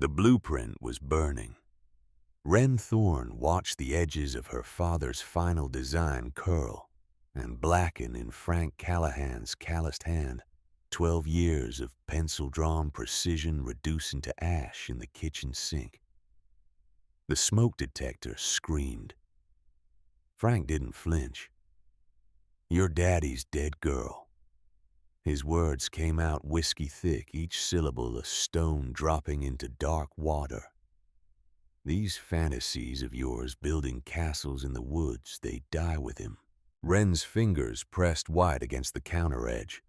The blueprint was burning. Wren Thorne watched the edges of her father's final design curl and blacken in Frank Callahan's calloused hand. 12 years of pencil-drawn precision reducing to ash in the kitchen sink. The smoke detector screamed. Frank didn't flinch. "Your daddy's dead, girl." His words came out whiskey thick, each syllable a stone dropping into dark water. "These fantasies of yours building castles in the woods, they die with him." Wren's fingers pressed white against the counter edge.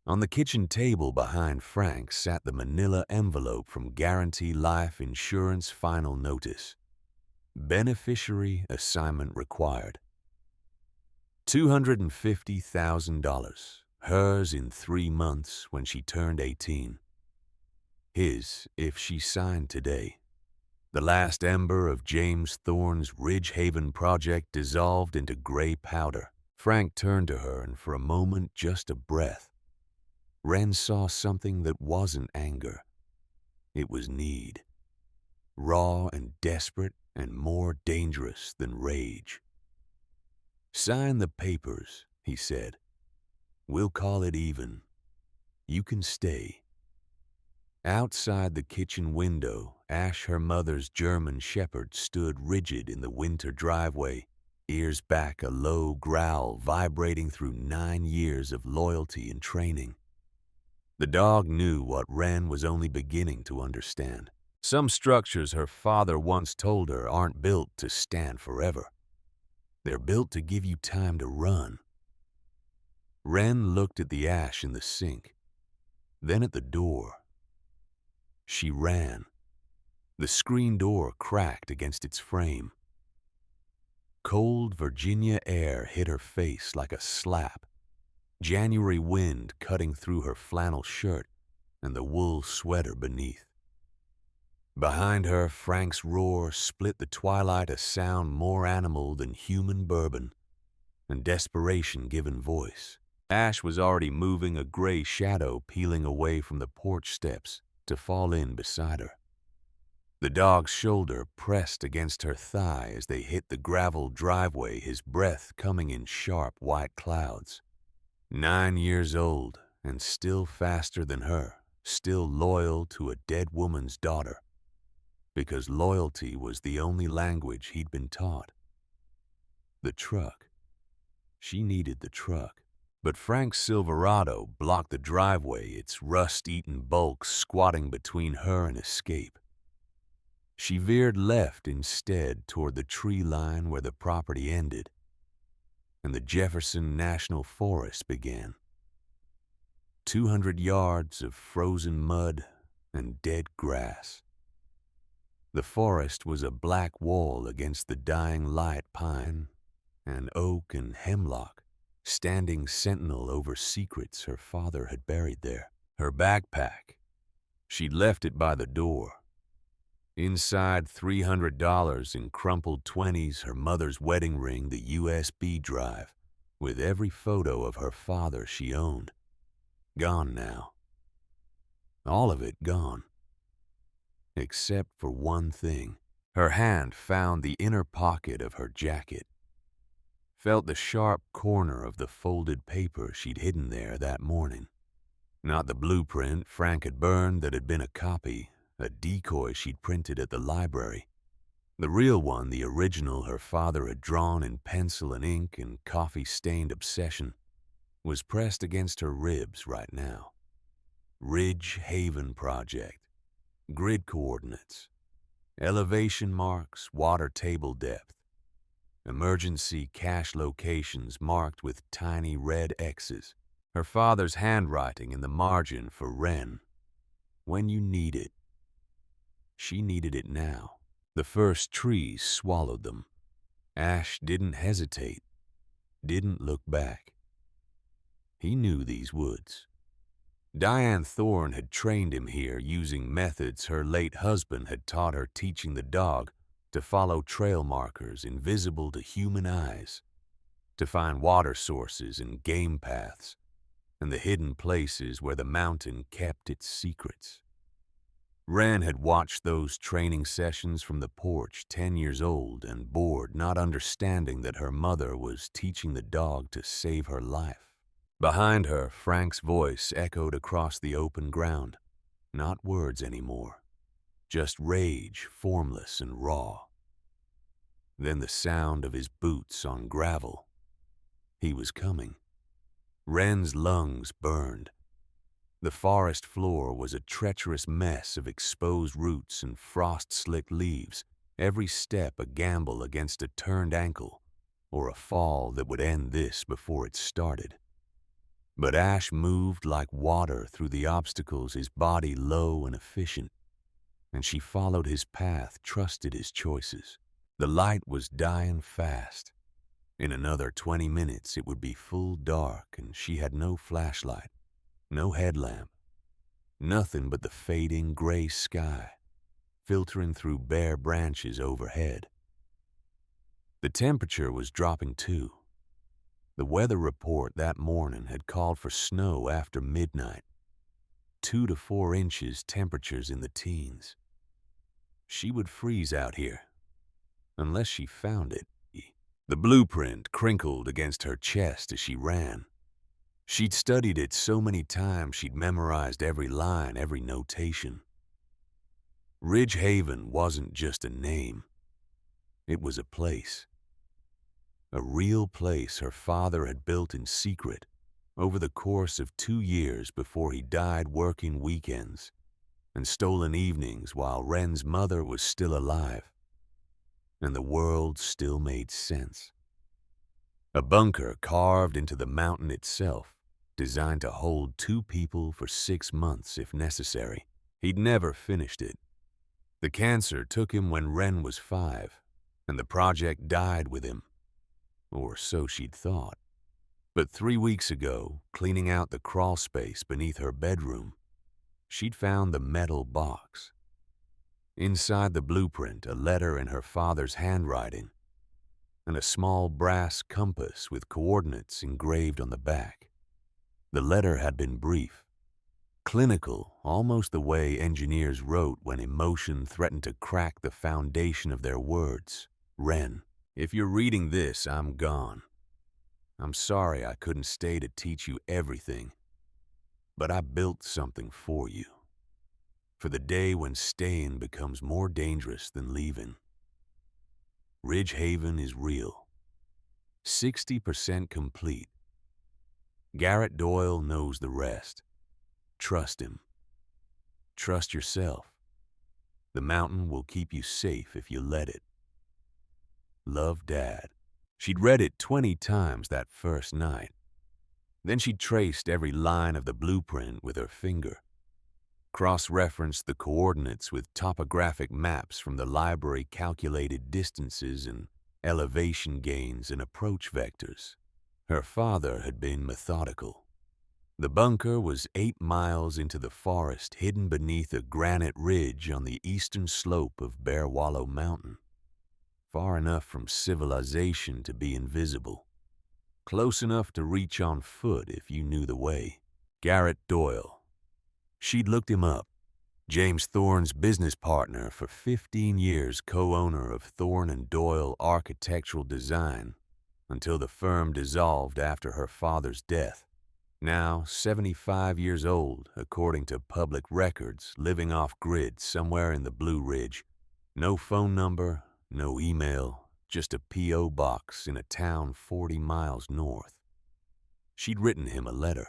On the kitchen table behind Frank sat the manila envelope from Guarantee Life Insurance final notice. Beneficiary assignment required. $250,000, hers in 3 months when she turned 18. His if she signed today. The last ember of James Thorne's Ridge Haven project dissolved into gray powder. Frank turned to her, and for a moment, just a breath, Wren saw something that wasn't anger. It was need. Raw and desperate and more dangerous than rage. "Sign the papers," he said. "We'll call it even. You can stay." Outside the kitchen window, Ash, her mother's German shepherd, stood rigid in the winter driveway, ears back, a low growl vibrating through 9 years of loyalty and training. The dog knew what Wren was only beginning to understand. Some structures, her father once told her, aren't built to stand forever. They're built to give you time to run. Wren looked at the ash in the sink, then at the door. She ran. The screen door cracked against its frame. Cold Virginia air hit her face like a slap. January wind cutting through her flannel shirt and the wool sweater beneath. Behind her, Frank's roar split the twilight, a sound more animal than human bourbon, and desperation given voice. Ash was already moving, a gray shadow peeling away from the porch steps to fall in beside her. The dog's shoulder pressed against her thigh as they hit the gravel driveway, his breath coming in sharp white clouds. 9 years old and still faster than her, still loyal to a dead woman's daughter, because loyalty was the only language he'd been taught. The truck. She needed the truck. But Frank's Silverado blocked the driveway, its rust-eaten bulk squatting between her and escape. She veered left instead toward the tree line where the property ended, and the Jefferson National Forest began. 200 yards of frozen mud and dead grass. The forest was a black wall against the dying light, pine and oak and hemlock, standing sentinel over secrets her father had buried there. Her backpack. She'd left it by the door. Inside, $300 in crumpled 20s, her mother's wedding ring, the USB drive, with every photo of her father she owned. Gone now. All of it gone. Except for one thing. Her hand found the inner pocket of her jacket. Felt the sharp corner of the folded paper she'd hidden there that morning. Not the blueprint Frank had burned that had been a copy, a decoy she'd printed at the library. The real one, the original her father had drawn in pencil and ink and coffee-stained obsession, was pressed against her ribs right now. Ridge Haven Project. Grid coordinates. Elevation marks, water table depth. Emergency cache locations marked with tiny red X's. Her father's handwriting in the margin for Wren. When you need it. She needed it now. The first trees swallowed them. Ash didn't hesitate, didn't look back. He knew these woods. Diane Thorne had trained him here using methods her late husband had taught her, teaching the dog to follow trail markers invisible to human eyes, to find water sources and game paths, and the hidden places where the mountain kept its secrets. Wren had watched those training sessions from the porch, 10 years old and bored, not understanding that her mother was teaching the dog to save her life. Behind her, Frank's voice echoed across the open ground. Not words anymore, just rage, formless and raw. Then the sound of his boots on gravel. He was coming. Wren's lungs burned. The forest floor was a treacherous mess of exposed roots and frost-slicked leaves, every step a gamble against a turned ankle, or a fall that would end this before it started. But Ash moved like water through the obstacles, his body low and efficient, and she followed his path, trusted his choices. The light was dying fast. In another 20 minutes it would be full dark, and she had no flashlight, no headlamp, nothing but the fading gray sky, filtering through bare branches overhead. The temperature was dropping too. The weather report that morning had called for snow after midnight, 2 to 4 inches, temperatures in the teens. She would freeze out here, unless she found it. The blueprint crinkled against her chest as she ran. She'd studied it so many times she'd memorized every line, every notation. Ridge Haven wasn't just a name. It was a place. A real place her father had built in secret over the course of 2 years before he died, working weekends and stolen evenings while Wren's mother was still alive, and the world still made sense. A bunker carved into the mountain itself, designed to hold 2 people for 6 months if necessary. He'd never finished it. The cancer took him when Wren was 5, and the project died with him. Or so she'd thought. But 3 weeks ago, cleaning out the crawl space beneath her bedroom, she'd found the metal box. Inside the blueprint, a letter in her father's handwriting, and a small brass compass with coordinates engraved on the back. The letter had been brief, clinical, almost the way engineers wrote when emotion threatened to crack the foundation of their words. Wren, if you're reading this, I'm gone. I'm sorry I couldn't stay to teach you everything, but I built something for you, for the day when staying becomes more dangerous than leaving. Ridge Haven is real, 60% complete. Garrett Doyle knows the rest. Trust him. Trust yourself. The mountain will keep you safe if you let it. Love, Dad. She'd read it 20 times that first night. Then she traced every line of the blueprint with her finger, cross-referenced the coordinates with topographic maps from the library, calculated distances and elevation gains and approach vectors. Her father had been methodical. The bunker was 8 miles into the forest, hidden beneath a granite ridge on the eastern slope of Bear Wallow Mountain, far enough from civilization to be invisible, close enough to reach on foot if you knew the way. Garrett Doyle. She'd looked him up. James Thorne's business partner for 15 years, co-owner of Thorne and Doyle Architectural Design, until the firm dissolved after her father's death. Now 75 years old, according to public records, living off-grid somewhere in the Blue Ridge. No phone number, no email, just a P.O. box in a town 40 miles north. She'd written him a letter.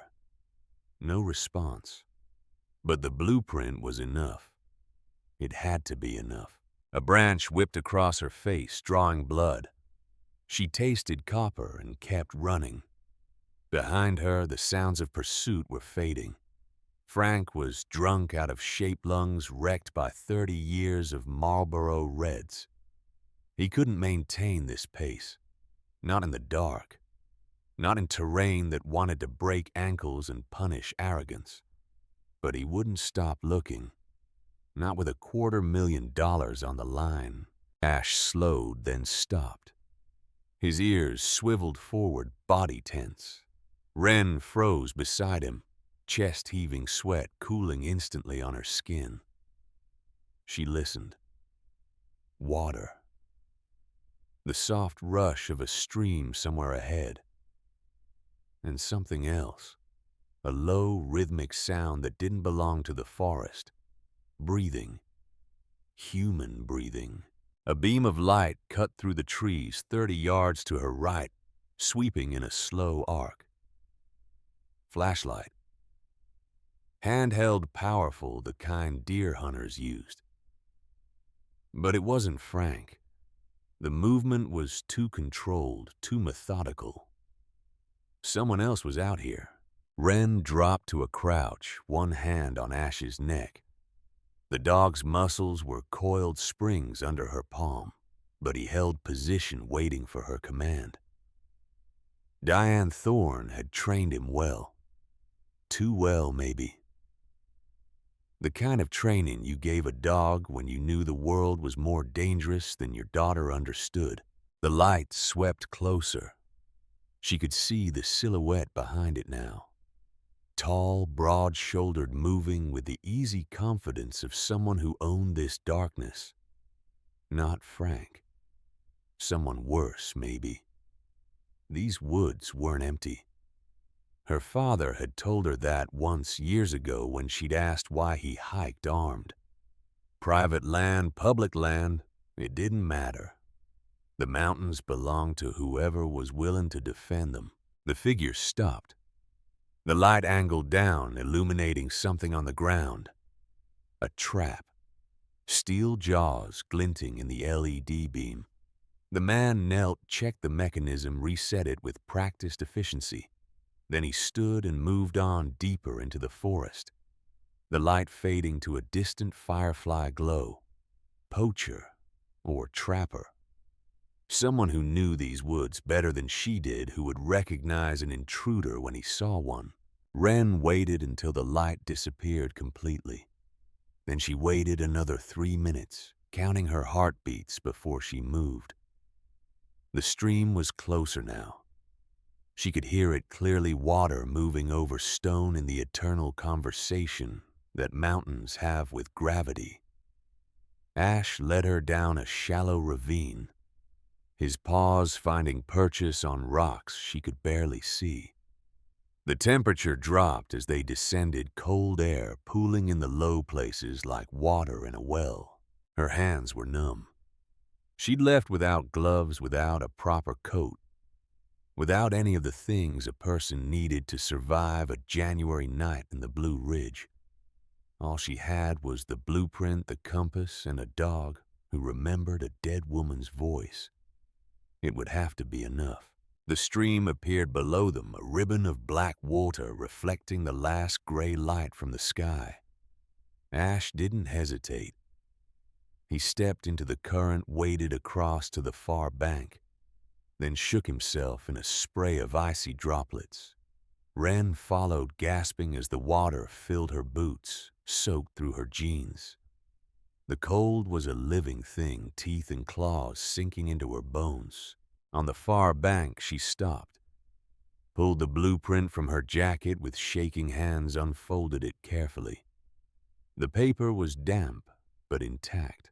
No response. But the blueprint was enough. It had to be enough. A branch whipped across her face, drawing blood. She tasted copper and kept running. Behind her, the sounds of pursuit were fading. Frank was drunk out of shape, lungs wrecked by 30 years of Marlboro Reds. He couldn't maintain this pace. Not in the dark. Not in terrain that wanted to break ankles and punish arrogance. But he wouldn't stop looking. Not with $250,000 on the line. Ash slowed, then stopped. His ears swiveled forward, body tense. Wren froze beside him, chest heaving, sweat cooling instantly on her skin. She listened. Water. The soft rush of a stream somewhere ahead. And something else. A low, rhythmic sound that didn't belong to the forest. Breathing. Human breathing. A beam of light cut through the trees 30 yards to her right, sweeping in a slow arc. Flashlight. Handheld, powerful, the kind deer hunters used. But it wasn't Frank. The movement was too controlled, too methodical. Someone else was out here. Wren dropped to a crouch, one hand on Ash's neck. The dog's muscles were coiled springs under her palm, but he held position waiting for her command. Diane Thorne had trained him well. Too well, maybe. The kind of training you gave a dog when you knew the world was more dangerous than your daughter understood. The light swept closer. She could see the silhouette behind it now. Tall, broad-shouldered, moving with the easy confidence of someone who owned this darkness. Not Frank. Someone worse, maybe. These woods weren't empty. Her father had told her that once years ago when she'd asked why he hiked armed. Private land, public land, it didn't matter. The mountains belonged to whoever was willing to defend them. The figure stopped. The light angled down, illuminating something on the ground. A trap. Steel jaws glinting in the LED beam. The man knelt, checked the mechanism, reset it with practiced efficiency. Then he stood and moved on deeper into the forest, the light fading to a distant firefly glow. Poacher or trapper. Someone who knew these woods better than she did, who would recognize an intruder when he saw one. Wren waited until the light disappeared completely. Then she waited another 3 minutes, counting her heartbeats before she moved. The stream was closer now. She could hear it clearly, water moving over stone in the eternal conversation that mountains have with gravity. Ash led her down a shallow ravine, his paws finding purchase on rocks she could barely see. The temperature dropped as they descended, cold air pooling in the low places like water in a well. Her hands were numb. She'd left without gloves, without a proper coat, without any of the things a person needed to survive a January night in the Blue Ridge. All she had was the blueprint, the compass, and a dog who remembered a dead woman's voice. It would have to be enough. The stream appeared below them, a ribbon of black water reflecting the last gray light from the sky. Ash didn't hesitate. He stepped into the current, waded across to the far bank, then shook himself in a spray of icy droplets. Wren followed, gasping as the water filled her boots, soaked through her jeans. The cold was a living thing, teeth and claws sinking into her bones. On the far bank, she stopped, pulled the blueprint from her jacket, with shaking hands unfolded it carefully. The paper was damp, but intact.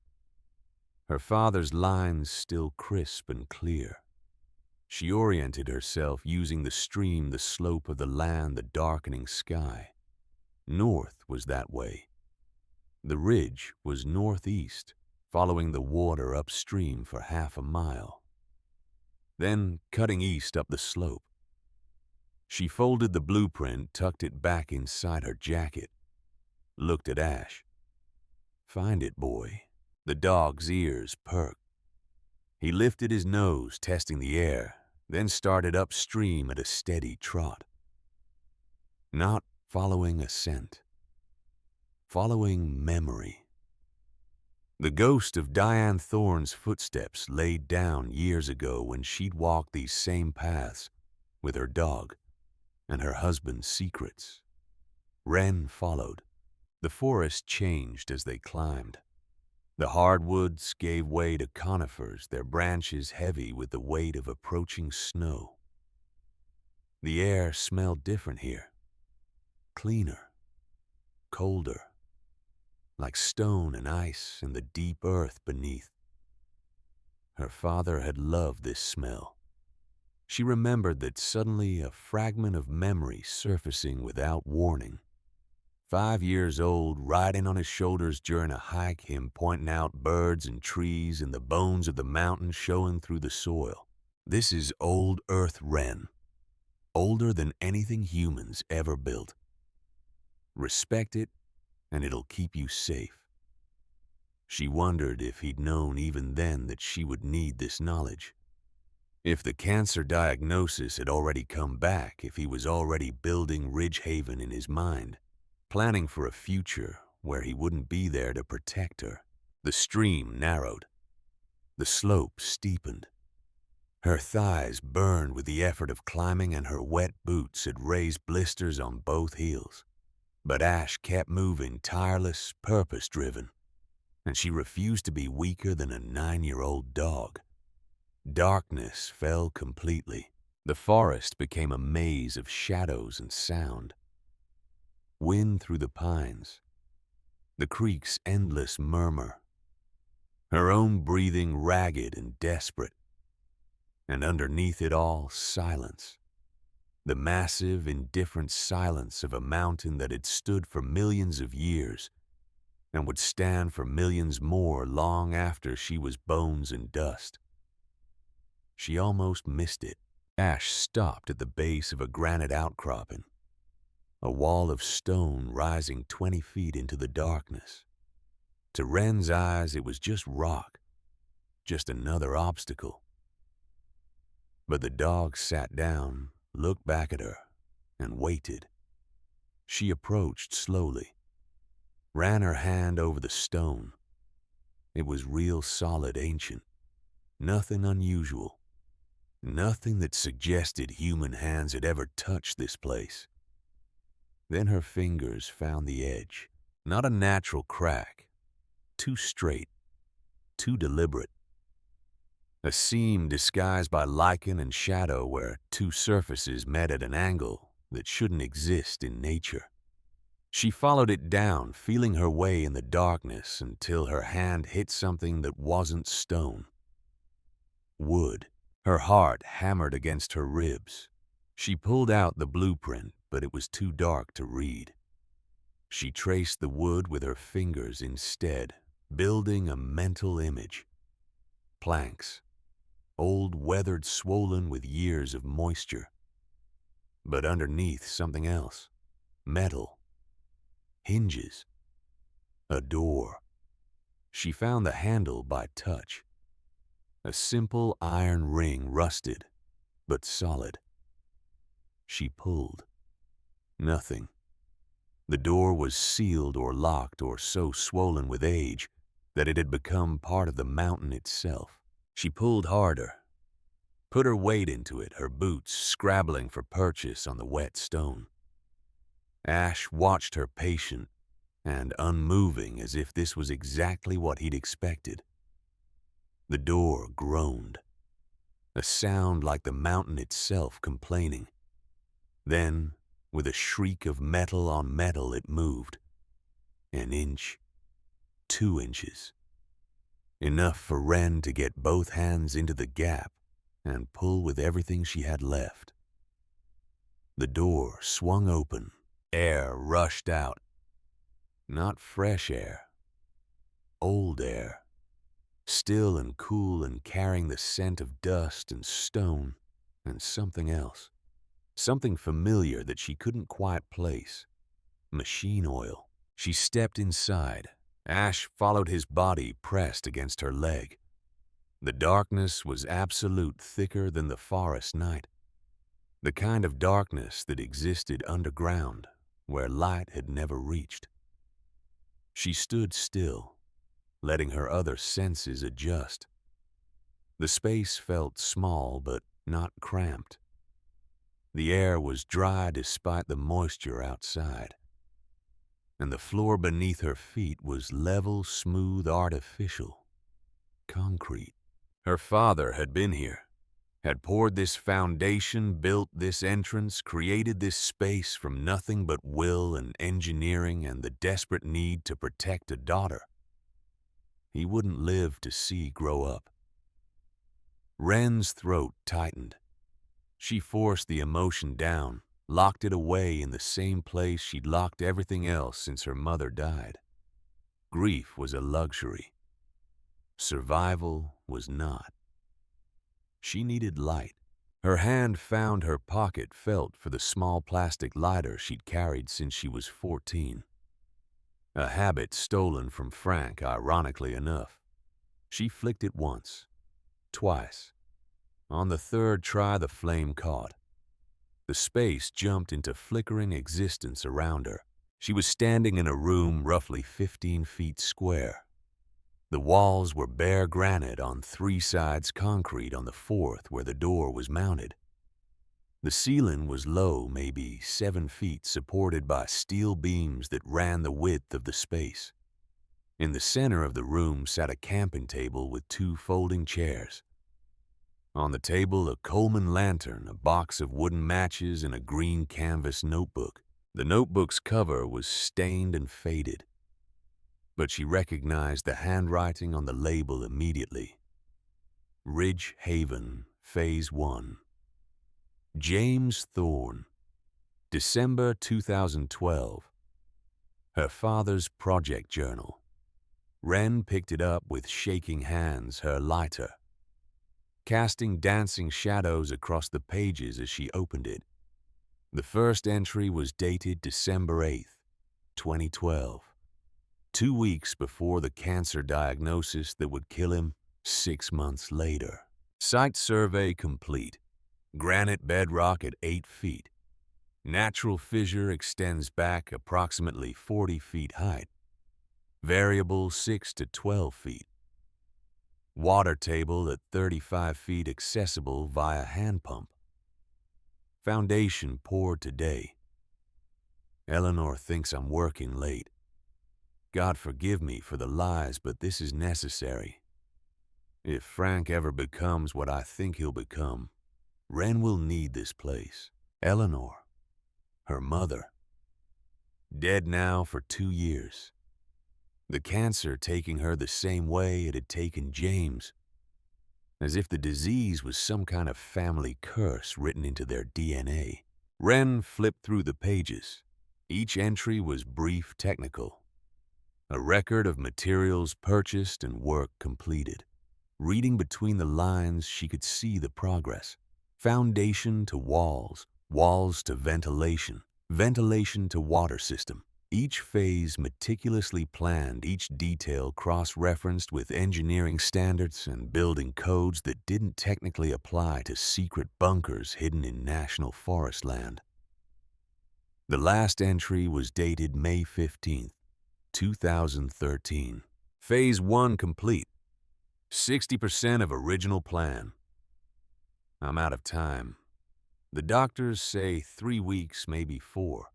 Her father's lines still crisp and clear. She oriented herself, using the stream, the slope of the land, the darkening sky. North was that way. The ridge was northeast, following the water upstream for half a mile, then cutting east up the slope. She folded the blueprint, tucked it back inside her jacket, looked at Ash. "Find it, boy." The dog's ears perked. He lifted his nose, testing the air, then started upstream at a steady trot. Not following a scent, following memory. The ghost of Diane Thorne's footsteps laid down years ago when she'd walked these same paths with her dog and her husband's secrets. Wren followed. The forest changed as they climbed. The hardwoods gave way to conifers, their branches heavy with the weight of approaching snow. The air smelled different here. Cleaner. Colder. like stone and ice and the deep earth beneath. Her father had loved this smell. She remembered that suddenly a fragment of memory surfacing without warning. 5 years old, riding on his shoulders during a hike, him pointing out birds and trees and the bones of the mountain showing through the soil. This is old Earth Wren, older than anything humans ever built. Respect it, and it'll keep you safe. She wondered if he'd known even then that she would need this knowledge. If the cancer diagnosis had already come back, if he was already building Ridgehaven in his mind, planning for a future where he wouldn't be there to protect her. The stream narrowed. The slope steepened. Her thighs burned with the effort of climbing, and her wet boots had raised blisters on both heels. But Ash kept moving, tireless, purpose-driven, and she refused to be weaker than a 9-year-old dog. Darkness fell completely. The forest became a maze of shadows and sound. Wind through the pines, the creek's endless murmur, her own breathing ragged and desperate, and underneath it all, silence. The massive, indifferent silence of a mountain that had stood for millions of years and would stand for millions more long after she was bones and dust. She almost missed it. Ash stopped at the base of a granite outcropping, a wall of stone rising 20 feet into the darkness. To Wren's eyes, it was just rock, just another obstacle. But the dog sat down, looked back at her, and waited. She approached slowly, ran her hand over the stone. It was real solid, ancient, nothing unusual, nothing that suggested human hands had ever touched this place. Then her fingers found the edge. Not a natural crack. Too straight. Too deliberate. A seam disguised by lichen and shadow where two surfaces met at an angle that shouldn't exist in nature. She followed it down, feeling her way in the darkness until her hand hit something that wasn't stone. Wood. Her heart hammered against her ribs. She pulled out the blueprint, but it was too dark to read. She traced the wood with her fingers instead, building a mental image. Planks. Old, weathered, swollen with years of moisture. But underneath, something else. Metal. Hinges. A door. She found the handle by touch. A simple iron ring, rusted, but solid. She pulled. Nothing. The door was sealed or locked or so swollen with age that it had become part of the mountain itself. She pulled harder, put her weight into it, her boots scrabbling for purchase on the wet stone. Ash watched her patient and unmoving as if this was exactly what he'd expected. The door groaned, a sound like the mountain itself complaining. Then, with a shriek of metal on metal, it moved. An inch, 2 inches. Enough for Wren to get both hands into the gap and pull with everything she had left. The door swung open. Air rushed out. Not fresh air. Old air. Still and cool and carrying the scent of dust and stone and something else. Something familiar that she couldn't quite place. Machine oil. She stepped inside. Ash followed his body pressed against her leg. The darkness was absolute, thicker than the forest night. The kind of darkness that existed underground, where light had never reached. She stood still, letting her other senses adjust. The space felt small but not cramped. The air was dry despite the moisture outside. And the floor beneath her feet was level, smooth, artificial. Concrete. Her father had been here. had poured this foundation, built this entrance, created this space from nothing but will and engineering and the desperate need to protect a daughter he wouldn't live to see grow up. Wren's throat tightened. She forced the emotion down, locked it away in the same place she'd locked everything else since her mother died. Grief was a luxury. Survival was not. She needed light. Her hand found her pocket, felt for the small plastic lighter she'd carried since she was 14. A habit stolen from Frank, ironically enough. She flicked it once, twice. On the third try, the flame caught. The space jumped into flickering existence around her. She was standing in a room roughly 15 feet square. The walls were bare granite on 3 sides, concrete on the 4th where the door was mounted. The ceiling was low, maybe 7 feet, supported by steel beams that ran the width of the space. In the center of the room sat a camping table with 2 folding chairs. On the table, a Coleman lantern, a box of wooden matches, and a green canvas notebook. The notebook's cover was stained and faded, but she recognized the handwriting on the label immediately. Ridge Haven, Phase 1. James Thorne, December 2012. Her father's project journal. Wren picked it up with shaking hands, her lighter, casting dancing shadows across the pages as she opened it. The first entry was dated December 8th, 2012, 2 weeks before the cancer diagnosis that would kill him 6 months later. Site survey complete. Granite bedrock at 8 feet. Natural fissure extends back approximately 40 feet height. Variable 6 to 12 feet. Water table at 35 feet accessible via hand pump. Foundation poured today. Eleanor thinks I'm working late. God forgive me for the lies, but this is necessary. If Frank ever becomes what I think he'll become, Wren will need this place. Eleanor, her mother, dead now for 2 years. The cancer taking her the same way it had taken James, as if the disease was some kind of family curse written into their DNA. Wren flipped through the pages. Each entry was brief, technical. A record of materials purchased and work completed. Reading between the lines, she could see the progress. Foundation to walls, walls to ventilation, ventilation to water system. Each phase meticulously planned, each detail cross-referenced with engineering standards and building codes that didn't technically apply to secret bunkers hidden in national forest land. The last entry was dated May 15th, 2013. Phase 1 complete. 60% of original plan. I'm out of time. The doctors say 3 weeks, maybe 4.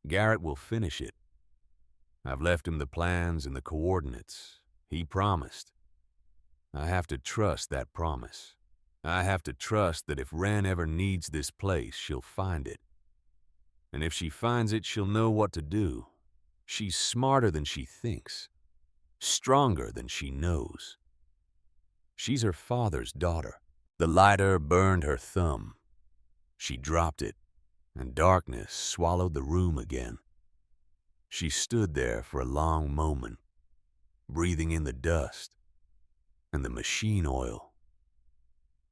Garrett will finish it. I've left him the plans and the coordinates. He promised. I have to trust that promise. I have to trust that if Wren ever needs this place, she'll find it. And if she finds it, she'll know what to do. She's smarter than she thinks, stronger than she knows. She's her father's daughter. The lighter burned her thumb. She dropped it, and darkness swallowed the room again. She stood there for a long moment, breathing in the dust, and the machine oil,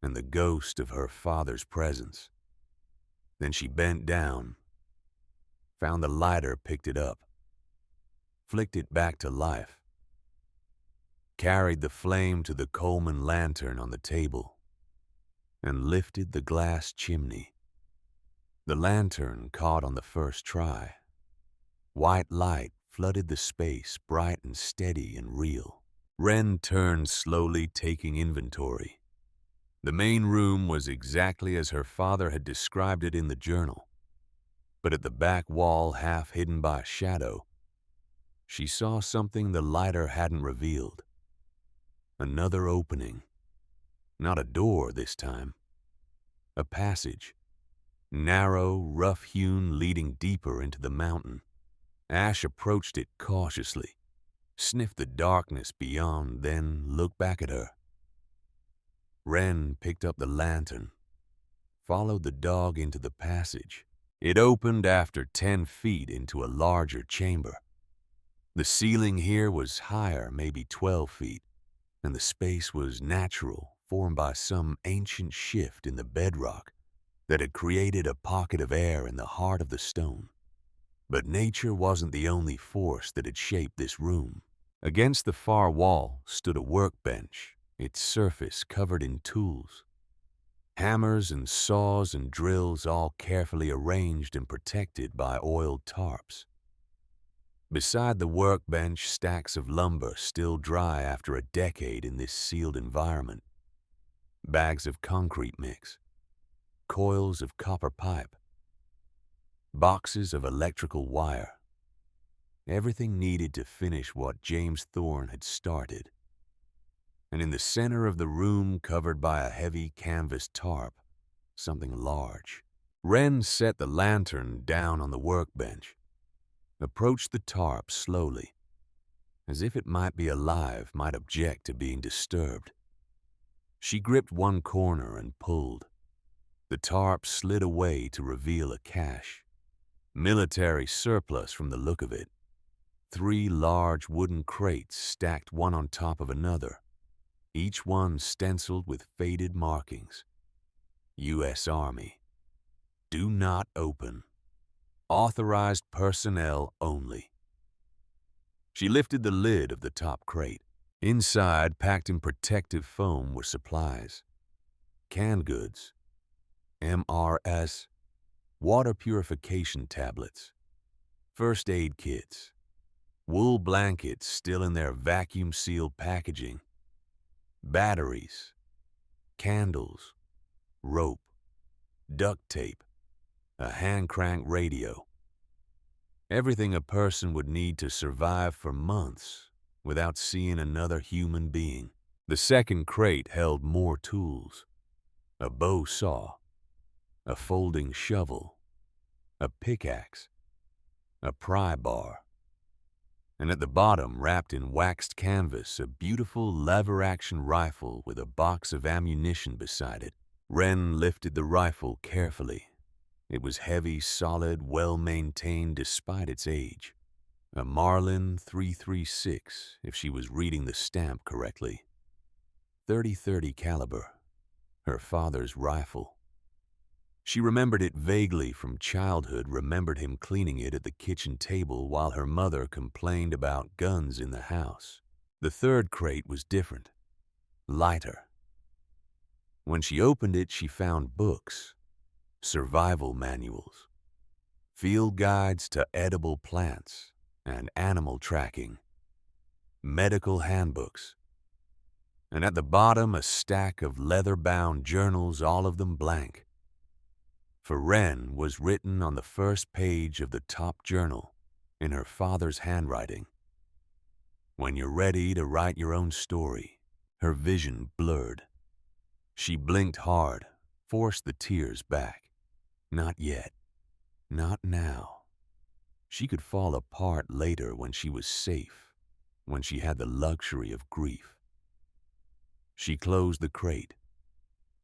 and the ghost of her father's presence. Then she bent down, found the lighter, picked it up, flicked it back to life, carried the flame to the Coleman lantern on the table, and lifted the glass chimney. The lantern caught on the first try. White light flooded the space, bright and steady and real. Wren turned slowly, taking inventory. The main room was exactly as her father had described it in the journal, but at the back wall, half hidden by a shadow, she saw something the lighter hadn't revealed. Another opening. Not a door this time, A passage, narrow, rough-hewn, leading deeper into the mountain. Ash approached it cautiously, sniffed the darkness beyond, then looked back at her. Wren picked up the lantern, followed the dog into the passage. It opened after 10 feet into a larger chamber. The ceiling here was higher, maybe 12 feet, and the space was natural, formed by some ancient shift in the bedrock that had created a pocket of air in the heart of the stone. But nature wasn't the only force that had shaped this room. Against the far wall stood a workbench, its surface covered in tools. Hammers and saws and drills, all carefully arranged and protected by oiled tarps. Beside the workbench, stacks of lumber still dry after a decade in this sealed environment. Bags of concrete mix, coils of copper pipe, boxes of electrical wire. Everything needed to finish what James Thorne had started. And in the center of the room, covered by a heavy canvas tarp, something large. Wren set the lantern down on the workbench, approached the tarp slowly, as if it might be alive, might object to being disturbed. She gripped one corner and pulled. The tarp slid away to reveal a cache. Military surplus from the look of it. 3 large wooden crates stacked one on top of another, each one stenciled with faded markings. U.S. Army. Do not open. Authorized personnel only. She lifted the lid of the top crate. Inside, packed in protective foam, were supplies. Canned goods, MRS, water purification tablets, first aid kits, wool blankets still in their vacuum-sealed packaging, batteries, candles, rope, duct tape, a hand-crank radio. Everything a person would need to survive for months without seeing another human being. The second crate held more tools. A bow saw, a folding shovel, a pickaxe, a pry bar. And at the bottom, wrapped in waxed canvas, a beautiful lever-action rifle with a box of ammunition beside it. Wren lifted the rifle carefully. It was heavy, solid, well-maintained despite its age. A Marlin .336, if she was reading the stamp correctly. .30-30 caliber, her father's rifle. She remembered it vaguely from childhood, remembered him cleaning it at the kitchen table while her mother complained about guns in the house. The third crate was different, lighter. When she opened it, she found books, survival manuals, field guides to edible plants and animal tracking, medical handbooks, and at the bottom a stack of leather-bound journals, all of them blank. For Wren was written on the first page of the top journal in her father's handwriting. When you're ready to write your own story. Her vision blurred. She blinked hard, forced the tears back. Not yet. Not now. She could fall apart later when she was safe, when she had the luxury of grief. She closed the crate,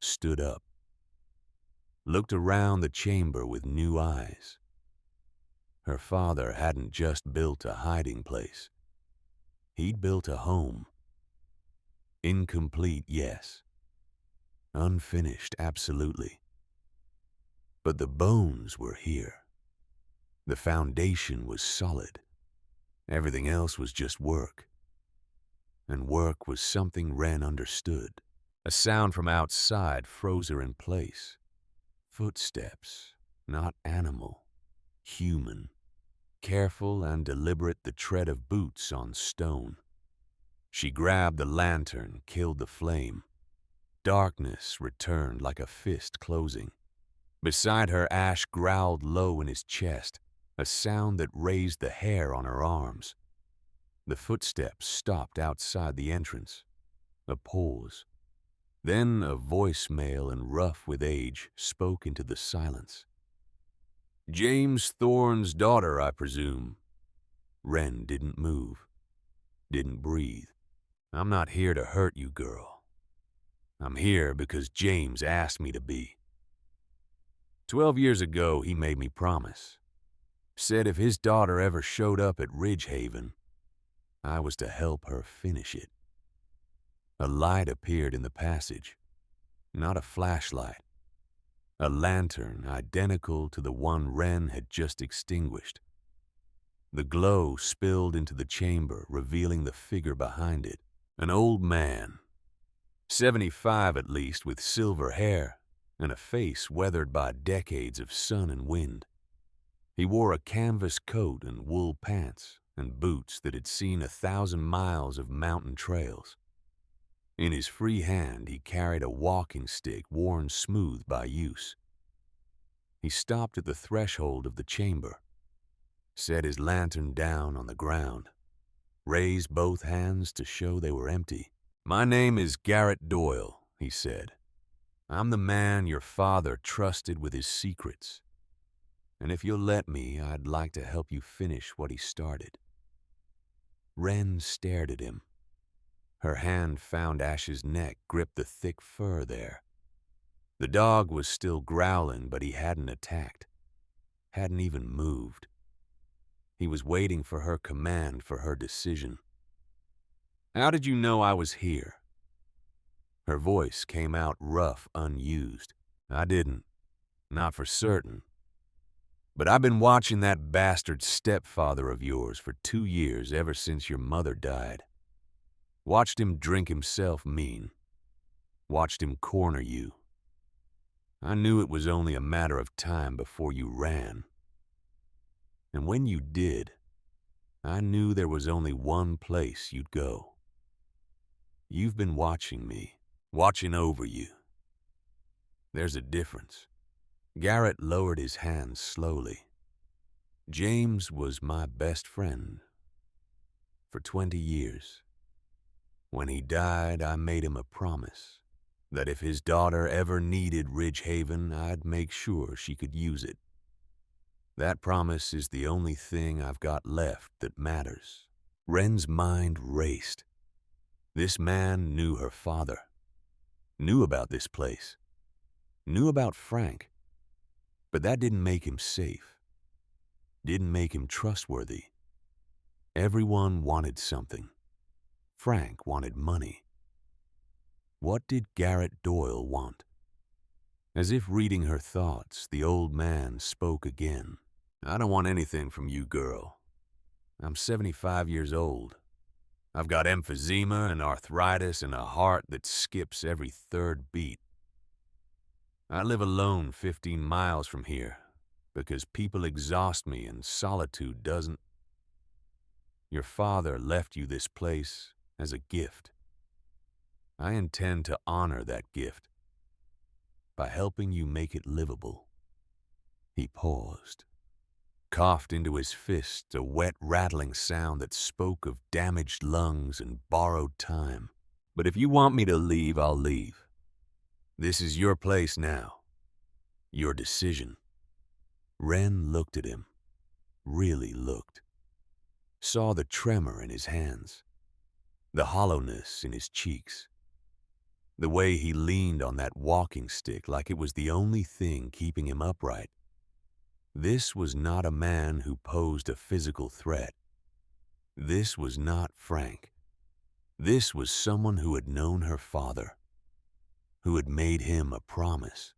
stood up, looked around the chamber with new eyes. Her father hadn't just built a hiding place. He'd built a home. Incomplete, yes. Unfinished, absolutely. But the bones were here. The foundation was solid. Everything else was just work. And work was something Wren understood. A sound from outside froze her in place. Footsteps, not animal, human. Careful and deliberate, the tread of boots on stone. She grabbed the lantern, killed the flame. Darkness returned like a fist closing. Beside her, Ash growled low in his chest, a sound that raised the hair on her arms. The footsteps stopped outside the entrance. A pause. Then a voice male and rough with age spoke into the silence. "James Thorne's daughter, I presume." Wren didn't move, didn't breathe. "I'm not here to hurt you, girl. I'm here because James asked me to be. 12 years ago, he made me promise. Said if his daughter ever showed up at Ridgehaven, I was to help her finish it." A light appeared in the passage. Not a flashlight. A lantern identical to the one Wren had just extinguished. The glow spilled into the chamber, revealing the figure behind it. An old man, 75 at least, with silver hair and a face weathered by decades of sun and wind. He wore a canvas coat and wool pants and boots that had seen 1,000 miles of mountain trails. In his free hand, he carried a walking stick worn smooth by use. He stopped at the threshold of the chamber, set his lantern down on the ground, raised both hands to show they were empty. "My name is Garrett Doyle," he said. "I'm the man your father trusted with his secrets. And if you'll let me, I'd like to help you finish what he started." Wren stared at him. Her hand found Ash's neck, gripped the thick fur there. The dog was still growling, but he hadn't attacked, hadn't even moved. He was waiting for her command, for her decision. "How did you know I was here?" Her voice came out rough, unused. "I didn't. Not for certain. But I've been watching that bastard stepfather of yours for 2 years, ever since your mother died. Watched him drink himself mean. Watched him corner you. I knew it was only a matter of time before you ran. And when you did, I knew there was only one place you'd go. You've been watching me, watching over you. There's a difference." Garrett lowered his hands slowly. "James was my best friend for 20 years. When he died, I made him a promise that if his daughter ever needed Ridgehaven, I'd make sure she could use it. That promise is the only thing I've got left that matters." Wren's mind raced. This man knew her father, knew about this place, knew about Frank. But that didn't make him safe, didn't make him trustworthy. Everyone wanted something. Frank wanted money. What did Garrett Doyle want? As if reading her thoughts, the old man spoke again. "I don't want anything from you, girl. I'm 75 years old. I've got emphysema and arthritis and a heart that skips every third beat. I live alone 15 miles from here because people exhaust me and solitude doesn't. Your father left you this place as a gift. I intend to honor that gift by helping you make it livable." He paused, coughed into his fist a wet, rattling sound that spoke of damaged lungs and borrowed time. "But if you want me to leave, I'll leave. This is your place now. Your decision." Wren looked at him, really looked. Saw the tremor in his hands, the hollowness in his cheeks, the way he leaned on that walking stick like it was the only thing keeping him upright. This was not a man who posed a physical threat. This was not Frank. This was someone who had known her father, who had made him a promise,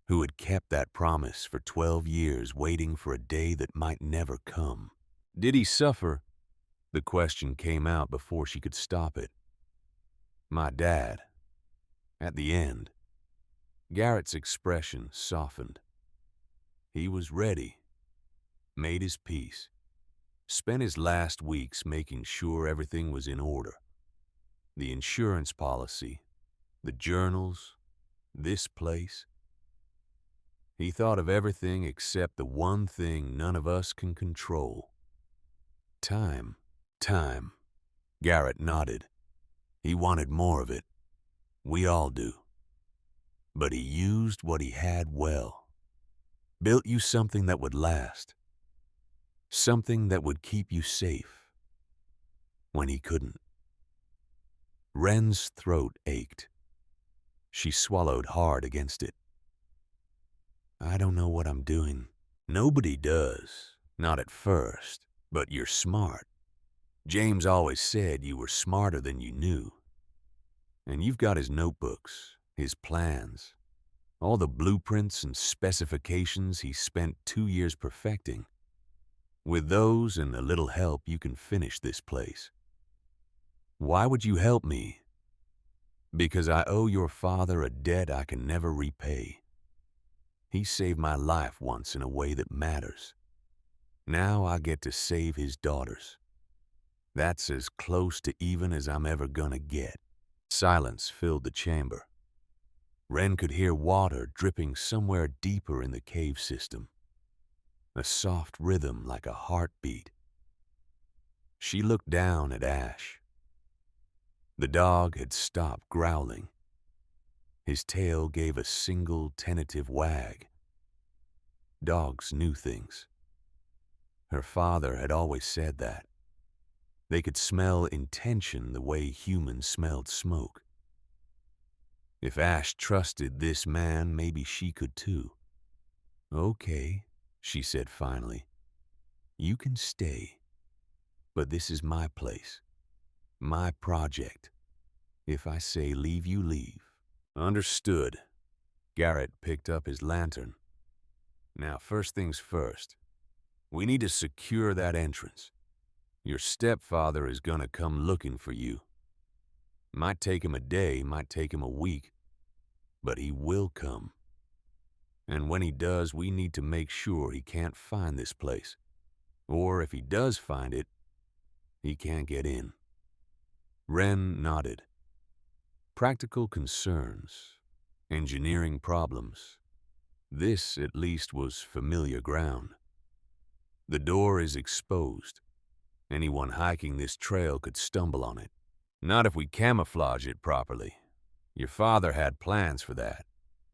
who had kept that promise for 12 years, waiting for a day that might never come. "Did he suffer?" The question came out before she could stop it. "My dad." At the end, Garrett's expression softened. He was ready, made his peace, spent his last weeks making sure everything was in order. The insurance policy, the journals, this place. He thought of everything except the one thing none of us can control. Time. Garrett nodded. He wanted more of it. We all do. But he used what he had well. Built you something that would last. Something that would keep you safe. When he couldn't. Wren's throat ached. She swallowed hard against it. I don't know what I'm doing. Nobody does. Not at first. But you're smart. James always said you were smarter than you knew. And you've got his notebooks, his plans, all the blueprints and specifications he spent 2 years perfecting. With those and a little help, you can finish this place. Why would you help me? Because I owe your father a debt I can never repay. He saved my life once in a way that matters. Now I get to save his daughters. That's as close to even as I'm ever gonna get. Silence filled the chamber. Wren could hear water dripping somewhere deeper in the cave system. A soft rhythm like a heartbeat. She looked down at Ash. The dog had stopped growling. His tail gave a single tentative wag. Dogs knew things. Her father had always said that. They could smell intention the way humans smelled smoke. If Ash trusted this man, maybe she could too. Okay, she said finally. You can stay. But this is my place. My project. If I say leave, you leave. Understood. Garrett picked up his lantern. Now, first things first. We need to secure that entrance. Your stepfather is gonna come looking for you. Might take him a day, might take him a week, but he will come. And when he does, we need to make sure he can't find this place. Or if he does find it, he can't get in. Wren nodded. Practical concerns, engineering problems. This, at least, was familiar ground. The door is exposed. Anyone hiking this trail could stumble on it. Not if we camouflage it properly. Your father had plans for that.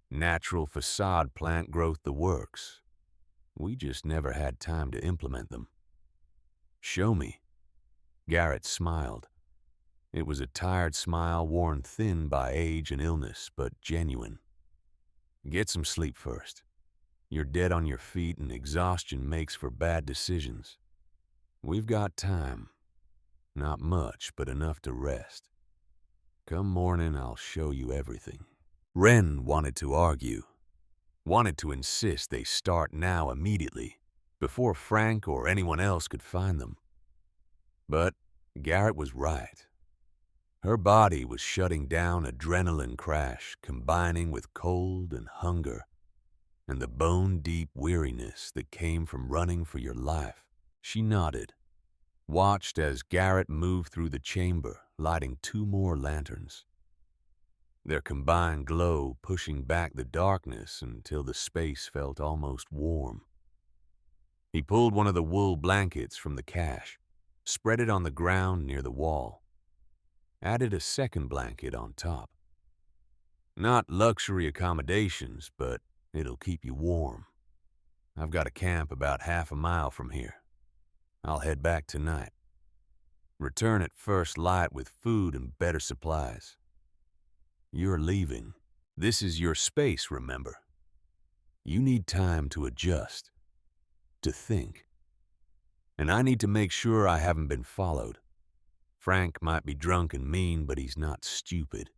Natural facade plant growth, the works. We just never had time to implement them. Show me. Garrett smiled. It was a tired smile worn thin by age and illness, but genuine. Get some sleep first. You're dead on your feet and exhaustion makes for bad decisions. We've got time. Not much, but enough to rest. Come morning, I'll show you everything. Wren wanted to argue. Wanted to insist they start now immediately, before Frank or anyone else could find them. But Garrett was right. Her body was shutting down adrenaline crash, combining with cold and hunger, and the bone-deep weariness that came from running for your life. She nodded, watched as Garrett moved through the chamber, lighting 2 more lanterns. Their combined glow pushing back the darkness until the space felt almost warm. He pulled one of the wool blankets from the cache, spread it on the ground near the wall, added a second blanket on top. Not luxury accommodations, but it'll keep you warm. I've got a camp about half a mile from here. I'll head back tonight. Return at first light with food and better supplies. You're leaving. This is your space, remember? You need time to adjust, to think. And I need to make sure I haven't been followed. Frank might be drunk and mean, but he's not stupid.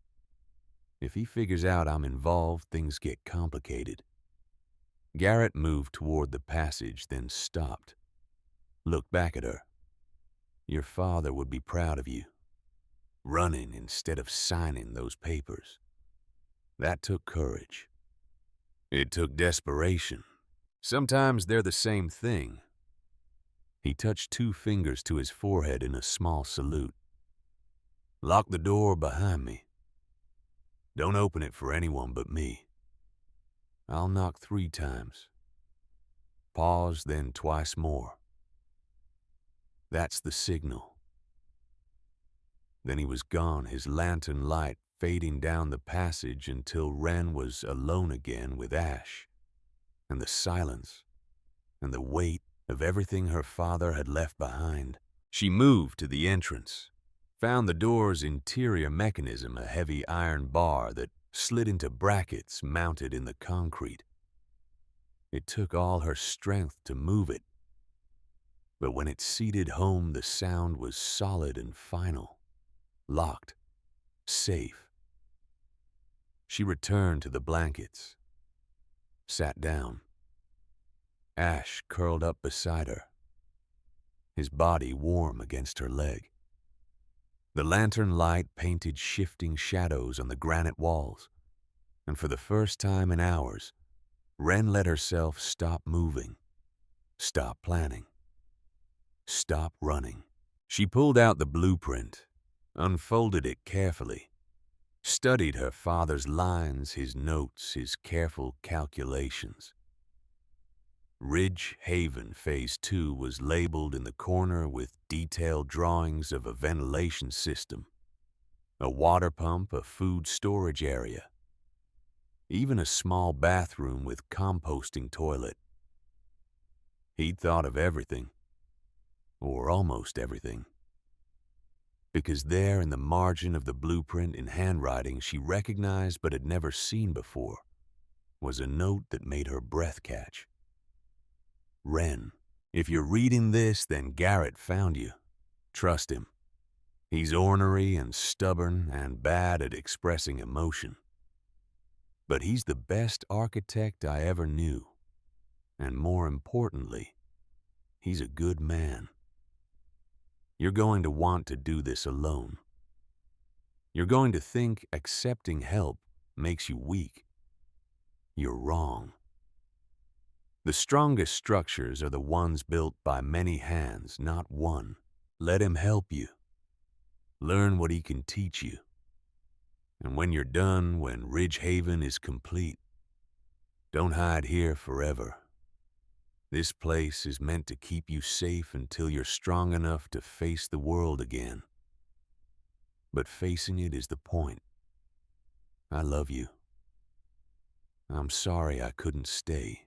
If he figures out I'm involved, things get complicated. Garrett moved toward the passage, then stopped. Looked back at her. Your father would be proud of you. Running instead of signing those papers. That took courage. It took desperation. Sometimes they're the same thing. He touched 2 fingers to his forehead in a small salute. Lock the door behind me. Don't open it for anyone but me. I'll knock 3 times. Pause, then twice more. That's the signal. Then he was gone, his lantern light fading down the passage until Wren was alone again with Ash, and the silence, and the weight of everything her father had left behind. She moved to the entrance, found the door's interior mechanism a heavy iron bar that slid into brackets mounted in the concrete. It took all her strength to move it, but when it seated home, the sound was solid and final, locked, safe. She returned to the blankets, sat down. Ash curled up beside her, his body warm against her leg. The lantern light painted shifting shadows on the granite walls, and for the first time in hours, Wren let herself stop moving, stop planning, stop running. She pulled out the blueprint, unfolded it carefully, studied her father's lines, his notes, his careful calculations. Ridge Haven Phase 2 was labeled in the corner with detailed drawings of a ventilation system, a water pump, a food storage area, even a small bathroom with composting toilet. He'd thought of everything, or almost everything, because there in the margin of the blueprint in handwriting she recognized but had never seen before was a note that made her breath catch. Wren, if you're reading this, then Garrett found you. Trust him. He's ornery and stubborn and bad at expressing emotion. But he's the best architect I ever knew. And more importantly, he's a good man. You're going to want to do this alone. You're going to think accepting help makes you weak. You're wrong. The strongest structures are the ones built by many hands, not one. Let him help you. Learn what he can teach you. And when you're done, when Ridge Haven is complete, don't hide here forever. This place is meant to keep you safe until you're strong enough to face the world again. But facing it is the point. I love you. I'm sorry I couldn't stay.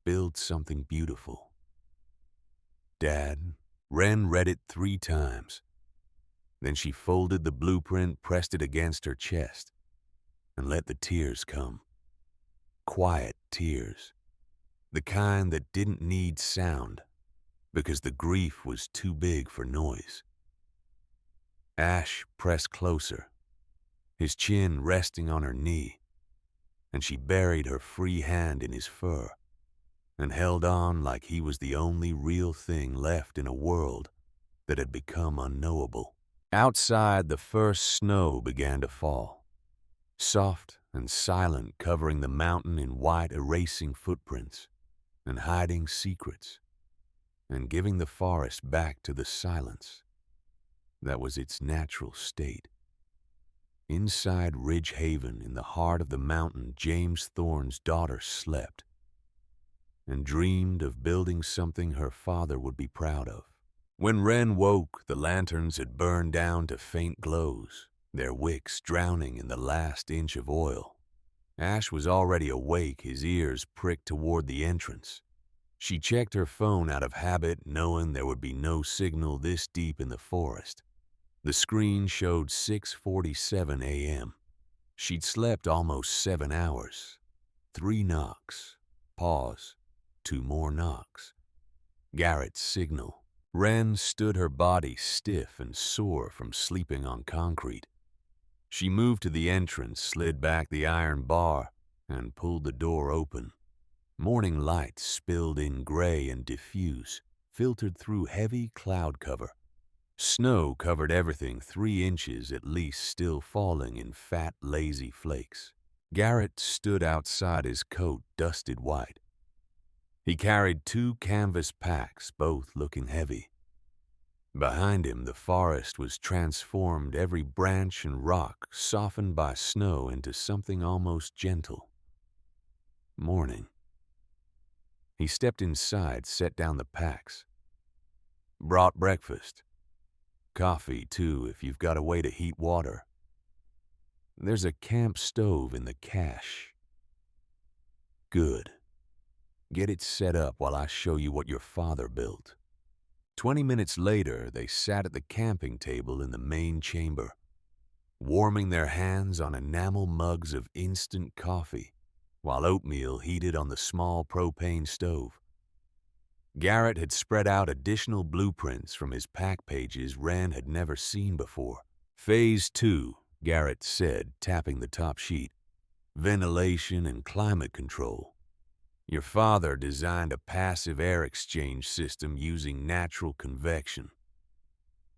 Build something beautiful. Dad, Wren read it 3 times. Then she folded the blueprint, pressed it against her chest, and let the tears come. Quiet tears. The kind that didn't need sound, because the grief was too big for noise. Ash pressed closer, his chin resting on her knee, and she buried her free hand in his fur and held on like he was the only real thing left in a world that had become unknowable. Outside, the first snow began to fall, soft and silent, covering the mountain in white, erasing footprints and hiding secrets, and giving the forest back to the silence that was its natural state. Inside Ridge Haven, in the heart of the mountain, James Thorne's daughter slept and dreamed of building something her father would be proud of. When Wren woke, the lanterns had burned down to faint glows, their wicks drowning in the last inch of oil. Ash was already awake, his ears pricked toward the entrance. She checked her phone out of habit, knowing there would be no signal this deep in the forest. The screen showed 6:47 a.m. She'd slept almost 7 hours. 3 knocks. Pause. 2 more knocks. Garrett's signal. Wren stood, her body stiff and sore from sleeping on concrete. She moved to the entrance, slid back the iron bar, and pulled the door open. Morning light spilled in gray and diffuse, filtered through heavy cloud cover. Snow covered everything, 3 inches at least, still falling in fat, lazy flakes. Garrett stood outside, his coat dusted white. He carried 2 canvas packs, both looking heavy. Behind him, the forest was transformed, every branch and rock softened by snow into something almost gentle. Morning. He stepped inside, set down the packs. Brought breakfast. Coffee, too, if you've got a way to heat water. There's a camp stove in the cache. Good. Get it set up while I show you what your father built. 20 minutes later, they sat at the camping table in the main chamber, warming their hands on enamel mugs of instant coffee, while oatmeal heated on the small propane stove. Garrett had spread out additional blueprints from his pack pages Wren had never seen before. Phase 2, Garrett said, tapping the top sheet. Ventilation and climate control. Your father designed a passive air exchange system using natural convection.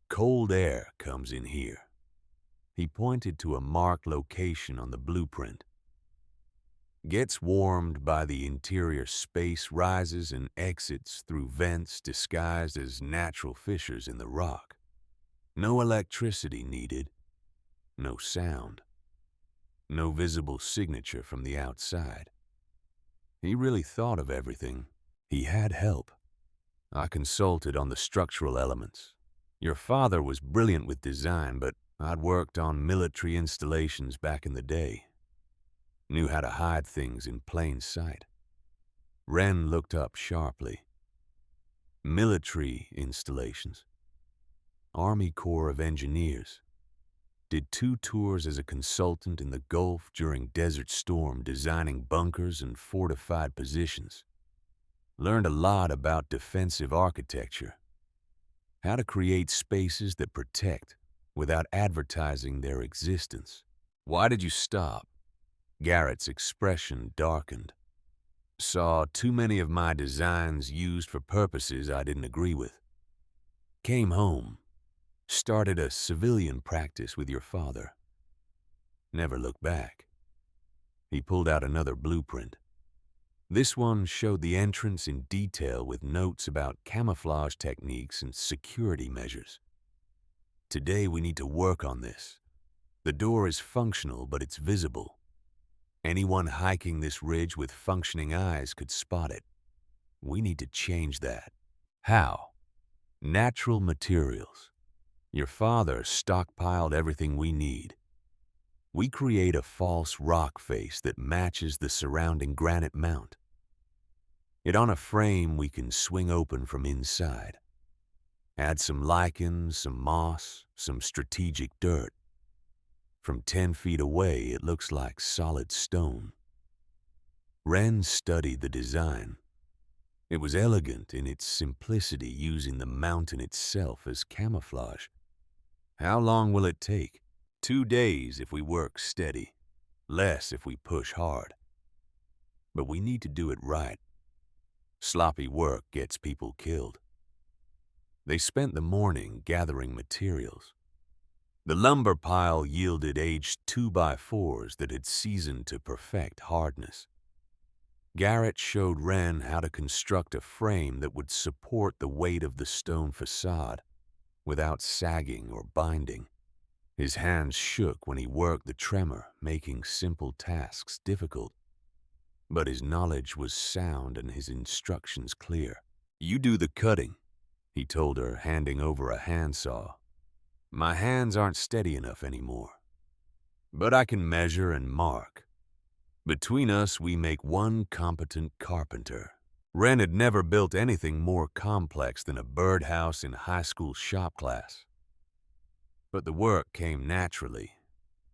Cold air comes in here. He pointed to a marked location on the blueprint. Gets warmed by the interior space, rises and exits through vents disguised as natural fissures in the rock. No electricity needed, no sound, no visible signature from the outside. He really thought of everything. He had help. I consulted on the structural elements. Your father was brilliant with design, but I'd worked on military installations back in the day. Knew how to hide things in plain sight. Wren looked up sharply. Military installations. Army Corps of Engineers. Did 2 tours as a consultant in the Gulf during Desert Storm, designing bunkers and fortified positions. Learned a lot about defensive architecture. How to create spaces that protect without advertising their existence. Why did you stop? Garrett's expression darkened. Saw too many of my designs used for purposes I didn't agree with. Came home. Started a civilian practice with your father. Never looked back. He pulled out another blueprint. This one showed the entrance in detail with notes about camouflage techniques and security measures. Today we need to work on this. The door is functional, but it's visible. Anyone hiking this ridge with functioning eyes could spot it. We need to change that. How? Natural materials. Your father stockpiled everything we need. We create a false rock face that matches the surrounding granite mount. It on a frame we can swing open from inside. Add some lichen, some moss, some strategic dirt. From 10 feet away, it looks like solid stone. Wren studied the design. It was elegant in its simplicity, using the mountain itself as camouflage. How long will it take? 2 days if we work steady. Less if we push hard. But we need to do it right. Sloppy work gets people killed. They spent the morning gathering materials. The lumber pile yielded aged 2x4s that had seasoned to perfect hardness. Garrett showed Wren how to construct a frame that would support the weight of the stone facade without sagging or binding. His hands shook when he worked the tremor, making simple tasks difficult. But his knowledge was sound and his instructions clear. You do the cutting, he told her, handing over a handsaw. My hands aren't steady enough anymore. But I can measure and mark. Between us, we make one competent carpenter. Wren had never built anything more complex than a birdhouse in high school shop class. But the work came naturally.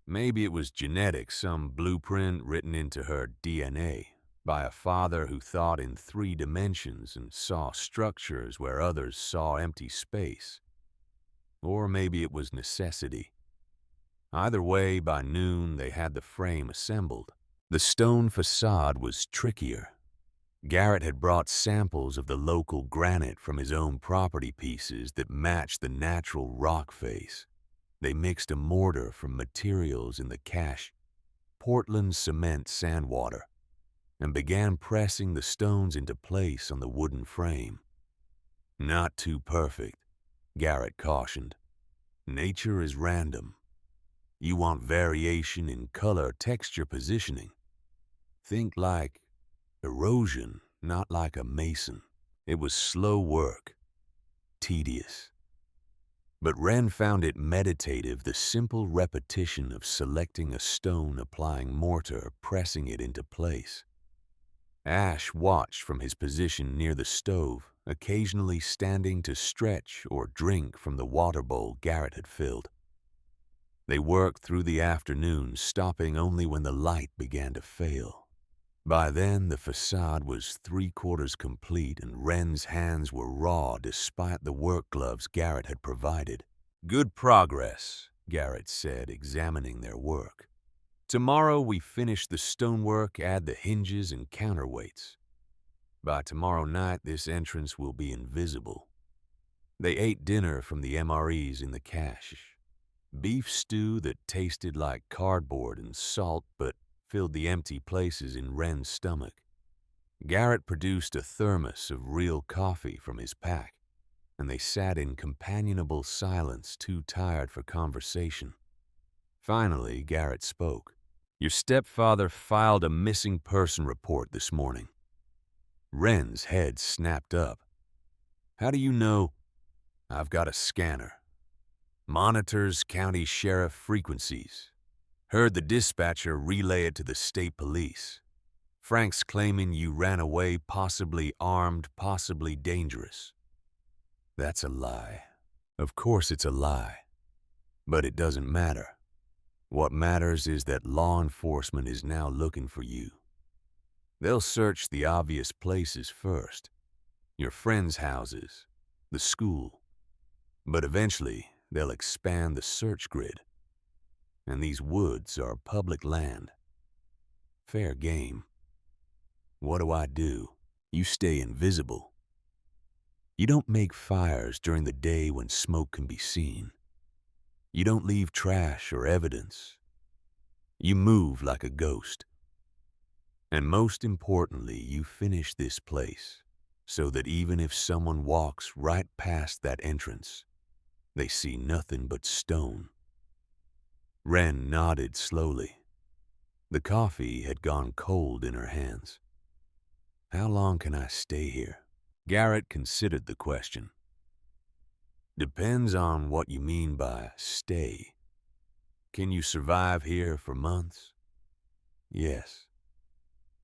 Maybe it was genetic, some blueprint written into her DNA by a father who thought in 3 dimensions and saw structures where others saw empty space. Or maybe it was necessity. Either way, by noon, they had the frame assembled. The stone facade was trickier. Garrett had brought samples of the local granite from his own property pieces that matched the natural rock face. They mixed a mortar from materials in the cache, Portland cement sandwater, and began pressing the stones into place on the wooden frame. Not too perfect, Garrett cautioned. Nature is random. You want variation in color, texture, positioning. Think like erosion, not like a mason. It was slow work, tedious. But Wren found it meditative, the simple repetition of selecting a stone, applying mortar, pressing it into place. Ash watched from his position near the stove, occasionally standing to stretch or drink from the water bowl Garrett had filled. They worked through the afternoon, stopping only when the light began to fail. By then, the facade was three-quarters complete, and Wren's hands were raw despite the work gloves Garrett had provided. "Good progress," Garrett said, examining their work. "Tomorrow we finish the stonework, add the hinges and counterweights. By tomorrow night, this entrance will be invisible." They ate dinner from the MREs in the cache. Beef stew that tasted like cardboard and salt but filled the empty places in Wren's stomach. Garrett produced a thermos of real coffee from his pack, and they sat in companionable silence, too tired for conversation. Finally, Garrett spoke. "Your stepfather filed a missing person report this morning." Wren's head snapped up. "How do you know?" "I've got a scanner. Monitors county sheriff frequencies. Heard the dispatcher relay it to the state police. Frank's claiming you ran away, possibly armed, possibly dangerous." "That's a lie." "Of course it's a lie. But it doesn't matter. What matters is that law enforcement is now looking for you. They'll search the obvious places first. Your friends' houses, the school. But eventually, they'll expand the search grid. And these woods are public land. Fair game. What do? You stay invisible. You don't make fires during the day when smoke can be seen. You don't leave trash or evidence. You move like a ghost. And most importantly, you finish this place so that even if someone walks right past that entrance, they see nothing but stone." Wren nodded slowly. The coffee had gone cold in her hands. "How long can I stay here?" Garrett considered the question. "Depends on what you mean by stay. Can you survive here for months?" "Yes.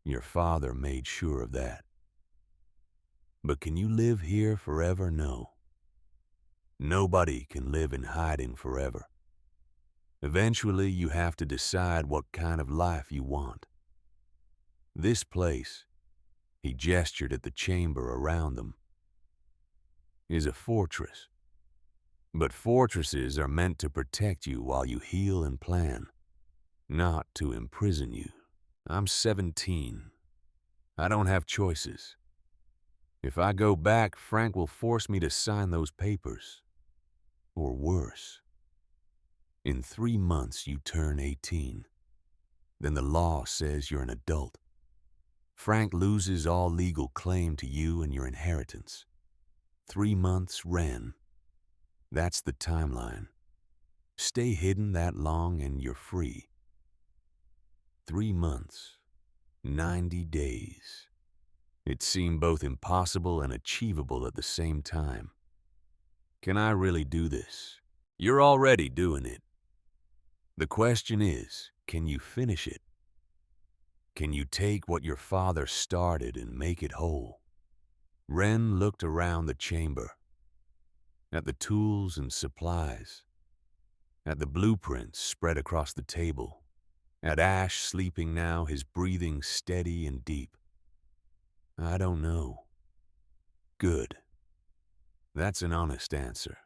Your father made sure of that." "But can you live here forever?" "No. Nobody can live in hiding forever. Eventually, you have to decide what kind of life you want. This place," he gestured at the chamber around them, "is a fortress. But fortresses are meant to protect you while you heal and plan, not to imprison you. I'm 17. I don't have choices. If I go back, Frank will force me to sign those papers. Or worse. In 3 months, you turn 18. Then the law says you're an adult. Frank loses all legal claim to you and your inheritance. 3 months, Wren. That's the timeline. Stay hidden that long and you're free. 3 months, 90 days. It seemed both impossible and achievable at the same time. "Can I really do this?" "You're already doing it. The question is, can you finish it? Can you take what your father started and make it whole?" Wren looked around the chamber, at the tools and supplies, at the blueprints spread across the table, at Ash sleeping now, his breathing steady and deep. "I don't know." "Good. That's an honest answer.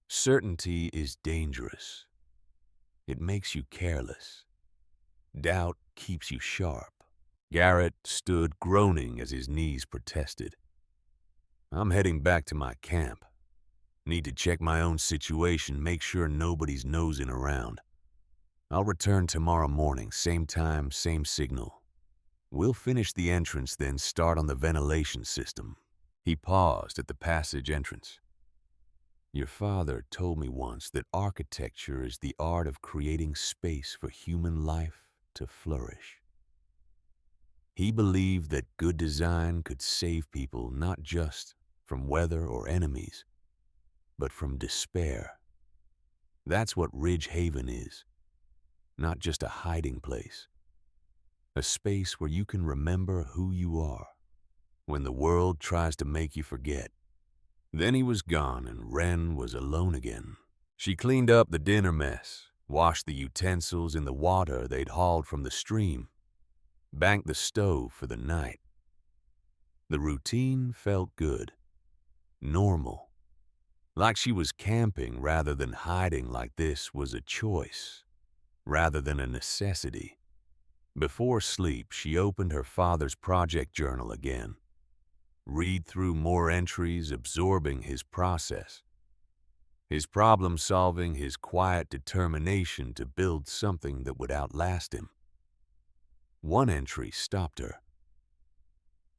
Certainty is dangerous. It makes you careless. Doubt keeps you sharp." Garrett stood groaning as his knees protested. "I'm heading back to my camp. Need to check my own situation, make sure nobody's nosing around. I'll return tomorrow morning, same time, same signal. We'll finish the entrance, then start on the ventilation system." He paused at the passage entrance. "Your father told me once that architecture is the art of creating space for human life to flourish. He believed that good design could save people not just from weather or enemies, but from despair. That's what Ridge Haven is, not just a hiding place. A space where you can remember who you are when the world tries to make you forget. Then he was gone and Wren was alone again. She cleaned up the dinner mess, washed the utensils in the water they'd hauled from the stream, banked the stove for the night. The routine felt good, normal, like she was camping rather than hiding, like this was a choice rather than a necessity. Before sleep, she opened her father's project journal again, read through more entries, absorbing his process, his problem solving, his quiet determination to build something that would outlast him. One entry stopped her.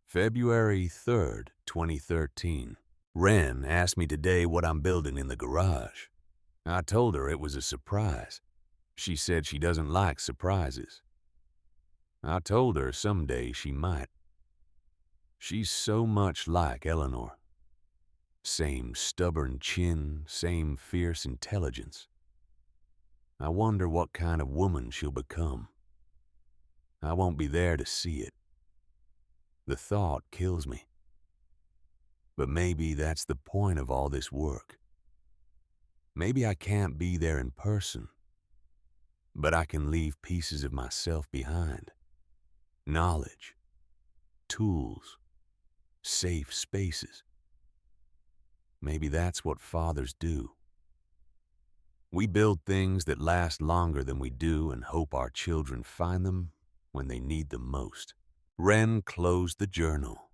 February 3rd, 2013. Wren asked me today what I'm building in the garage. I told her it was a surprise. She said she doesn't like surprises. I told her someday she might. She's so much like Eleanor. Same stubborn chin, same fierce intelligence. I wonder what kind of woman she'll become. I won't be there to see it. The thought kills me. But maybe that's the point of all this work. Maybe I can't be there in person, but I can leave pieces of myself behind. Knowledge, tools, safe spaces. Maybe that's what fathers do. We build things that last longer than we do and hope our children find them when they need them most. Wren closed the journal.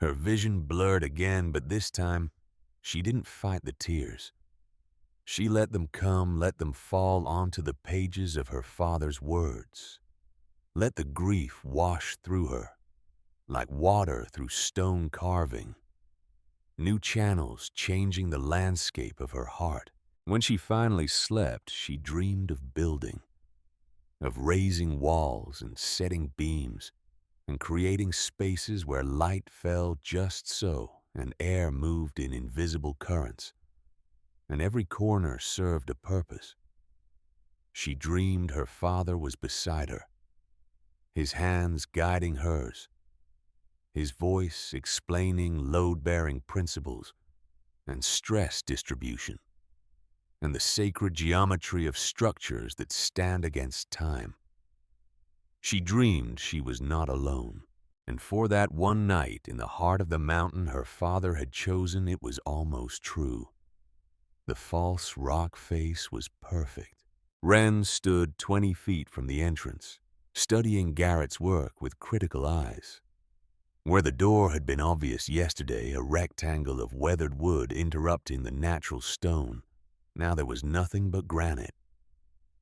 Her vision blurred again, but this time, she didn't fight the tears. She let them come, let them fall onto the pages of her father's words. Let the grief wash through her, like water through stone carving. New channels changing the landscape of her heart. When she finally slept, she dreamed of building, of raising walls and setting beams, and creating spaces where light fell just so and air moved in invisible currents, and every corner served a purpose. She dreamed her father was beside her, his hands guiding hers, his voice explaining load-bearing principles and stress distribution, and the sacred geometry of structures that stand against time. She dreamed she was not alone, and for that one night in the heart of the mountain her father had chosen, it was almost true. The false rock face was perfect. Wren stood 20 feet from the entrance, studying Garrett's work with critical eyes. Where the door had been obvious yesterday, a rectangle of weathered wood interrupting the natural stone, now there was nothing but granite.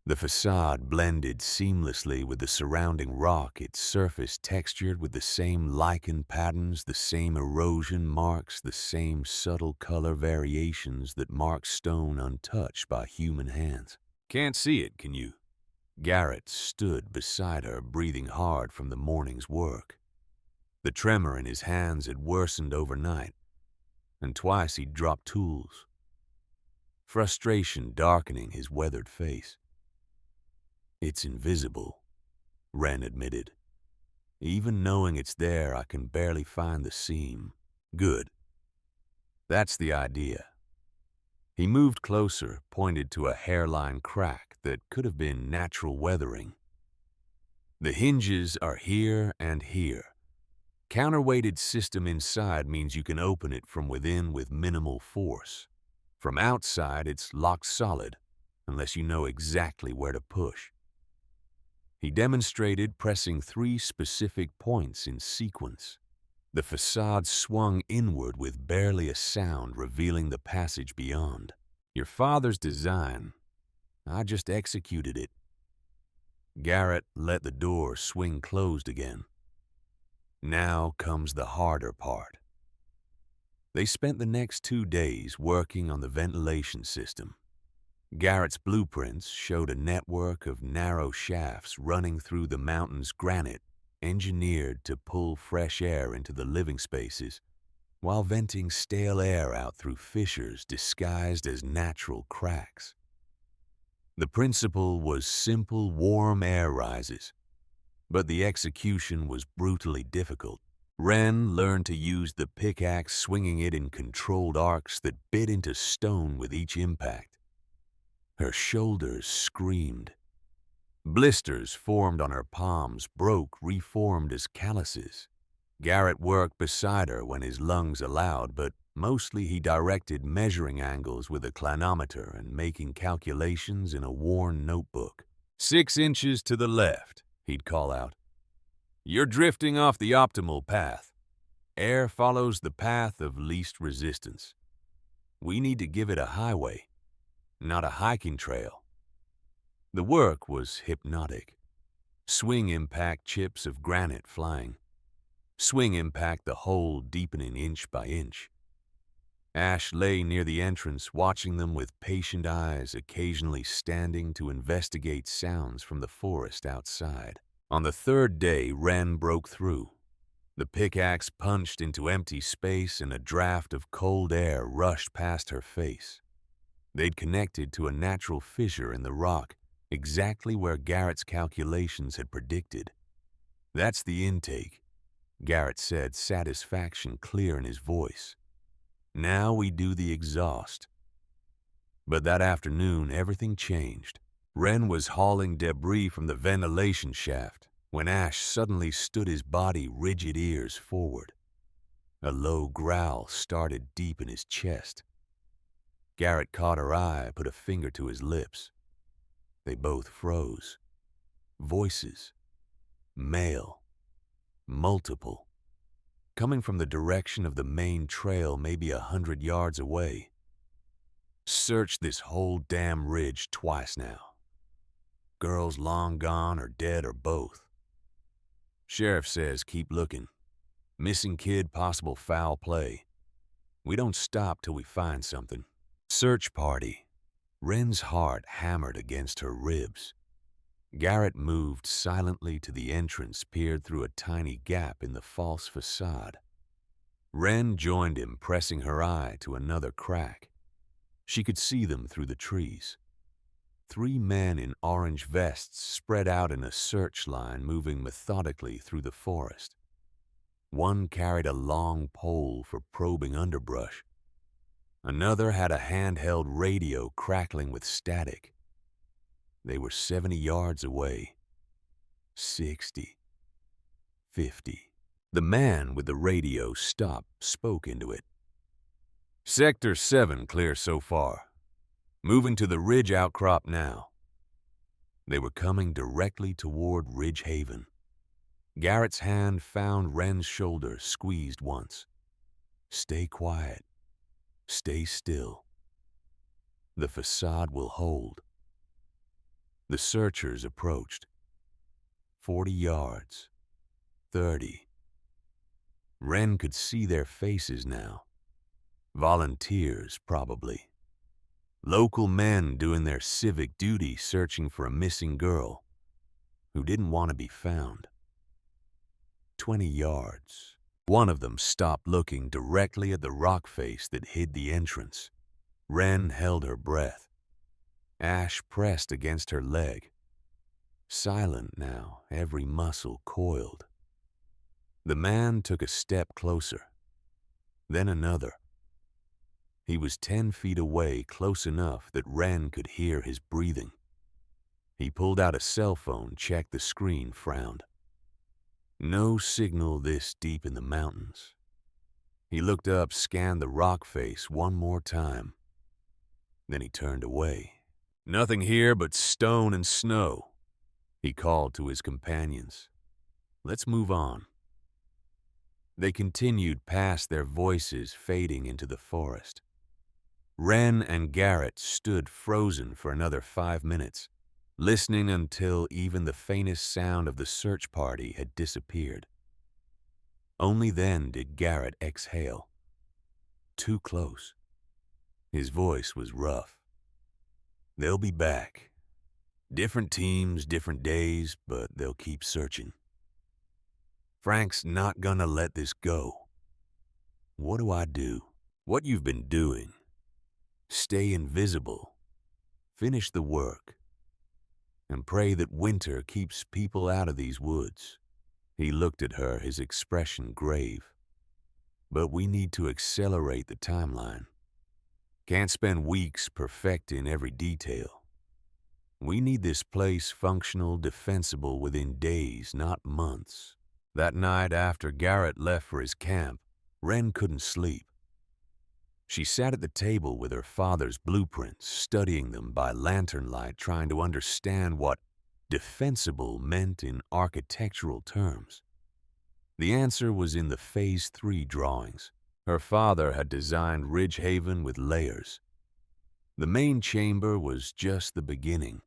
The facade blended seamlessly with the surrounding rock, its surface textured with the same lichen patterns, the same erosion marks, the same subtle color variations that mark stone untouched by human hands. "Can't see it, can you?" Garrett stood beside her, breathing hard from the morning's work. The tremor in his hands had worsened overnight, and twice he'd dropped tools, frustration darkening his weathered face. "It's invisible," Wren admitted. "Even knowing it's there, I can barely find the seam." "Good. That's the idea." He moved closer, pointed to a hairline crack that could have been natural weathering. "The hinges are here and here. Counterweighted system inside means you can open it from within with minimal force. From outside, it's locked solid, unless you know exactly where to push." He demonstrated, pressing 3 specific points in sequence. The facade swung inward with barely a sound, revealing the passage beyond. "Your father's design. I just executed it." Garrett let the door swing closed again. Now comes the harder part. They spent the next 2 days working on the ventilation system. Garrett's blueprints showed a network of narrow shafts running through the mountain's granite, engineered to pull fresh air into the living spaces while venting stale air out through fissures disguised as natural cracks. The principle was simple, warm air rises, but the execution was brutally difficult. Wren learned to use the pickaxe, swinging it in controlled arcs that bit into stone with each impact. Her shoulders screamed. Blisters formed on her palms, broke, reformed as calluses. Garrett worked beside her when his lungs allowed, but mostly he directed measuring angles with a clinometer and making calculations in a worn notebook. 6 inches to the left, he'd call out. You're drifting off the optimal path. Air follows the path of least resistance. We need to give it a highway, not a hiking trail. The work was hypnotic. Swing impact chips of granite flying. Swing impact the hole deepening inch by inch. Ash lay near the entrance, watching them with patient eyes, occasionally standing to investigate sounds from the forest outside. On the third day, Wren broke through. The pickaxe punched into empty space and a draft of cold air rushed past her face. They'd connected to a natural fissure in the rock, exactly where Garrett's calculations had predicted. That's the intake, Garrett said, satisfaction clear in his voice. Now we do the exhaust. But that afternoon, everything changed. Wren was hauling debris from the ventilation shaft when Ash suddenly stood, his body rigid, ears forward. A low growl started deep in his chest. Garrett caught her eye, put a finger to his lips. They both froze. Voices. Male. Multiple. Coming from the direction of the main trail, maybe 100 yards away. Searched this whole damn ridge twice now. Girls long gone or dead or both. Sheriff says keep looking. Missing kid, possible foul play. We don't stop till we find something. Search party. Wren's heart hammered against her ribs. Garrett moved silently to the entrance, peered through a tiny gap in the false facade. Wren joined him, pressing her eye to another crack. She could see them through the trees. 3 men in orange vests spread out in a search line, moving methodically through the forest. One carried a long pole for probing underbrush. Another had a handheld radio crackling with static. They were 70 yards away. 60. 50. The man with the radio stopped, spoke into it. Sector 7 clear so far. Moving to the ridge outcrop now. They were coming directly toward Ridge Haven. Garrett's hand found Wren's shoulder, squeezed once. Stay quiet. Stay still. The facade will hold. The searchers approached. 40 yards. 30. Wren could see their faces now. Volunteers, probably. Local men doing their civic duty, searching for a missing girl who didn't want to be found. 20 yards. One of them stopped, looking directly at the rock face that hid the entrance. Wren held her breath. Ash pressed against her leg. Silent now, every muscle coiled. The man took a step closer, then another. He was 10 feet away, close enough that Wren could hear his breathing. He pulled out a cell phone, checked the screen, frowned. No signal this deep in the mountains. He looked up, scanned the rock face one more time. Then he turned away. Nothing here but stone and snow, he called to his companions. Let's move on. They continued past, their voices fading into the forest. Wren and Garrett stood frozen for another 5 minutes, listening until even the faintest sound of the search party had disappeared. Only then did Garrett exhale. Too close. His voice was rough. They'll be back. Different teams, different days, but they'll keep searching. Frank's not gonna let this go. what do I do? What you've been doing. Stay invisible. Finish the work. And pray that winter keeps people out of these woods. He looked at her, his expression grave. But we need to accelerate the timeline. Can't spend weeks perfecting every detail. We need this place functional, defensible within days, not months. That night after Garrett left for his camp, Wren couldn't sleep. She sat at the table with her father's blueprints, studying them by lantern light, trying to understand what defensible meant in architectural terms. The answer was in the Phase 3 drawings. Her father had designed Ridgehaven with layers. The main chamber was just the beginning.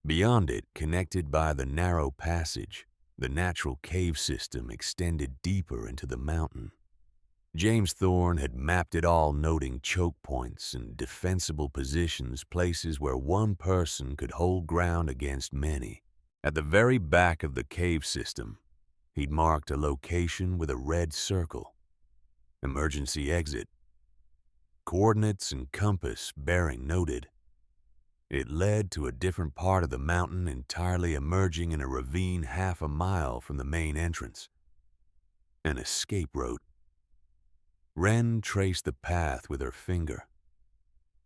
Beyond it, connected by the narrow passage, the natural cave system extended deeper into the mountain. James Thorne had mapped it all, noting choke points and defensible positions, places where one person could hold ground against many. At the very back of the cave system, he'd marked a location with a red circle. Emergency exit. Coordinates and compass bearing noted. It led to a different part of the mountain, entirely emerging in a ravine half a mile from the main entrance. An escape route. Wren traced the path with her finger.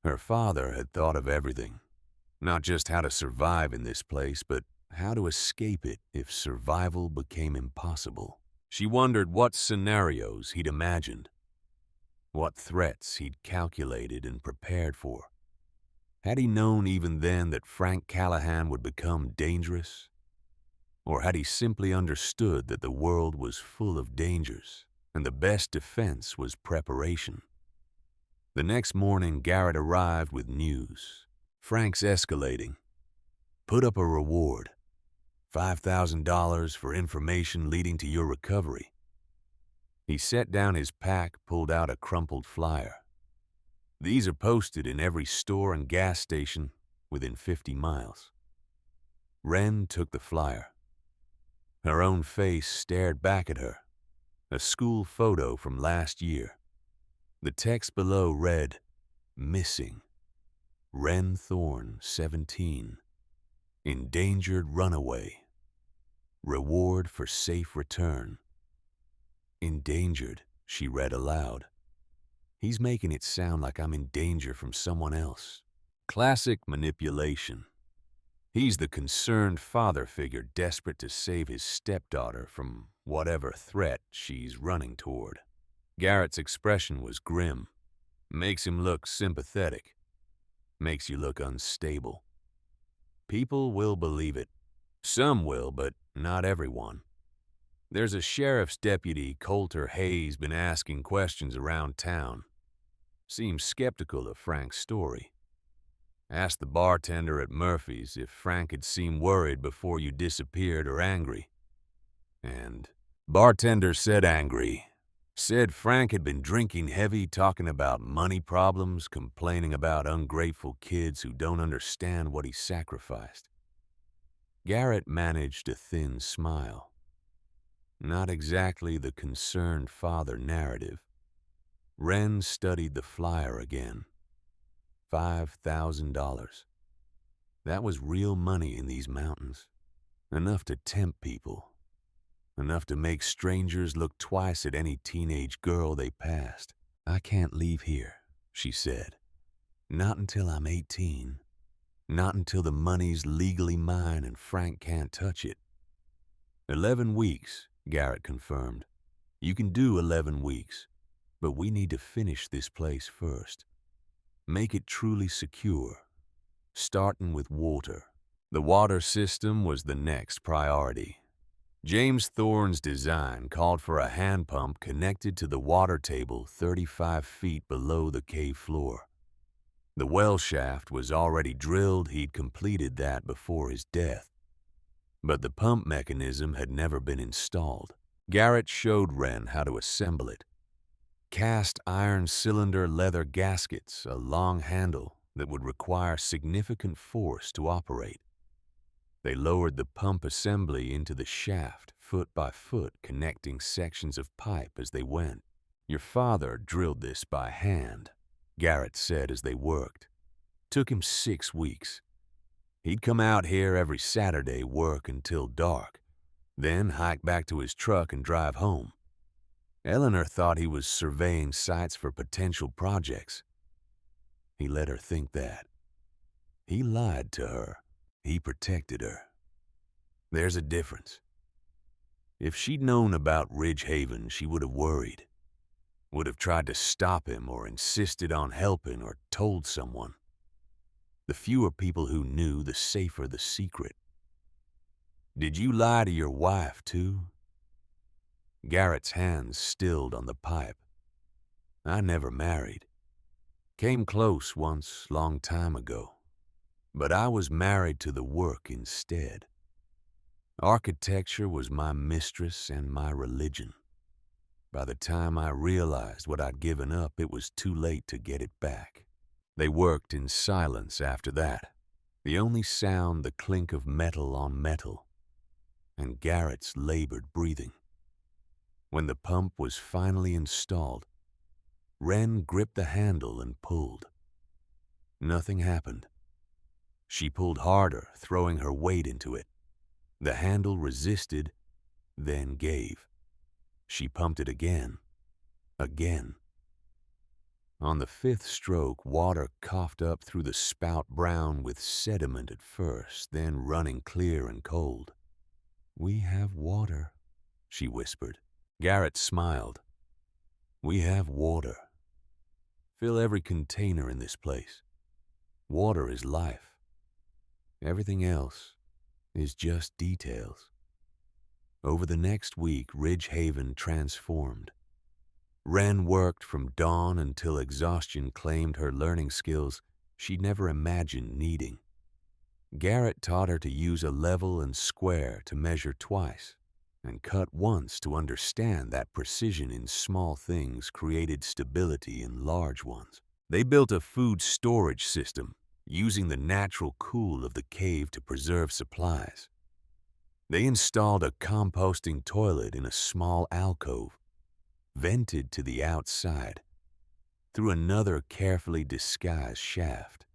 Her father had thought of everything. Not just how to survive in this place, but how to escape it if survival became impossible. She wondered what scenarios he'd imagined, what threats he'd calculated and prepared for. Had he known even then that Frank Callahan would become dangerous? Or had he simply understood that the world was full of dangers and the best defense was preparation? The next morning, Garrett arrived with news. Frank's escalating. Put up a reward. $5,000 for information leading to your recovery. He set down his pack, pulled out a crumpled flyer. These are posted in every store and gas station within 50 miles. Wren took the flyer. Her own face stared back at her, a school photo from last year. The text below read, "Missing. Wren Thorne, 17. Endangered runaway. Reward for safe return." Endangered, she read aloud. He's making it sound like I'm in danger from someone else. Classic manipulation. He's the concerned father figure desperate to save his stepdaughter from whatever threat she's running toward. Garrett's expression was grim. Makes him look sympathetic. Makes you look unstable. People will believe it. Some will, but not everyone. There's a sheriff's deputy, Coulter Hayes, been asking questions around town. Seems skeptical of Frank's story. Asked the bartender at Murphy's if Frank had seemed worried before you disappeared or angry. And bartender said angry. Said Frank had been drinking heavy, talking about money problems, complaining about ungrateful kids who don't understand what he sacrificed. Garrett managed a thin smile. Not exactly the concerned father narrative. Wren studied the flyer again. $5,000. That was real money in these mountains. Enough to tempt people. Enough to make strangers look twice at any teenage girl they passed. "I can't leave here," she said. "Not until I'm 18. Not until the money's legally mine and Frank can't touch it." 11 weeks, Garrett confirmed. "You can do 11 weeks, but we need to finish this place first. Make it truly secure, starting with water." The water system was the next priority. James Thorne's design called for a hand pump connected to the water table 35 feet below the cave floor. The well shaft was already drilled. He'd completed that before his death. But the pump mechanism had never been installed. Garrett showed Wren how to assemble it. Cast iron cylinder leather gaskets, a long handle that would require significant force to operate. They lowered the pump assembly into the shaft, foot by foot, connecting sections of pipe as they went. Your father drilled this by hand, Garrett said as they worked. Took him 6 weeks. He'd come out here every Saturday, work until dark, then hike back to his truck and drive home. Eleanor thought he was surveying sites for potential projects. He let her think that. He lied to her. He protected her. There's a difference. If she'd known about Ridge Haven, she would have worried. Would have tried to stop him or insisted on helping or told someone. The fewer people who knew, the safer the secret. Did you lie to your wife, too? Garrett's hands stilled on the pipe. I never married. Came close once, long time ago. But I was married to the work instead. Architecture was my mistress and my religion. By the time I realized what I'd given up, it was too late to get it back. They worked in silence after that. The only sound, the clink of metal on metal, and Garrett's labored breathing. When the pump was finally installed, Wren gripped the handle and pulled. Nothing happened. She pulled harder, throwing her weight into it. The handle resisted, then gave. She pumped it again. Again. On the 5th stroke, water coughed up through the spout, brown with sediment at first, then running clear and cold. "We have water," she whispered. Garrett smiled. "We have water. Fill every container in this place. Water is life. Everything else is just details." Over the next week, Ridge Haven transformed. Wren worked from dawn until exhaustion claimed her learning skills she'd never imagined needing. Garrett taught her to use a level and square to measure twice, and cut once to understand that precision in small things created stability in large ones. They built a food storage system, using the natural cool of the cave to preserve supplies. They installed a composting toilet in a small alcove, vented to the outside, through another carefully disguised shaft.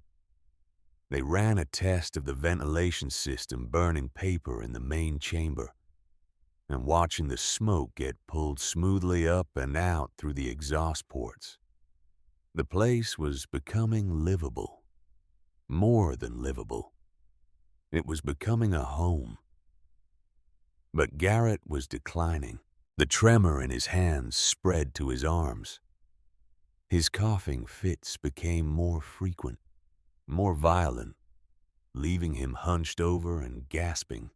They ran a test of the ventilation system, burning paper in the main chamber, and watching the smoke get pulled smoothly up and out through the exhaust ports. The place was becoming livable. More than livable. It was becoming a home. But Garrett was declining. The tremor in his hands spread to his arms. His coughing fits became more frequent, more violent, leaving him hunched over and gasping.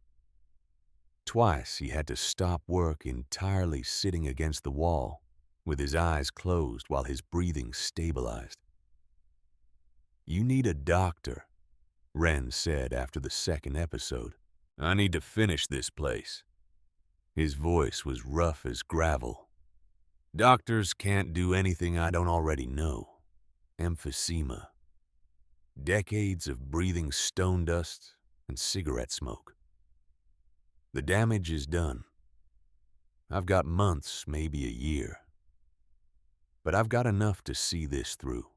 Twice he had to stop work entirely, sitting against the wall, with his eyes closed while his breathing stabilized. "You need a doctor," Wren said after the second episode. "I need to finish this place." His voice was rough as gravel. "Doctors can't do anything I don't already know. Emphysema. Decades of breathing stone dust and cigarette smoke. The damage is done. I've got months, maybe a year. But I've got enough to see this through."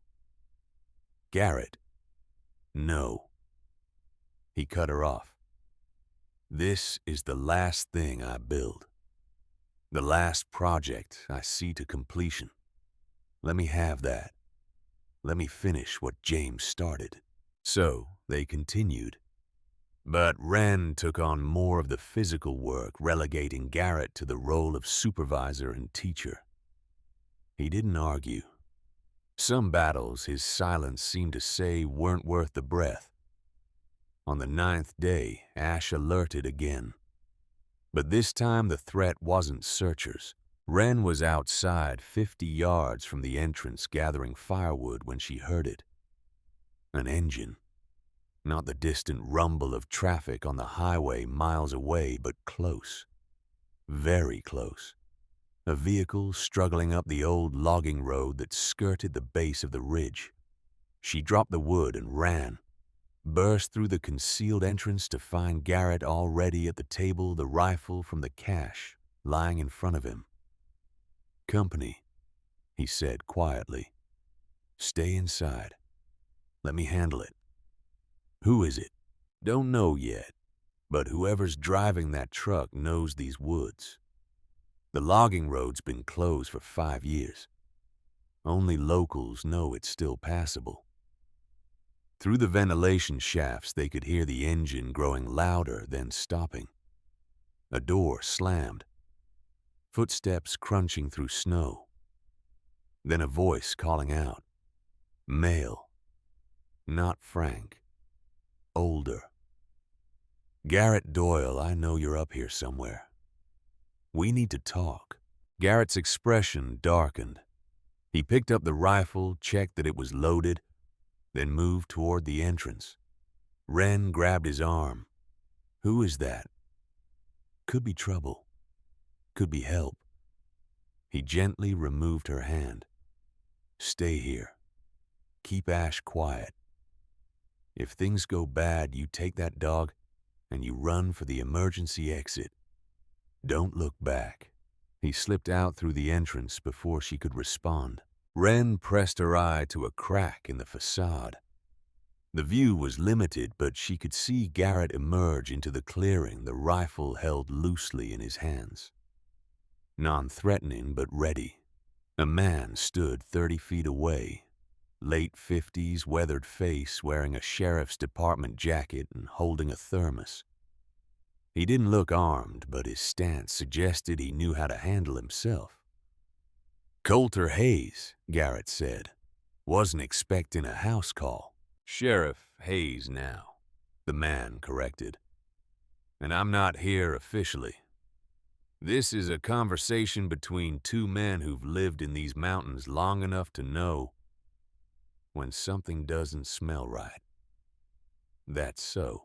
"Garrett, no." He cut her off. "This is the last thing I build. The last project I see to completion. Let me have that. Let me finish what James started." So they continued. But Wren took on more of the physical work, relegating Garrett to the role of supervisor and teacher. He didn't argue. Some battles, his silence seemed to say, weren't worth the breath. On the 9th day, Ash alerted again. But this time the threat wasn't searchers. Wren was outside 50 yards from the entrance gathering firewood when she heard it. An engine. Not the distant rumble of traffic on the highway miles away, but close. Very close. A vehicle struggling up the old logging road that skirted the base of the ridge. She dropped the wood and ran. Burst through the concealed entrance to find Garrett already at the table, the rifle from the cache lying in front of him. Company. he said quietly. Stay inside. Let me handle it. Who is it? Don't know yet, but whoever's driving that truck knows these woods. The logging road's been closed for 5 years. Only locals know it's still passable. Through the ventilation shafts, they could hear the engine growing louder, then stopping. A door slammed. Footsteps crunching through snow. Then a voice calling out. Male. Not Frank. Older. Garrett Doyle, I know you're up here somewhere. We need to talk. Garrett's expression darkened. He picked up the rifle, checked that it was loaded, then moved toward the entrance. Wren grabbed his arm. Who is that? Could be trouble. Could be help. He gently removed her hand. Stay here. Keep Ash quiet. If things go bad, you take that dog and you run for the emergency exit. Don't look back. He slipped out through the entrance before she could respond. Wren pressed her eye to a crack in the facade. The view was limited, but she could see Garrett emerge into the clearing, the rifle held loosely in his hands. Non-threatening but ready. A man stood 30 feet away, late 50s, weathered face, wearing a sheriff's department jacket and holding a thermos. He didn't look armed, but his stance suggested he knew how to handle himself. Coulter Hayes, Garrett said. Wasn't expecting a house call. Sheriff Hayes now, the man corrected. And I'm not here officially. This is a conversation between two men who've lived in these mountains long enough to know when something doesn't smell right. That's so.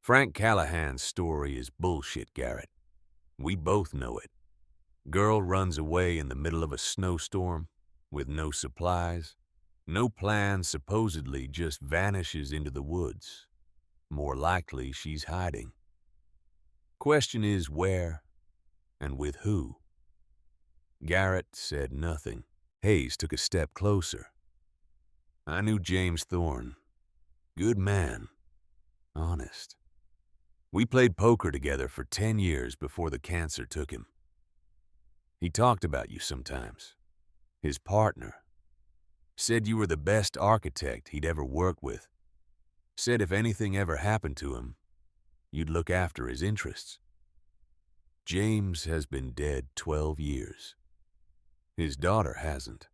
Frank Callahan's story is bullshit, Garrett. We both know it. Girl runs away in the middle of a snowstorm with no supplies, no plan, supposedly just vanishes into the woods. More likely she's hiding. Question is where and with who? Garrett said nothing. Hayes took a step closer. I knew James Thorne. Good man. Honest. We played poker together for 10 years before the cancer took him. He talked about you sometimes. His partner. Said you were the best architect he'd ever worked with. Said if anything ever happened to him, you'd look after his interests. James has been dead 12 years. His daughter hasn't.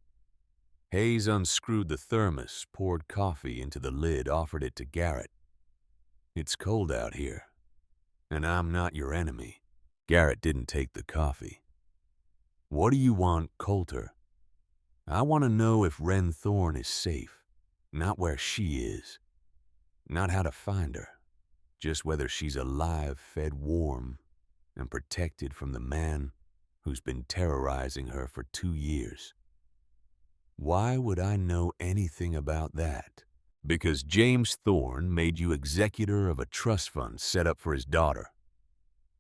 Hayes unscrewed the thermos, poured coffee into the lid, offered it to Garrett. It's cold out here, and I'm not your enemy. Garrett didn't take the coffee. What do you want, Coulter? I want to know if Wren Thorne is safe, not where she is, not how to find her, just whether she's alive, fed warm, and protected from the man who's been terrorizing her for 2 years. Why would I know anything about that? Because James Thorne made you executor of a trust fund set up for his daughter.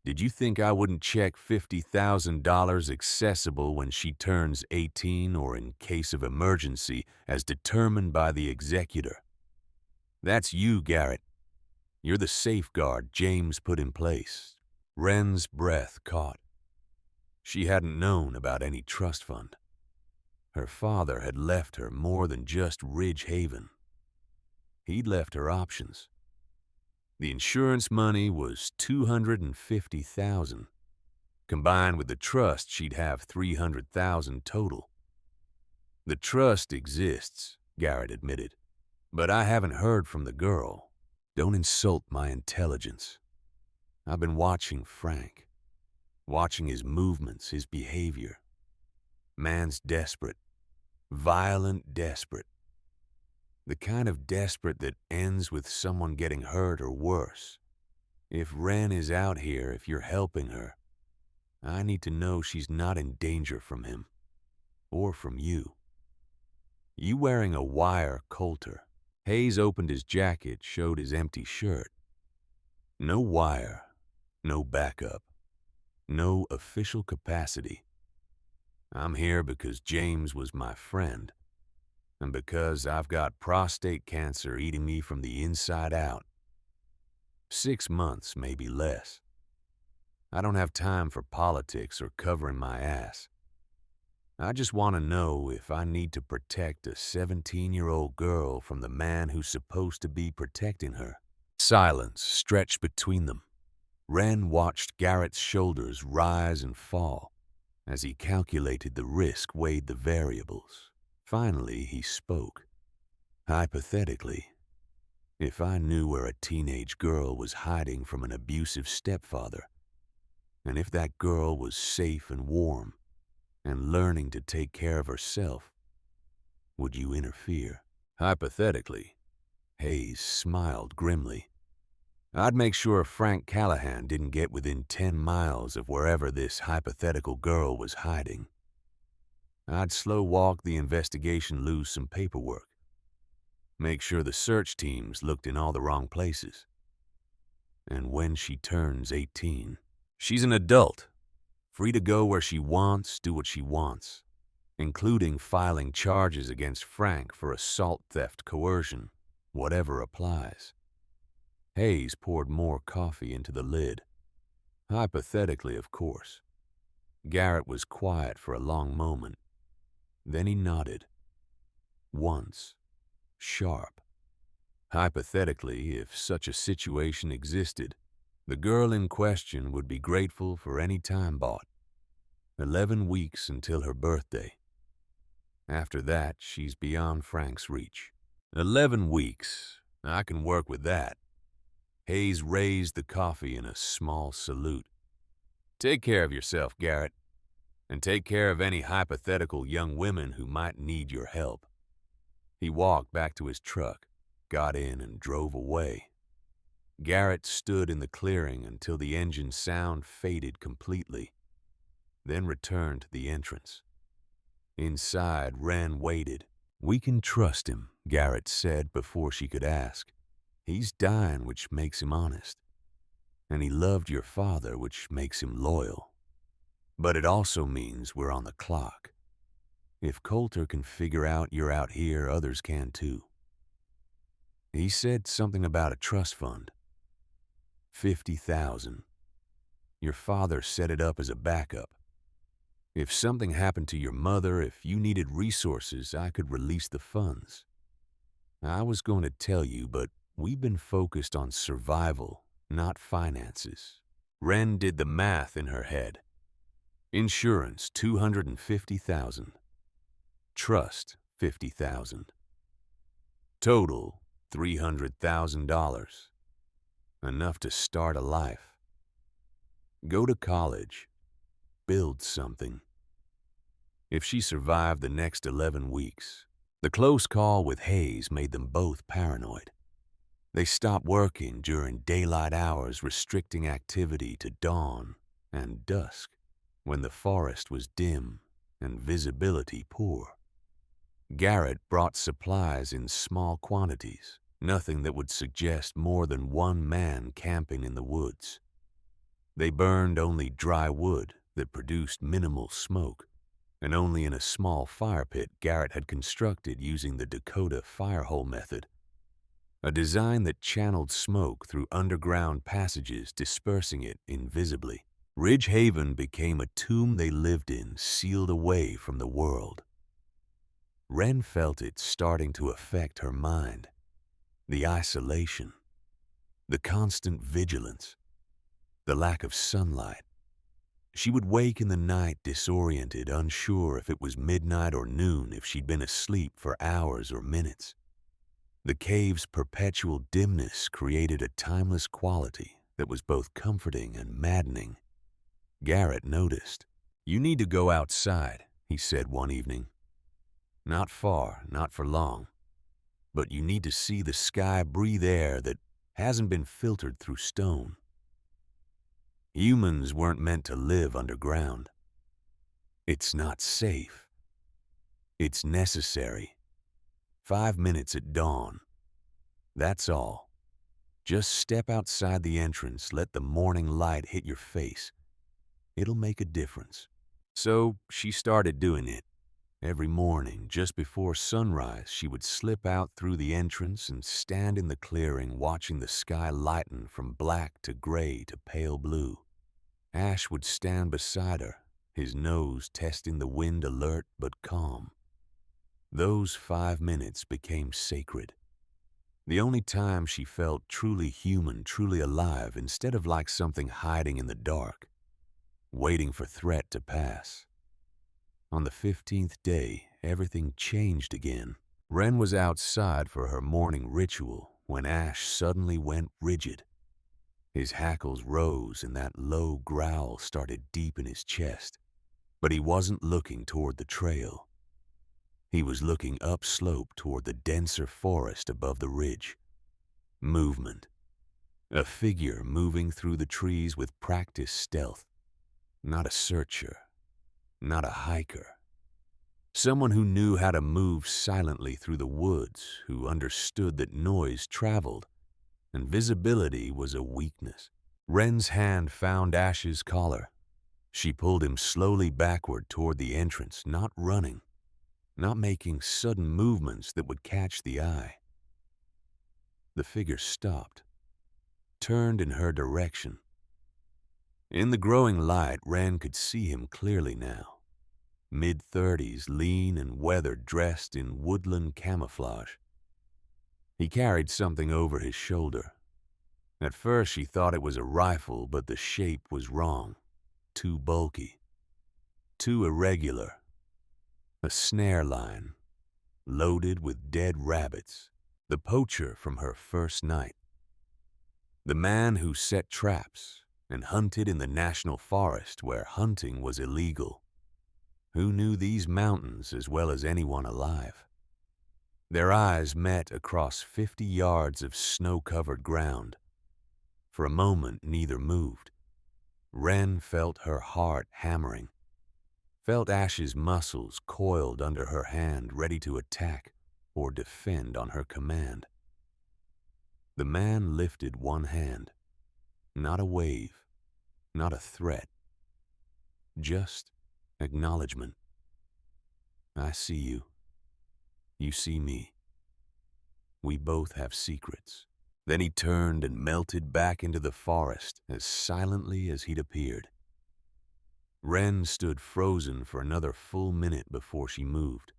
Did you think I wouldn't check $50,000 accessible when she turns 18 or in case of emergency as determined by the executor? That's you, Garrett. You're the safeguard James put in place. Wren's breath caught. She hadn't known about any trust fund. Her father had left her more than just Ridge Haven. He'd left her options. The insurance money was $250,000. Combined with the trust, she'd have $300,000 total. The trust exists, Garrett admitted, but I haven't heard from the girl. Don't insult my intelligence. I've been watching Frank, watching his movements, his behavior. Man's desperate, violent desperate. The kind of desperate that ends with someone getting hurt or worse. If Wren is out here, if you're helping her, I need to know she's not in danger from him, or from you. You wearing a wire, Coulter? Hayes opened his jacket, showed his empty shirt. No wire, no backup, no official capacity. I'm here because James was my friend, and because I've got prostate cancer eating me from the inside out. 6 months, maybe less. I don't have time for politics or covering my ass. I just want to know if I need to protect a 17-year-old girl from the man who's supposed to be protecting her. Silence stretched between them. Wren watched Garrett's shoulders rise and fall as he calculated the risk, weighed the variables. Finally, he spoke. Hypothetically, if I knew where a teenage girl was hiding from an abusive stepfather, and if that girl was safe and warm and learning to take care of herself, would you interfere? Hypothetically, Hayes smiled grimly. I'd make sure Frank Callahan didn't get within 10 miles of wherever this hypothetical girl was hiding. I'd slow walk the investigation, lose some paperwork. Make sure the search teams looked in all the wrong places. And when she turns 18, she's an adult, free to go where she wants, do what she wants, including filing charges against Frank for assault, theft, coercion, whatever applies. Hayes poured more coffee into the lid. Hypothetically, of course. Garrett was quiet for a long moment. Then he nodded. Once. Sharp. Hypothetically, if such a situation existed, the girl in question would be grateful for any time bought. 11 weeks until her birthday. After that, she's beyond Frank's reach. 11 weeks. I can work with that. Hayes raised the coffee in a small salute. Take care of yourself, Garrett, and take care of any hypothetical young women who might need your help. He walked back to his truck, got in, and drove away. Garrett stood in the clearing until the engine sound faded completely, then returned to the entrance. Inside, Wren waited. We can trust him, Garrett said before she could ask. He's dying, which makes him honest. And he loved your father, which makes him loyal. But it also means we're on the clock. If Coulter can figure out you're out here, others can too. He said something about a trust fund. 50,000. Your father set it up as a backup. If something happened to your mother, if you needed resources, I could release the funds. I was going to tell you, but we've been focused on survival, not finances. Wren did the math in her head. Insurance, $250,000. Trust, $50,000. Total, $300,000. Enough to start a life. Go to college. Build something. If she survived the next 11 weeks, the close call with Hayes made them both paranoid. They stopped working during daylight hours, restricting activity to dawn and dusk, when the forest was dim and visibility poor. Garrett brought supplies in small quantities, nothing that would suggest more than one man camping in the woods. They burned only dry wood that produced minimal smoke, and only in a small fire pit Garrett had constructed using the Dakota firehole method, a design that channeled smoke through underground passages, dispersing it invisibly. Ridge Haven became a tomb they lived in, sealed away from the world. Wren felt it starting to affect her mind. The isolation, the constant vigilance, the lack of sunlight. She would wake in the night disoriented, unsure if it was midnight or noon, if she'd been asleep for hours or minutes. The cave's perpetual dimness created a timeless quality that was both comforting and maddening. Garrett noticed. You need to go outside, he said one evening. Not far, not for long. But you need to see the sky, breathe air that hasn't been filtered through stone. Humans weren't meant to live underground. It's not safe. It's necessary. 5 minutes at dawn. That's all. Just step outside the entrance, let the morning light hit your face. It'll make a difference. So she started doing it. Every morning, just before sunrise, she would slip out through the entrance and stand in the clearing watching the sky lighten from black to gray to pale blue. Ash would stand beside her, his nose testing the wind alert but calm. Those 5 minutes became sacred. The only time she felt truly human, truly alive, instead of like something hiding in the dark, waiting for threat to pass. On the 15th day, everything changed again. Wren was outside for her morning ritual when Ash suddenly went rigid. His hackles rose and that low growl started deep in his chest. But he wasn't looking toward the trail. He was looking upslope toward the denser forest above the ridge. Movement. A figure moving through the trees with practiced stealth. Not a searcher. Not a hiker. Someone who knew how to move silently through the woods, who understood that noise traveled, and visibility was a weakness. Wren's hand found Ash's collar. She pulled him slowly backward toward the entrance, not running, not making sudden movements that would catch the eye. The figure stopped, turned in her direction. In the growing light, Wren could see him clearly now. Mid-30s, lean and weathered, dressed in woodland camouflage. He carried something over his shoulder. At first she thought it was a rifle, but the shape was wrong. Too bulky. Too irregular. A snare line, loaded with dead rabbits. The poacher from her first night. The man who set traps and hunted in the national forest where hunting was illegal. Who knew these mountains as well as anyone alive? Their eyes met across 50 yards of snow-covered ground. For a moment, neither moved. Wren felt her heart hammering, felt Ash's muscles coiled under her hand, ready to attack or defend on her command. The man lifted one hand. Not a wave, not a threat. Just acknowledgement. I see you. You see me. We both have secrets. Then he turned and melted back into the forest as silently as he'd appeared. Wren stood frozen for another full minute before she moved.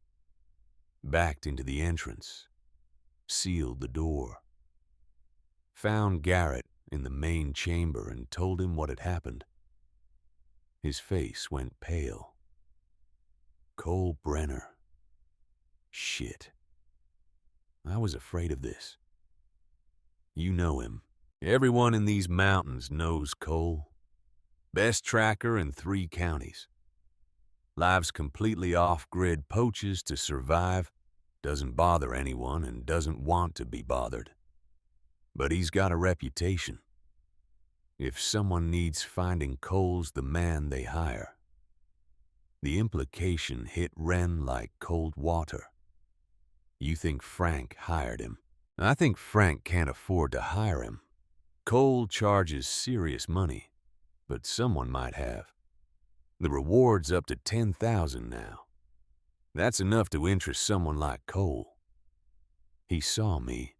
Backed into the entrance. Sealed the door. Found Garrett in the main chamber and told him what had happened. His face went pale. Cole Brenner. Shit. I was afraid of this. You know him. Everyone in these mountains knows Cole. Best tracker in 3 counties. Lives completely off-grid, poaches to survive, doesn't bother anyone and doesn't want to be bothered. But he's got a reputation. If someone needs finding, Cole's the man they hire. The implication hit Wren like cold water. You think Frank hired him. I think Frank can't afford to hire him. Cole charges serious money, but someone might have. The reward's up to $10,000 now. That's enough to interest someone like Cole. He saw me.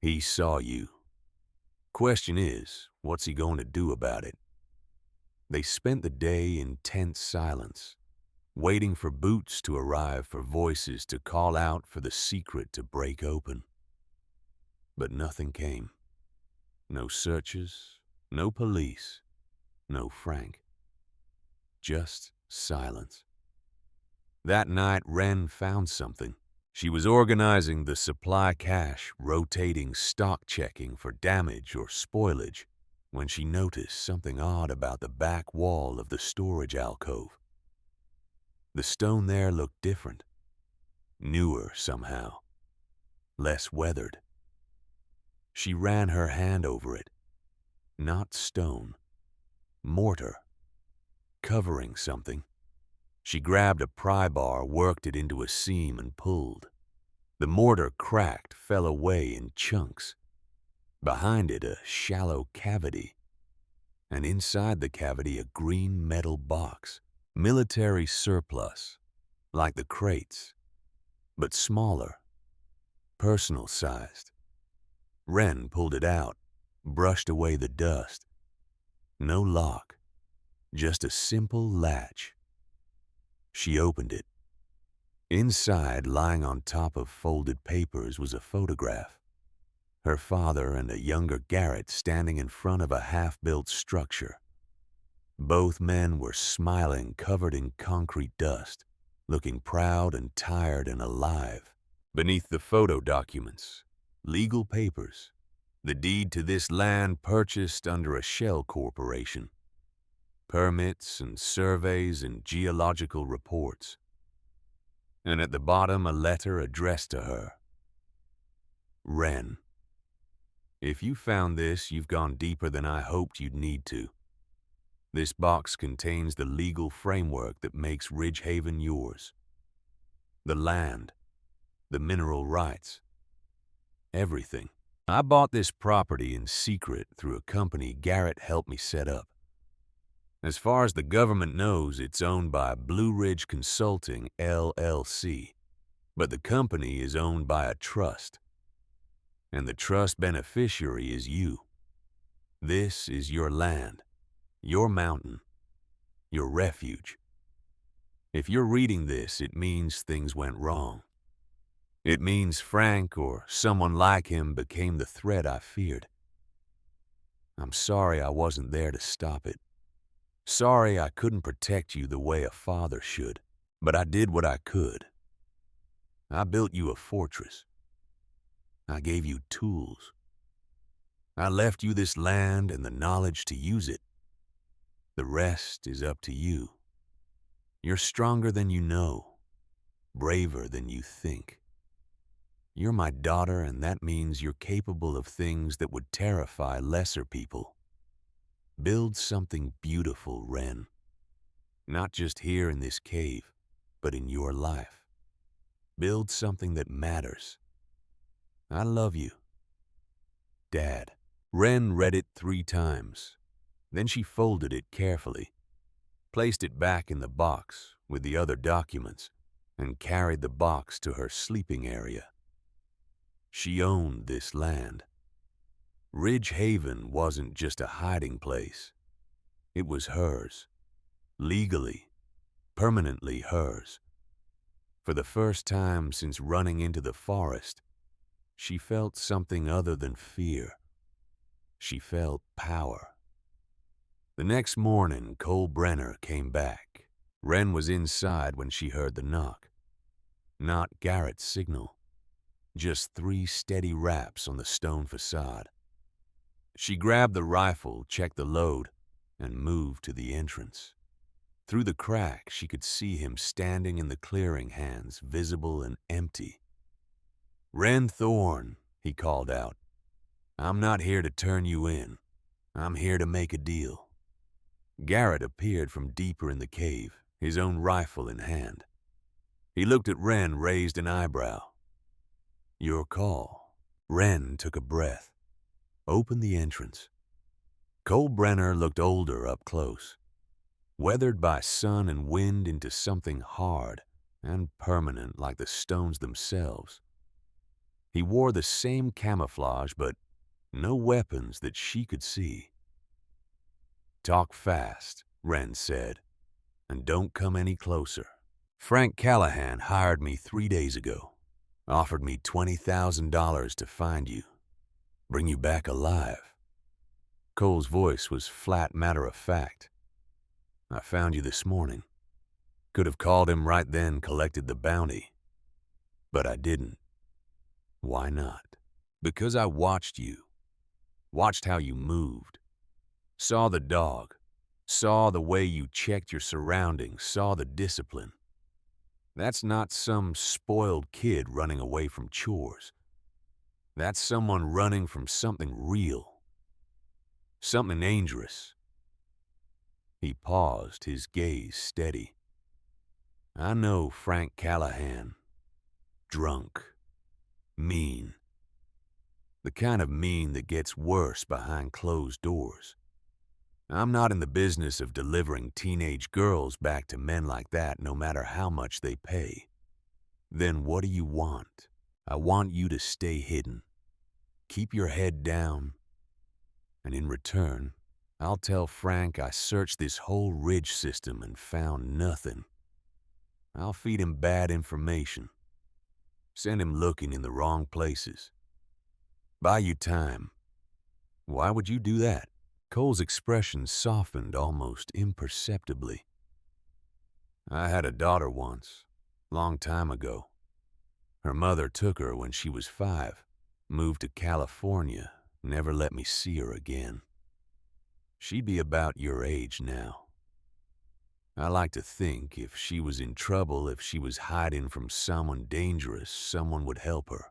He saw you. Question is, what's he going to do about it? They spent the day in tense silence, waiting for boots to arrive, for voices to call out, for the secret to break open. But nothing came. No searches, no police, no Frank. Just silence. That night, Wren found something. She was organizing the supply cache, rotating stock checking for damage or spoilage, when she noticed something odd about the back wall of the storage alcove. The stone there looked different. Newer somehow. Less weathered. She ran her hand over it. Not stone. Mortar. Covering something. She grabbed a pry bar, worked it into a seam, and pulled. The mortar cracked, fell away in chunks. Behind it, a shallow cavity. And inside the cavity, a green metal box. Military surplus, like the crates, but smaller, personal-sized. Wren pulled it out, brushed away the dust. No lock, just a simple latch. She opened it. Inside, lying on top of folded papers, was a photograph. Her father and a younger Garrett standing in front of a half-built structure. Both men were smiling, covered in concrete dust, looking proud and tired and alive. Beneath the photo documents, legal papers, the deed to this land purchased under a shell corporation, permits and surveys and geological reports. And at the bottom, a letter addressed to her. Wren, if you found this, you've gone deeper than I hoped you'd need to. This box contains the legal framework that makes Ridgehaven yours. The land, the mineral rights, everything. I bought this property in secret through a company Garrett helped me set up. As far as the government knows, it's owned by Blue Ridge Consulting, LLC, but the company is owned by a trust, and the trust beneficiary is you. This is your land, your mountain, your refuge. If you're reading this, it means things went wrong. It means Frank or someone like him became the threat I feared. I'm sorry I wasn't there to stop it. Sorry I couldn't protect you the way a father should, but I did what I could. I built you a fortress. I gave you tools. I left you this land and the knowledge to use it. The rest is up to you. You're stronger than you know, braver than you think. You're my daughter, and that means you're capable of things that would terrify lesser people. Build something beautiful, Wren. Not just here in this cave, but in your life. Build something that matters. I love you. Dad. Wren read it 3 times. Then she folded it carefully, placed it back in the box with the other documents, and carried the box to her sleeping area. She owned this land. Ridgehaven wasn't just a hiding place. It was hers. Legally, permanently hers. For the first time since running into the forest, she felt something other than fear. She felt power. The next morning, Cole Brenner came back. Wren was inside when she heard the knock. Not Garrett's signal. Just 3 steady raps on the stone facade. She grabbed the rifle, checked the load, and moved to the entrance. Through the crack, she could see him standing in the clearing, hands visible and empty. "Wren Thorne," he called out. "I'm not here to turn you in. I'm here to make a deal." Garrett appeared from deeper in the cave, his own rifle in hand. He looked at Wren, raised an eyebrow. "Your call." Wren took a breath, opened the entrance. Cole Brenner looked older up close, weathered by sun and wind into something hard and permanent like the stones themselves. He wore the same camouflage, but no weapons that she could see. "Talk fast," Wren said, "and don't come any closer. Frank Callahan hired me 3 days ago. Offered me $20,000 to find you, bring you back alive." Cole's voice was flat matter-of-fact. "I found you this morning. Could have called him right then, collected the bounty. But I didn't. Why not? Because I watched you. Watched how you moved. Saw the dog. Saw the way you checked your surroundings. Saw the discipline. That's not some spoiled kid running away from chores. That's someone running from something real. Something dangerous." He paused, his gaze steady. "I know Frank Callahan. Drunk. Mean. The kind of mean that gets worse behind closed doors. I'm not in the business of delivering teenage girls back to men like that no matter how much they pay. Then what do you want? I want you to stay hidden. Keep your head down. And in return, I'll tell Frank I searched this whole ridge system and found nothing. I'll feed him bad information. Send him looking in the wrong places. Buy you time. Why would you do that? Cole's expression softened almost imperceptibly. I had a daughter once, long time ago. Her mother took her when she was 5, moved to California, never let me see her again. She'd be about your age now. I like to think if she was in trouble, if she was hiding from someone dangerous, someone would help her.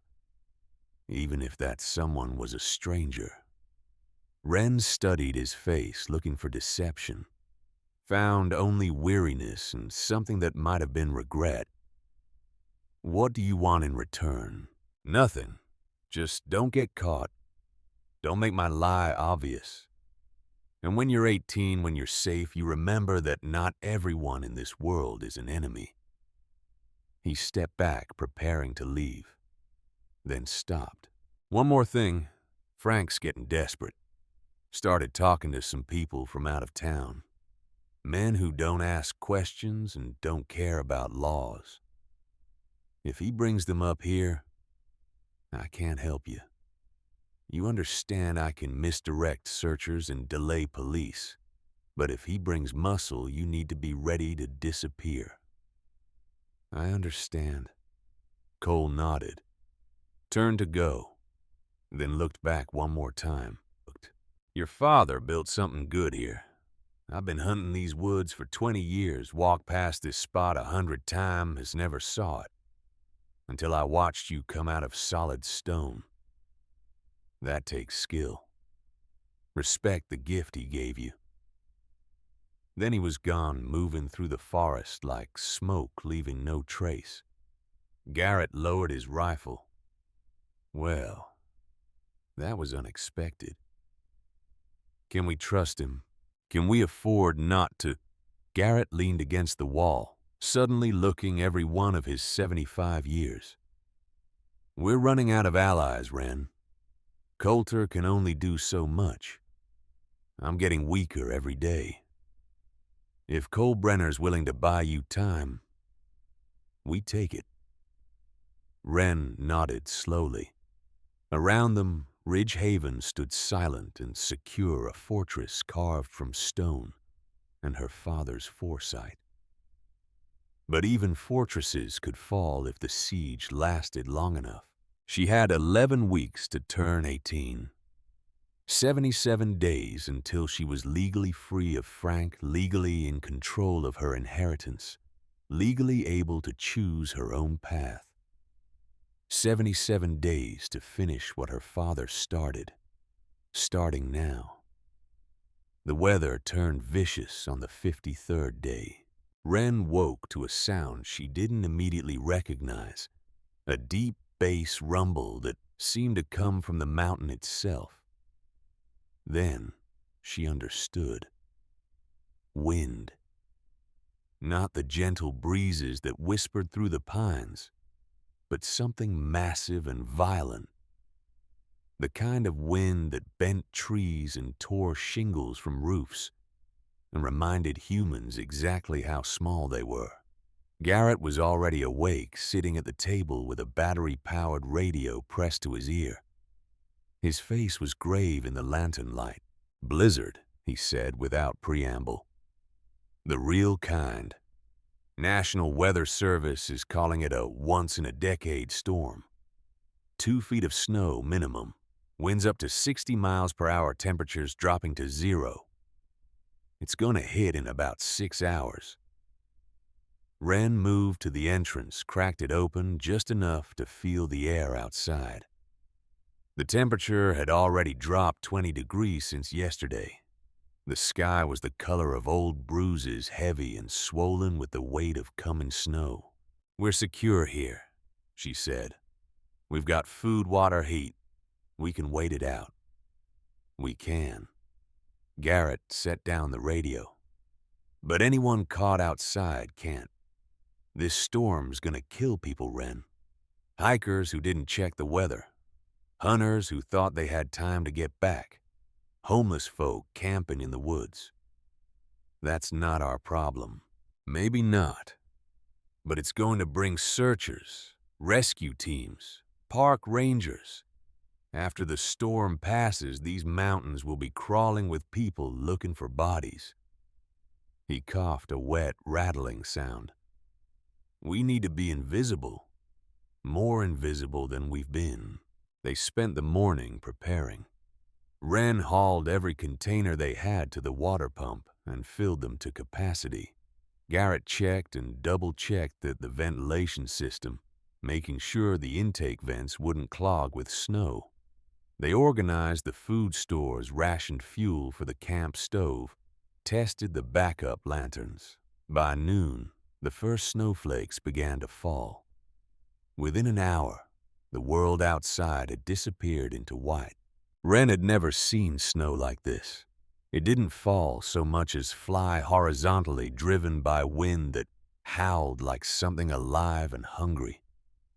Even if that someone was a stranger. Wren studied his face, looking for deception. Found only weariness and something that might have been regret. What do you want in return? Nothing. Just don't get caught. Don't make my lie obvious. And when you're 18, when you're safe, you remember that not everyone in this world is an enemy. He stepped back, preparing to leave, then stopped. One more thing. Frank's getting desperate. Started talking to some people from out of town. Men who don't ask questions and don't care about laws. If he brings them up here, I can't help you. You understand I can misdirect searchers and delay police, but if he brings muscle, you need to be ready to disappear. I understand. Cole nodded, turned to go, then looked back one more time. Your father built something good here. I've been hunting these woods for 20 years, walked past this spot 100 times, never saw it, until I watched you come out of solid stone. That takes skill. Respect the gift he gave you. Then he was gone, moving through the forest like smoke, leaving no trace. Garrett lowered his rifle. Well, that was unexpected. Can we trust him? Can we afford not to? Garrett leaned against the wall, suddenly looking every one of his 75 years. We're running out of allies, Wren. Coulter can only do so much. I'm getting weaker every day. If Cole Brenner's willing to buy you time, we take it. Wren nodded slowly. Around them, Ridge Haven stood silent and secure, a fortress carved from stone and her father's foresight. But even fortresses could fall if the siege lasted long enough. She had 11 weeks to turn 18. 77 days until she was legally free of Frank, legally in control of her inheritance, legally able to choose her own path. 77 days to finish what her father started, starting now. The weather turned vicious on the 53rd day. Wren woke to a sound she didn't immediately recognize, a deep bass rumble that seemed to come from the mountain itself. Then she understood. Wind. Not the gentle breezes that whispered through the pines, but something massive and violent. The kind of wind that bent trees and tore shingles from roofs and reminded humans exactly how small they were. Garrett was already awake, sitting at the table with a battery-powered radio pressed to his ear. His face was grave in the lantern light. Blizzard, he said without preamble. The real kind. National Weather Service is calling it a once-in-a-decade storm. 2 feet of snow minimum. Winds up to 60 miles per hour, temperatures dropping to 0. It's gonna hit in about 6 hours. Wren moved to the entrance, cracked it open just enough to feel the air outside. The temperature had already dropped 20 degrees since yesterday. The sky was the color of old bruises, heavy and swollen with the weight of coming snow. We're secure here, she said. We've got food, water, heat. We can wait it out. We can. Garrett set down the radio. But anyone caught outside can't. This storm's gonna kill people, Wren. Hikers who didn't check the weather. Hunters who thought they had time to get back. Homeless folk camping in the woods. That's not our problem. Maybe not. But it's going to bring searchers, rescue teams, park rangers. After the storm passes, these mountains will be crawling with people looking for bodies. He coughed a wet, rattling sound. We need to be invisible. More invisible than we've been. They spent the morning preparing. Wren hauled every container they had to the water pump and filled them to capacity. Garrett checked and double-checked the ventilation system, making sure the intake vents wouldn't clog with snow. They organized the food stores, rationed fuel for the camp stove, tested the backup lanterns. By noon, the first snowflakes began to fall. Within an hour, the world outside had disappeared into white. Wren had never seen snow like this. It didn't fall so much as fly horizontally, driven by wind that howled like something alive and hungry.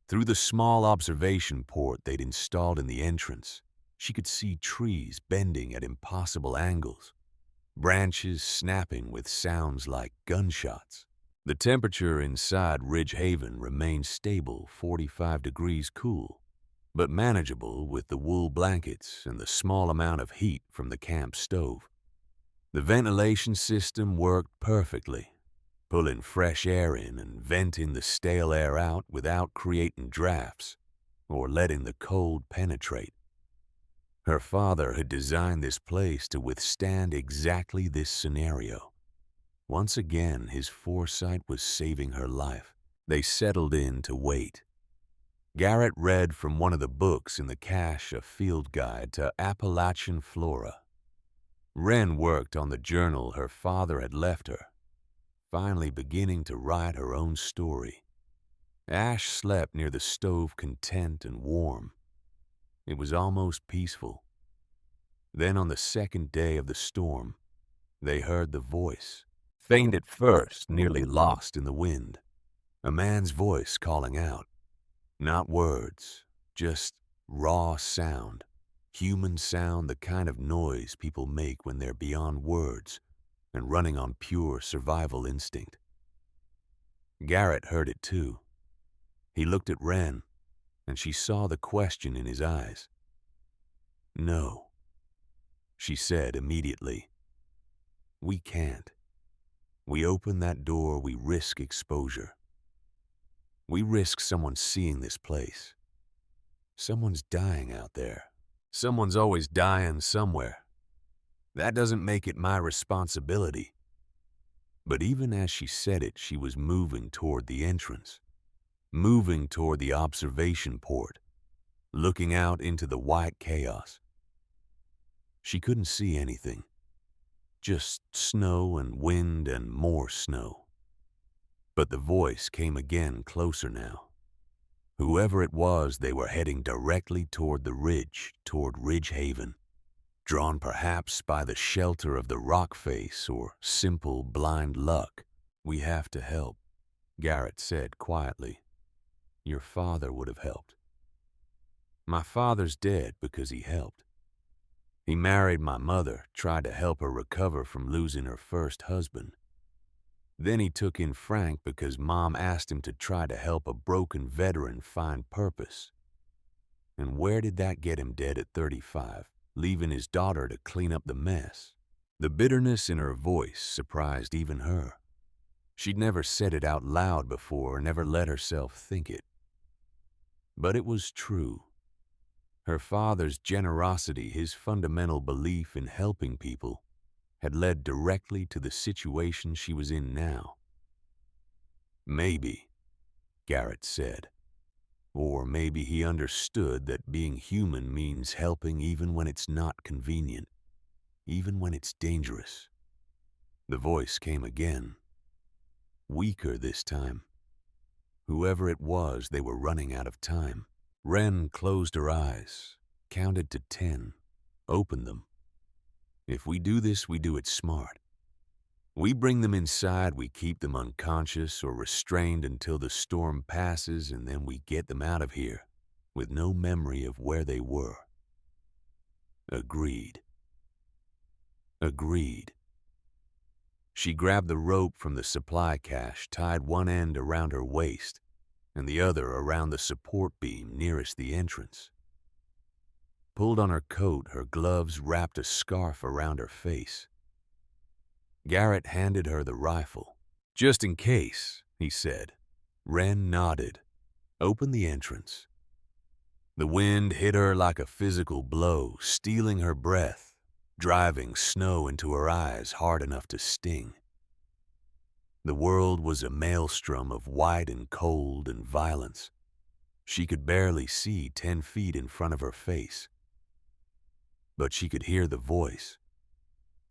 Through the small observation port they'd installed in the entrance, she could see trees bending at impossible angles, branches snapping with sounds like gunshots. The temperature inside Ridge Haven remained stable, 45 degrees cool, but manageable with the wool blankets and the small amount of heat from the camp stove. The ventilation system worked perfectly, pulling fresh air in and venting the stale air out without creating drafts or letting the cold penetrate. Her father had designed this place to withstand exactly this scenario. Once again, his foresight was saving her life. They settled in to wait. Garrett read from one of the books in the cache a field guide to Appalachian flora. Wren worked on the journal her father had left her, finally beginning to write her own story. Ash slept near the stove, content and warm. It was almost peaceful. Then on the second day of the storm, they heard the voice. Faint at first, nearly lost in the wind. A man's voice calling out. Not words, just raw sound. Human sound, the kind of noise people make when they're beyond words and running on pure survival instinct. Garrett heard it too. He looked at Wren, and she saw the question in his eyes. No, she said immediately. We can't. We open that door, we risk exposure. We risk someone seeing this place. Someone's dying out there. Someone's always dying somewhere. That doesn't make it my responsibility. But even as she said it, she was moving toward the entrance, moving toward the observation port, looking out into the white chaos. She couldn't see anything. Just snow and wind and more snow. But the voice came again, closer now. Whoever it was, they were heading directly toward the ridge, toward Ridge Haven, drawn perhaps by the shelter of the rock face or simple blind luck. We have to help, Garrett said quietly. Your father would have helped. My father's dead because he helped. He married my mother, tried to help her recover from losing her first husband. Then he took in Frank because Mom asked him to try to help a broken veteran find purpose. And where did that get him dead at 35, leaving his daughter to clean up the mess? The bitterness in her voice surprised even her. She'd never said it out loud before, never let herself think it. But it was true. Her father's generosity, his fundamental belief in helping people, had led directly to the situation she was in now. Maybe, Garrett said. Or maybe he understood that being human means helping even when it's not convenient, even when it's dangerous. The voice came again, weaker this time. Whoever it was, they were running out of time. Wren closed her eyes, counted to 10, opened them. If we do this, we do it smart. We bring them inside, we keep them unconscious or restrained until the storm passes, and then we get them out of here with no memory of where they were. Agreed. Agreed. She grabbed the rope from the supply cache, tied one end around her waist and the other around the support beam nearest the entrance. Pulled on her coat, her gloves wrapped a scarf around her face. Garrett handed her the rifle. "Just in case," he said. Wren nodded. "Open the entrance." The wind hit her like a physical blow, stealing her breath, driving snow into her eyes hard enough to sting. The world was a maelstrom of white and cold and violence. She could barely see 10 feet in front of her face. But she could hear the voice.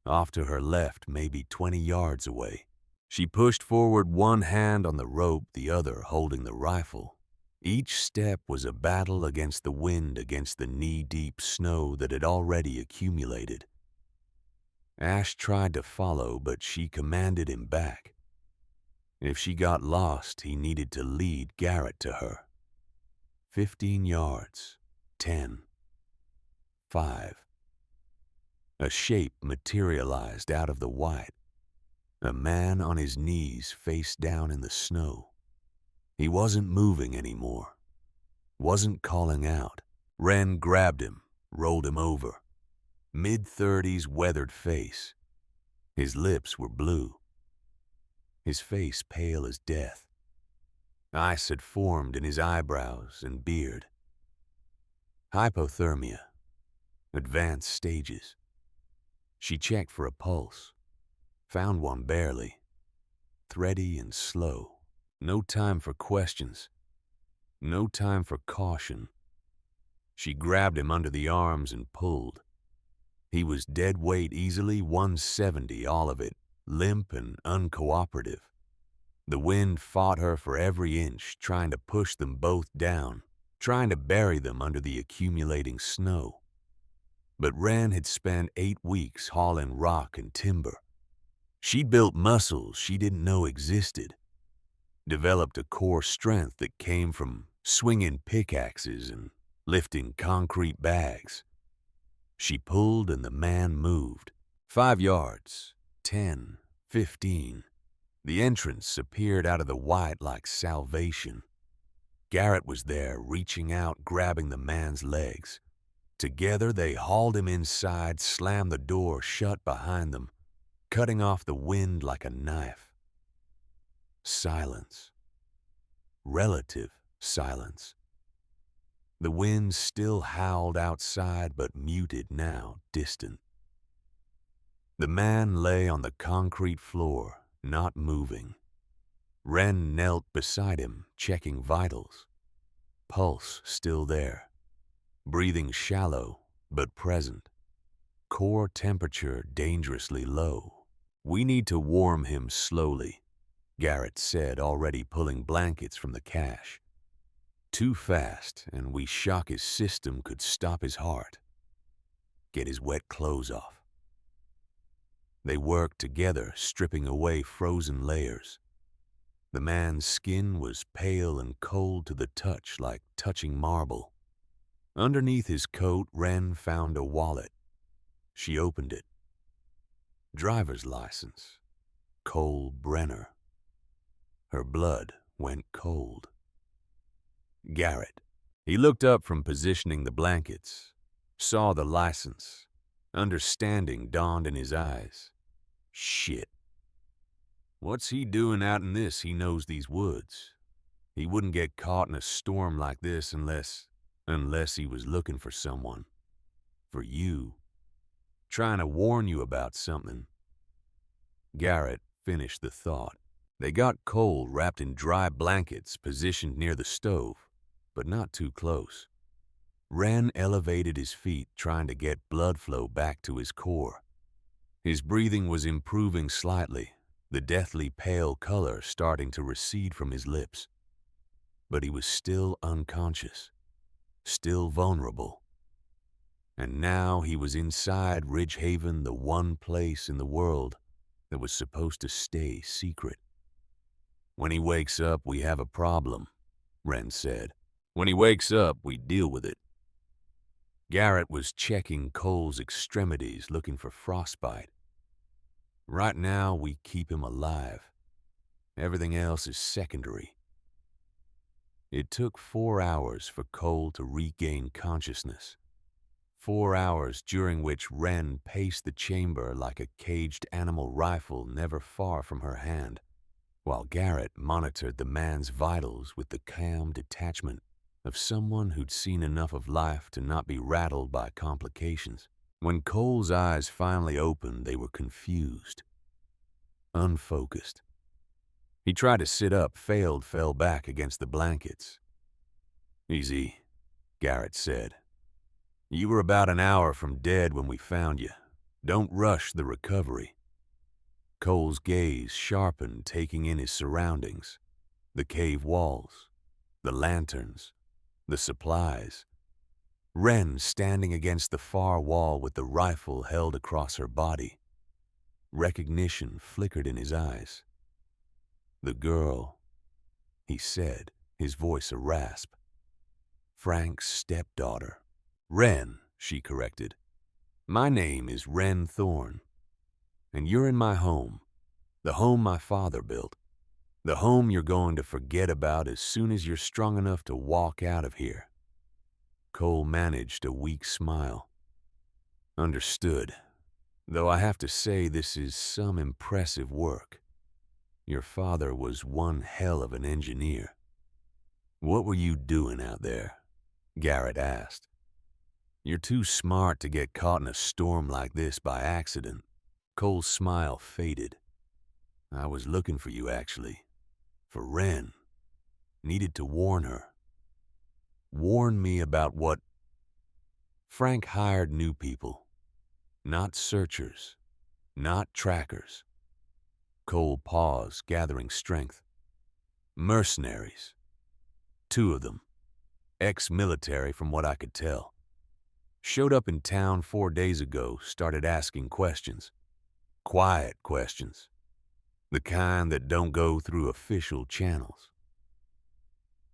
Off to her left, maybe 20 yards away. She pushed forward, one hand on the rope, the other holding the rifle. Each step was a battle against the wind, against the knee-deep snow that had already accumulated. Ash tried to follow, but she commanded him back. If she got lost, he needed to lead Garrett to her. 15 yards, 10, 5. A shape materialized out of the white. A man on his knees, face down in the snow. He wasn't moving anymore, wasn't calling out. Wren grabbed him, rolled him over. Mid-30s, weathered face. His lips were blue. His face pale as death. Ice had formed in his eyebrows and beard. Hypothermia. Advanced stages. She checked for a pulse. Found one barely. Thready and slow. No time for questions. No time for caution. She grabbed him under the arms and pulled. He was dead weight, easily 170, all of it, limp and uncooperative. The wind fought her for every inch, trying to push them both down, trying to bury them under the accumulating snow. But Wren had spent 8 weeks hauling rock and timber. She'd built muscles she didn't know existed, developed a core strength that came from swinging pickaxes and lifting concrete bags. She pulled and the man moved. 5 yards, 10, 15. The entrance appeared out of the white like salvation. Garrett was there, reaching out, grabbing the man's legs. Together they hauled him inside, slammed the door shut behind them, cutting off the wind like a knife. Silence. Relative silence. The wind still howled outside, but muted now, distant. The man lay on the concrete floor, not moving. Wren knelt beside him, checking vitals. Pulse still there. Breathing shallow, but present. Core temperature dangerously low. "We need to warm him slowly," Garrett said, already pulling blankets from the cache. "Too fast, and we shock his system, could stop his heart. Get his wet clothes off." They worked together, stripping away frozen layers. The man's skin was pale and cold to the touch, like touching marble. Underneath his coat, Wren found a wallet. She opened it. Driver's license. Cole Brenner. Her blood went cold. Garrett. He looked up from positioning the blankets, saw the license. Understanding dawned in his eyes. Shit. What's he doing out in this? He knows these woods. He wouldn't get caught in a storm like this unless he was looking for someone. For you. Trying to warn you about something. Garrett finished the thought. They got Cole wrapped in dry blankets, positioned near the stove, but not too close. Wren elevated his feet, trying to get blood flow back to his core. His breathing was improving slightly, the deathly pale color starting to recede from his lips. But he was still unconscious, still vulnerable. And now he was inside Ridge Haven, the one place in the world that was supposed to stay secret. "When he wakes up, we have a problem," Wren said. "When he wakes up, we deal with it." Garrett was checking Cole's extremities, looking for frostbite. "Right now, we keep him alive. Everything else is secondary." It took 4 hours for Cole to regain consciousness. 4 hours during which Wren paced the chamber like a caged animal rifle never far from her hand, while Garrett monitored the man's vitals with the calm detachment of someone who'd seen enough of life to not be rattled by complications. When Cole's eyes finally opened, they were confused, unfocused. He tried to sit up, failed, fell back against the blankets. "Easy," Garrett said. "You were about an hour from dead when we found you. Don't rush the recovery." Cole's gaze sharpened, taking in his surroundings. The cave walls, the lanterns, the supplies. Wren standing against the far wall with the rifle held across her body. Recognition flickered in his eyes. "The girl," he said, his voice a rasp. "Frank's stepdaughter." "Wren," she corrected. "My name is Wren Thorne, and you're in my home, the home my father built, the home you're going to forget about as soon as you're strong enough to walk out of here." Cole managed a weak smile. "Understood, though I have to say this is some impressive work. Your father was one hell of an engineer." "What were you doing out there?" Garrett asked. "You're too smart to get caught in a storm like this by accident." Cole's smile faded. "I was looking for you, actually. For Wren. Needed to warn her." "Warn me about what?" "Frank hired new people. Not searchers. Not trackers." Cole paused, gathering strength. "Mercenaries. 2 of them. Ex-military from what I could tell. Showed up in town 4 days ago, started asking questions. Quiet questions. The kind that don't go through official channels."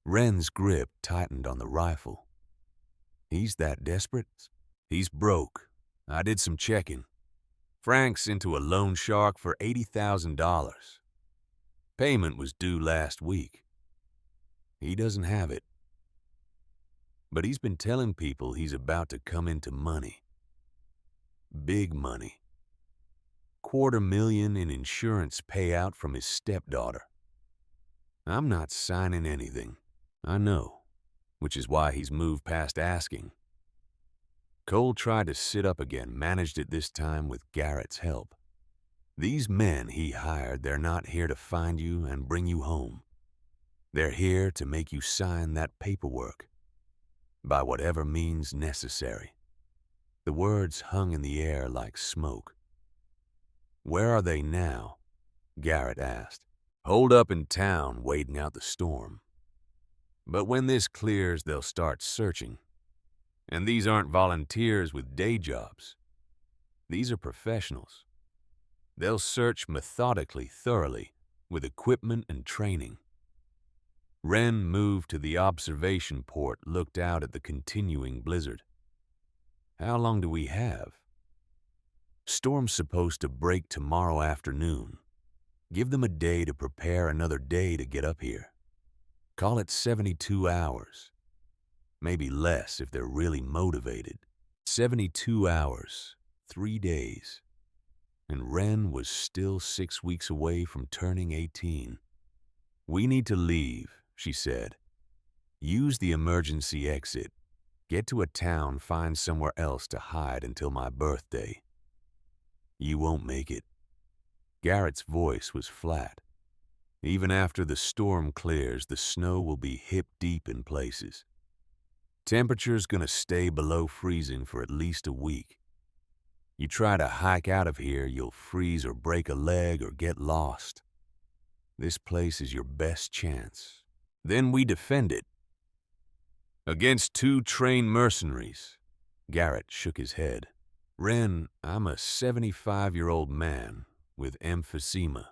Wren's grip tightened on the rifle. "He's that desperate?" "He's broke. I did some checking. Frank's into a loan shark for $80,000. Payment was due last week. He doesn't have it. But he's been telling people he's about to come into money. Big money. $250,000 in insurance payout from his stepdaughter. I'm not signing anything. I know, which is why he's moved past asking." Cole tried to sit up again, managed it this time with Garrett's help. "These men he hired, they're not here to find you and bring you home. They're here to make you sign that paperwork. By whatever means necessary." The words hung in the air like smoke. "Where are they now?" Garrett asked. "Holed up in town, waiting out the storm. But when this clears, they'll start searching. And these aren't volunteers with day jobs. These are professionals. They'll search methodically, thoroughly, with equipment and training." Wren moved to the observation port, looked out at the continuing blizzard. "How long do we have?" "Storm's supposed to break tomorrow afternoon. Give them a day to prepare, another day to get up here. Call it 72 hours. Maybe less if they're really motivated. 72 hours, 3 days. And Wren was still 6 weeks away from turning 18. "We need to leave," she said. "Use the emergency exit. Get to a town, find somewhere else to hide until my birthday." "You won't make it." Garrett's voice was flat. "Even after the storm clears, the snow will be hip-deep in places. Temperature's gonna stay below freezing for at least a week. You try to hike out of here, you'll freeze or break a leg or get lost. This place is your best chance. Then we defend it. Against 2 trained mercenaries." Garrett shook his head. Wren, I'm a 75-year-old man with emphysema.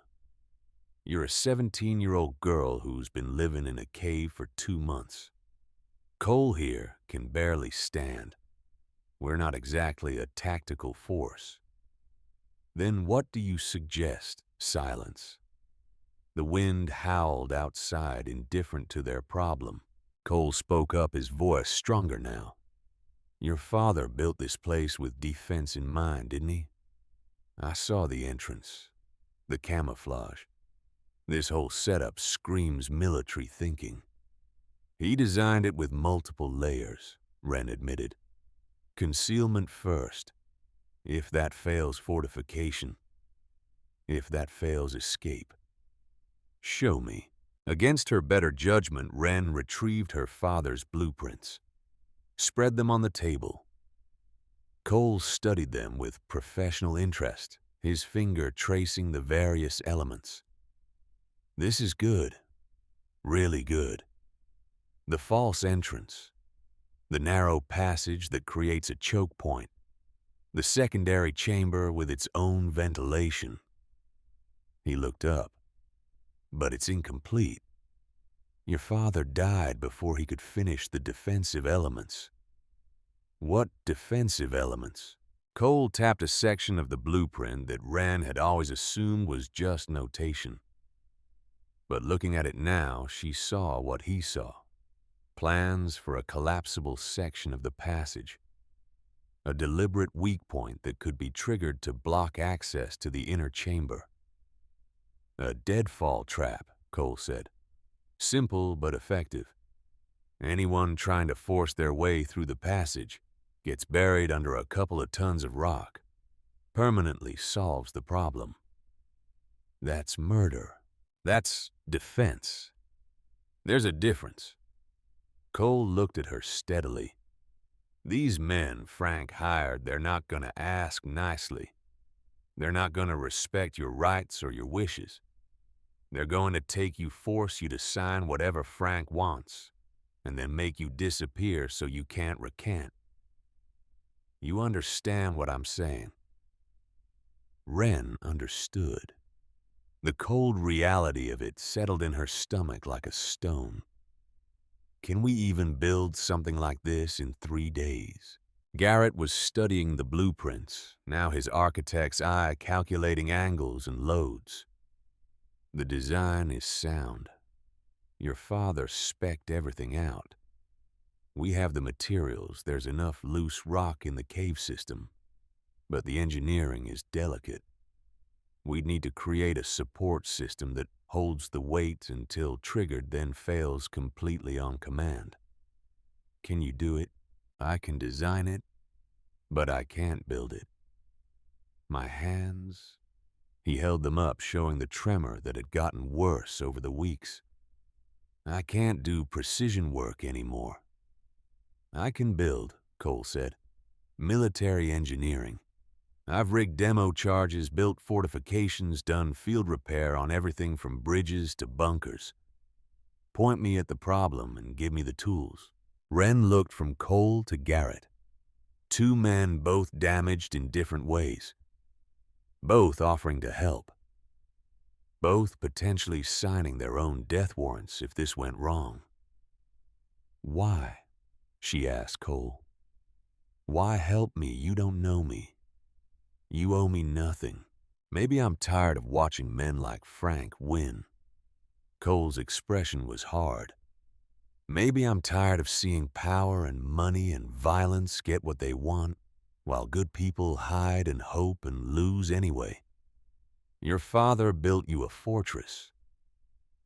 You're a 17-year-old girl who's been living in a cave for 2 months. Cole here can barely stand. We're not exactly a tactical force. Then what do you suggest? Silence. The wind howled outside, indifferent to their problem. Cole spoke up, his voice stronger now. Your father built this place with defense in mind, didn't he? I saw the entrance, the camouflage. This whole setup screams military thinking. He designed it with multiple layers, Wren admitted. Concealment first. If that fails, fortification. If that fails, escape. Show me. Against her better judgment, Wren retrieved her father's blueprints, spread them on the table. Cole studied them with professional interest, his finger tracing the various elements. This is good. Really good. The false entrance. The narrow passage that creates a choke point. The secondary chamber with its own ventilation. He looked up. But it's incomplete. Your father died before he could finish the defensive elements. What defensive elements? Cole tapped a section of the blueprint that Wren had always assumed was just notation. But looking at it now, she saw what he saw. Plans for a collapsible section of the passage. A deliberate weak point that could be triggered to block access to the inner chamber. A deadfall trap, Cole said. Simple but effective. Anyone trying to force their way through the passage gets buried under a couple of tons of rock. Permanently solves the problem. That's murder. That's defense. There's a difference. Cole looked at her steadily. These men Frank hired, they're not going to ask nicely. They're not going to respect your rights or your wishes. They're going to force you to sign whatever Frank wants, and then make you disappear so you can't recant. You understand what I'm saying? Wren understood. The cold reality of it settled in her stomach like a stone. Can we even build something like this in 3 days? Garrett was studying the blueprints, now his architect's eye calculating angles and loads. The design is sound. Your father spec'd everything out. We have the materials, there's enough loose rock in the cave system, but the engineering is delicate. We'd need to create a support system that holds the weight until triggered, then fails completely on command. Can you do it? I can design it, but I can't build it. My hands... He held them up, showing the tremor that had gotten worse over the weeks. I can't do precision work anymore. I can build, Cole said. Military engineering. I've rigged demo charges, built fortifications, done field repair on everything from bridges to bunkers. Point me at the problem and give me the tools. Wren looked from Cole to Garrett. 2 men both damaged in different ways. Both offering to help. Both potentially signing their own death warrants if this went wrong. Why? She asked Cole. Why help me? You don't know me. You owe me nothing. Maybe I'm tired of watching men like Frank win. Cole's expression was hard. Maybe I'm tired of seeing power and money and violence get what they want, while good people hide and hope and lose anyway. Your father built you a fortress.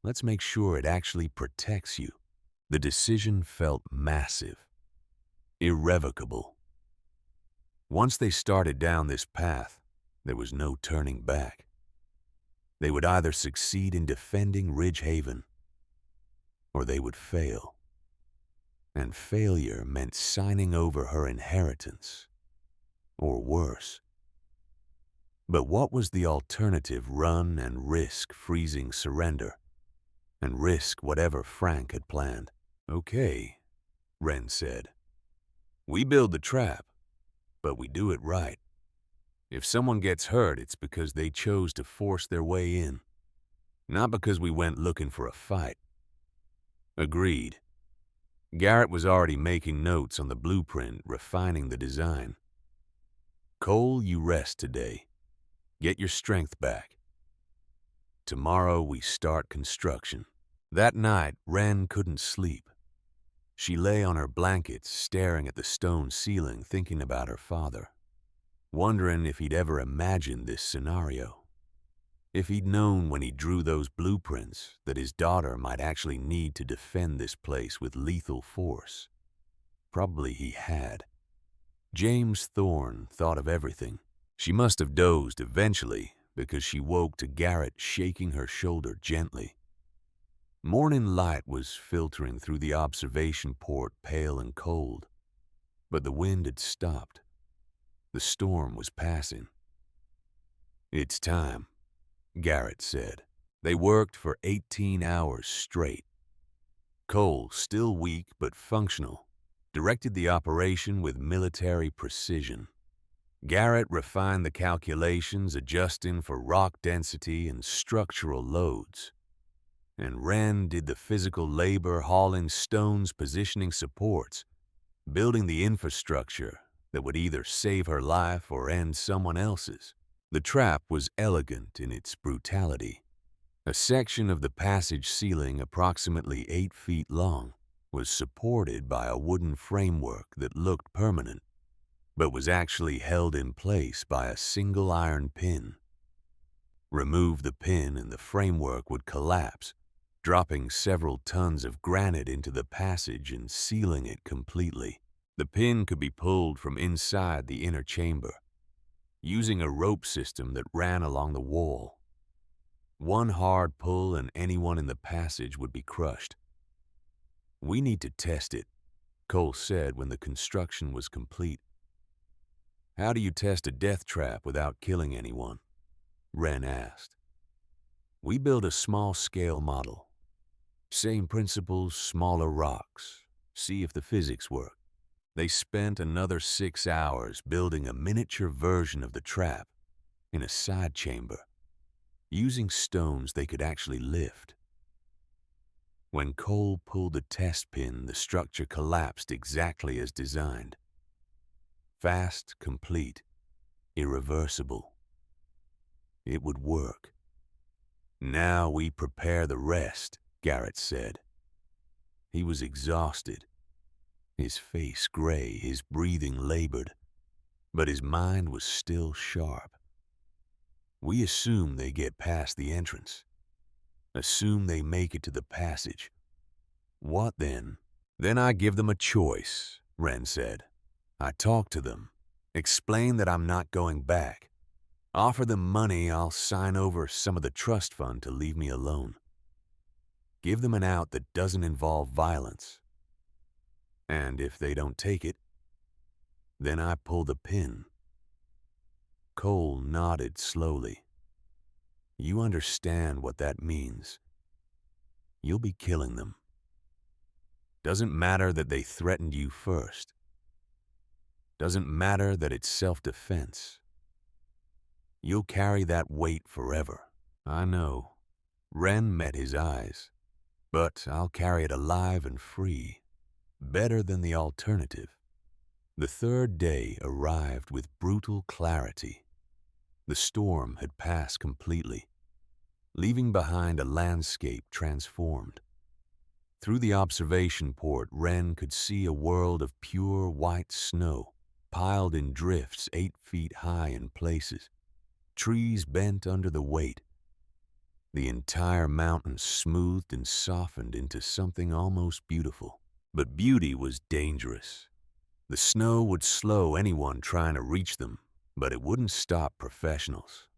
Let's make sure it actually protects you. The decision felt massive, irrevocable. Once they started down this path, there was no turning back. They would either succeed in defending Ridge Haven, or they would fail. And failure meant signing over her inheritance, or worse. But what was the alternative? Run and risk freezing surrender, and risk whatever Frank had planned. Okay, Wren said. We build the trap. but we do it right. If someone gets hurt, it's because they chose to force their way in, not because we went looking for a fight." Agreed. Garrett was already making notes on the blueprint, refining the design. "Cole, you rest today. Get your strength back. Tomorrow we start construction." That night, Wren couldn't sleep. She lay on her blankets, staring at the stone ceiling, thinking about her father, wondering if he'd ever imagined this scenario. If he'd known when he drew those blueprints that his daughter might actually need to defend this place with lethal force. Probably he had. James Thorne thought of everything. She must have dozed eventually because she woke to Garrett shaking her shoulder gently. Morning light was filtering through the observation port, pale and cold, but the wind had stopped. The storm was passing. "It's time," Garrett said. They worked for 18 hours straight. Cole, still weak but functional, directed the operation with military precision. Garrett refined the calculations, adjusting for rock density and structural loads. And Wren did the physical labor, hauling stones, positioning supports, building the infrastructure that would either save her life or end someone else's. The trap was elegant in its brutality. A section of the passage ceiling, approximately 8 feet long, was supported by a wooden framework that looked permanent, but was actually held in place by a single iron pin. Remove the pin and the framework would collapse, dropping several tons of granite into the passage and sealing it completely. The pin could be pulled from inside the inner chamber, using a rope system that ran along the wall. One hard pull and anyone in the passage would be crushed. "We need to test it," Cole said when the construction was complete. "How do you test a death trap without killing anyone?" Wren asked. "We build a small-scale model. Same principles, smaller rocks. See if the physics work." They spent another 6 hours building a miniature version of the trap in a side chamber, using stones they could actually lift. When Cole pulled the test pin, the structure collapsed exactly as designed. Fast, complete, irreversible. It would work. "Now we prepare the rest," Garrett said. He was exhausted, his face gray, his breathing labored, but his mind was still sharp. "We assume they get past the entrance. Assume they make it to the passage. What then?" "Then I give them a choice," Wren said. "I talk to them, explain that I'm not going back. Offer them money, I'll sign over some of the trust fund to leave me alone. Give them an out that doesn't involve violence. And if they don't take it, then I pull the pin." Cole nodded slowly. "You understand what that means. You'll be killing them. Doesn't matter that they threatened you first. Doesn't matter that it's self-defense. You'll carry that weight forever." "I know." Wren met his eyes. "But I'll carry it alive and free. Better than the alternative." The third day arrived with brutal clarity. The storm had passed completely, leaving behind a landscape transformed. Through the observation port, Wren could see a world of pure white snow, piled in drifts 8 feet high in places, trees bent under the weight. The entire mountain smoothed and softened into something almost beautiful. But beauty was dangerous. The snow would slow anyone trying to reach them, but it wouldn't stop professionals.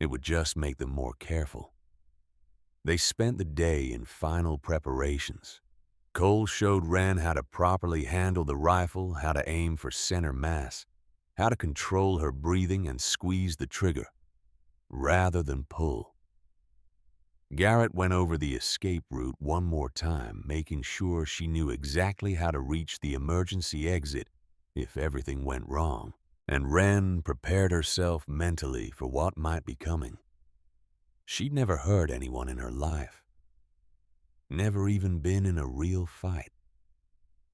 It would just make them more careful. They spent the day in final preparations. Cole showed Wren how to properly handle the rifle, how to aim for center mass, how to control her breathing and squeeze the trigger, rather than pull. Garrett went over the escape route one more time, making sure she knew exactly how to reach the emergency exit if everything went wrong. and Wren prepared herself mentally for what might be coming. She'd never hurt anyone in her life, never even been in a real fight.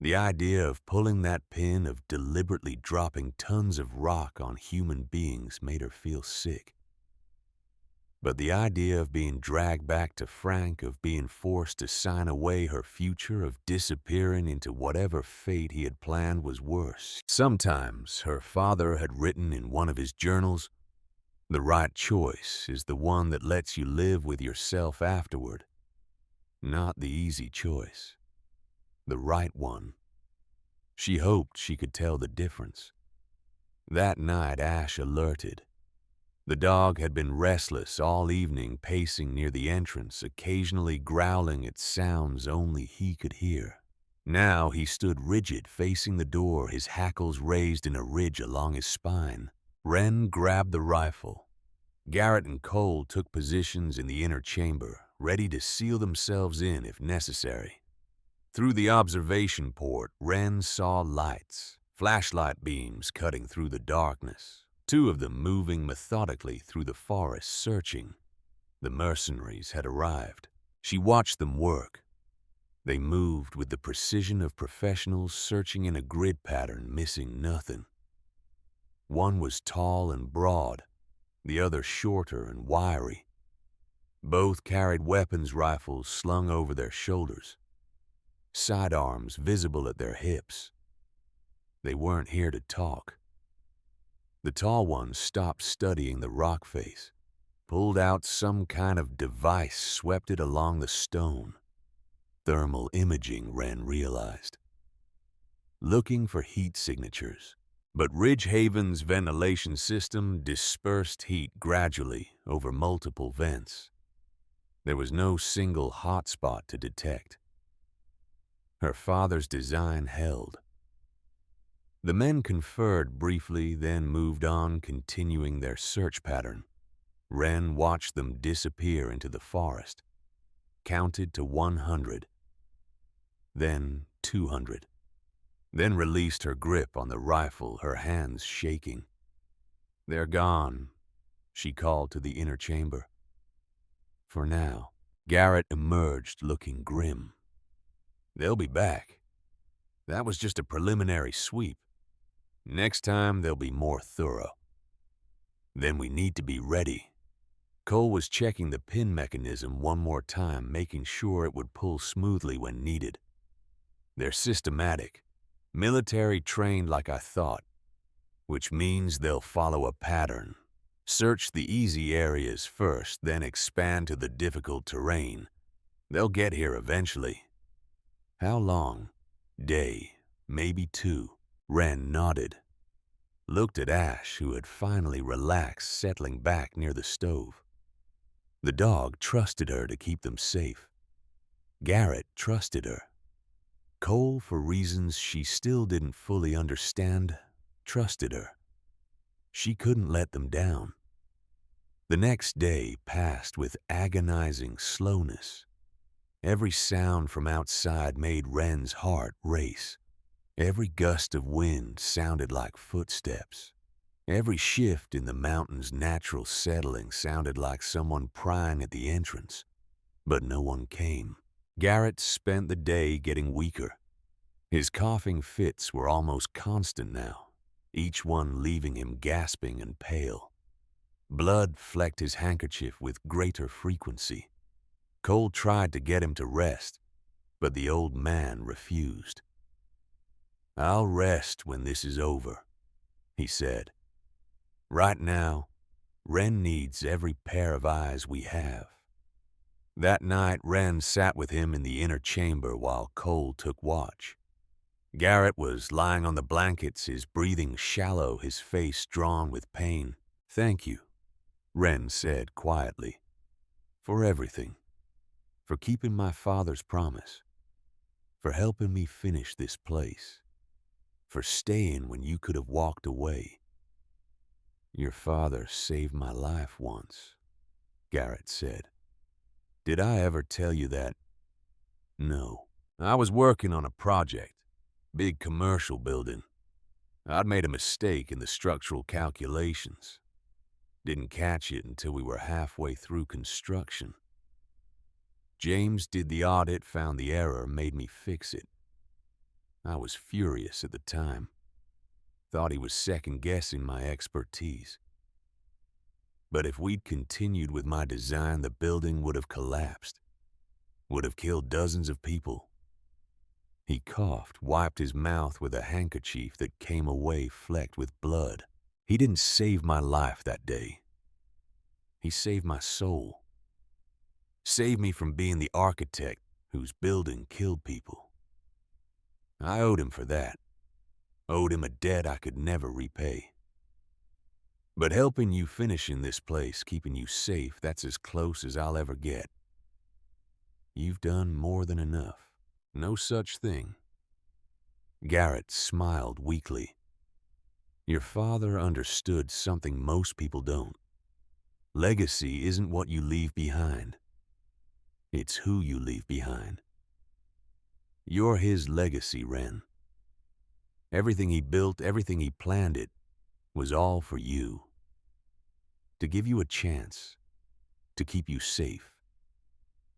The idea of pulling that pin, of deliberately dropping tons of rock on human beings, made her feel sick. But the idea of being dragged back to Frank, of being forced to sign away her future, of disappearing into whatever fate he had planned, was worse. Sometimes, her father had written in one of his journals, "The right choice is the one that lets you live with yourself afterward. Not the easy choice. The right one." She hoped she could tell the difference. That night, Ash alerted. The dog had been restless all evening, pacing near the entrance, occasionally growling at sounds only he could hear. Now he stood rigid, facing the door, his hackles raised in a ridge along his spine. Wren grabbed the rifle. Garrett and Cole took positions in the inner chamber, ready to seal themselves in if necessary. Through the observation port, Wren saw lights, flashlight beams cutting through the darkness. Two of them moving methodically through the forest, searching. The mercenaries had arrived. She watched them work. They moved with the precision of professionals searching in a grid pattern, missing nothing. One was tall and broad, the other shorter and wiry. Both carried weapons rifles slung over their shoulders, sidearms visible at their hips. They weren't here to talk. The tall one stopped studying the rock face, pulled out some kind of device, swept it along the stone. Thermal imaging, Wren realized. Looking for heat signatures. But Ridgehaven's ventilation system dispersed heat gradually over multiple vents. There was no single hot spot to detect. Her father's design held. The men conferred briefly, then moved on, continuing their search pattern. Wren watched them disappear into the forest, counted to 100, then 200, then released her grip on the rifle, her hands shaking. "They're gone," she called to the inner chamber. For now. Garrett emerged looking grim. "They'll be back. That was just a preliminary sweep. Next time, they'll be more thorough. Then we need to be ready." Cole was checking the pin mechanism one more time, making sure it would pull smoothly when needed. "They're systematic, military trained like I thought, which means they'll follow a pattern. Search the easy areas first, then expand to the difficult terrain. They'll get here eventually." "How long?" "Day, maybe two." Wren nodded. Looked at Ash, who had finally relaxed, settling back near the stove. The dog trusted her to keep them safe. Garrett trusted her. Cole, for reasons she still didn't fully understand, trusted her. She couldn't let them down. The next day passed with agonizing slowness. Every sound from outside made Wren's heart race. Every gust of wind sounded like footsteps. Every shift in the mountain's natural settling sounded like someone prying at the entrance. But no one came. Garrett spent the day getting weaker. His coughing fits were almost constant now, each one leaving him gasping and pale. Blood flecked his handkerchief with greater frequency. Cole tried to get him to rest, but the old man refused. "I'll rest when this is over," he said. "Right now, Wren needs every pair of eyes we have." That night, Wren sat with him in the inner chamber while Cole took watch. Garrett was lying on the blankets, his breathing shallow, his face drawn with pain. "Thank you," Wren said quietly, "for everything. For keeping my father's promise. For helping me finish this place. For staying when you could have walked away." "Your father saved my life once," Garrett said. "Did I ever tell you that?" "No. I was working on a project. Big commercial building. I'd made a mistake in the structural calculations. Didn't catch it until we were halfway through construction. James did the audit, found the error, made me fix it. I was furious at the time. Thought he was second-guessing my expertise. But if we'd continued with my design, the building would have collapsed. Would have killed dozens of people. He coughed, wiped his mouth with a handkerchief that came away flecked with blood. He didn't save my life that day. He saved my soul. Saved me from being the architect whose building killed people. I owed him for that. Owed him a debt I could never repay. But helping you finish in this place, keeping you safe, that's as close as I'll ever get. You've done more than enough. No such thing. Garrett smiled weakly. Your father understood something most people don't. Legacy isn't what you leave behind. It's who you leave behind. You're his legacy, Wren. Everything he built, everything he planned it, was all for you. To give you a chance. To keep you safe.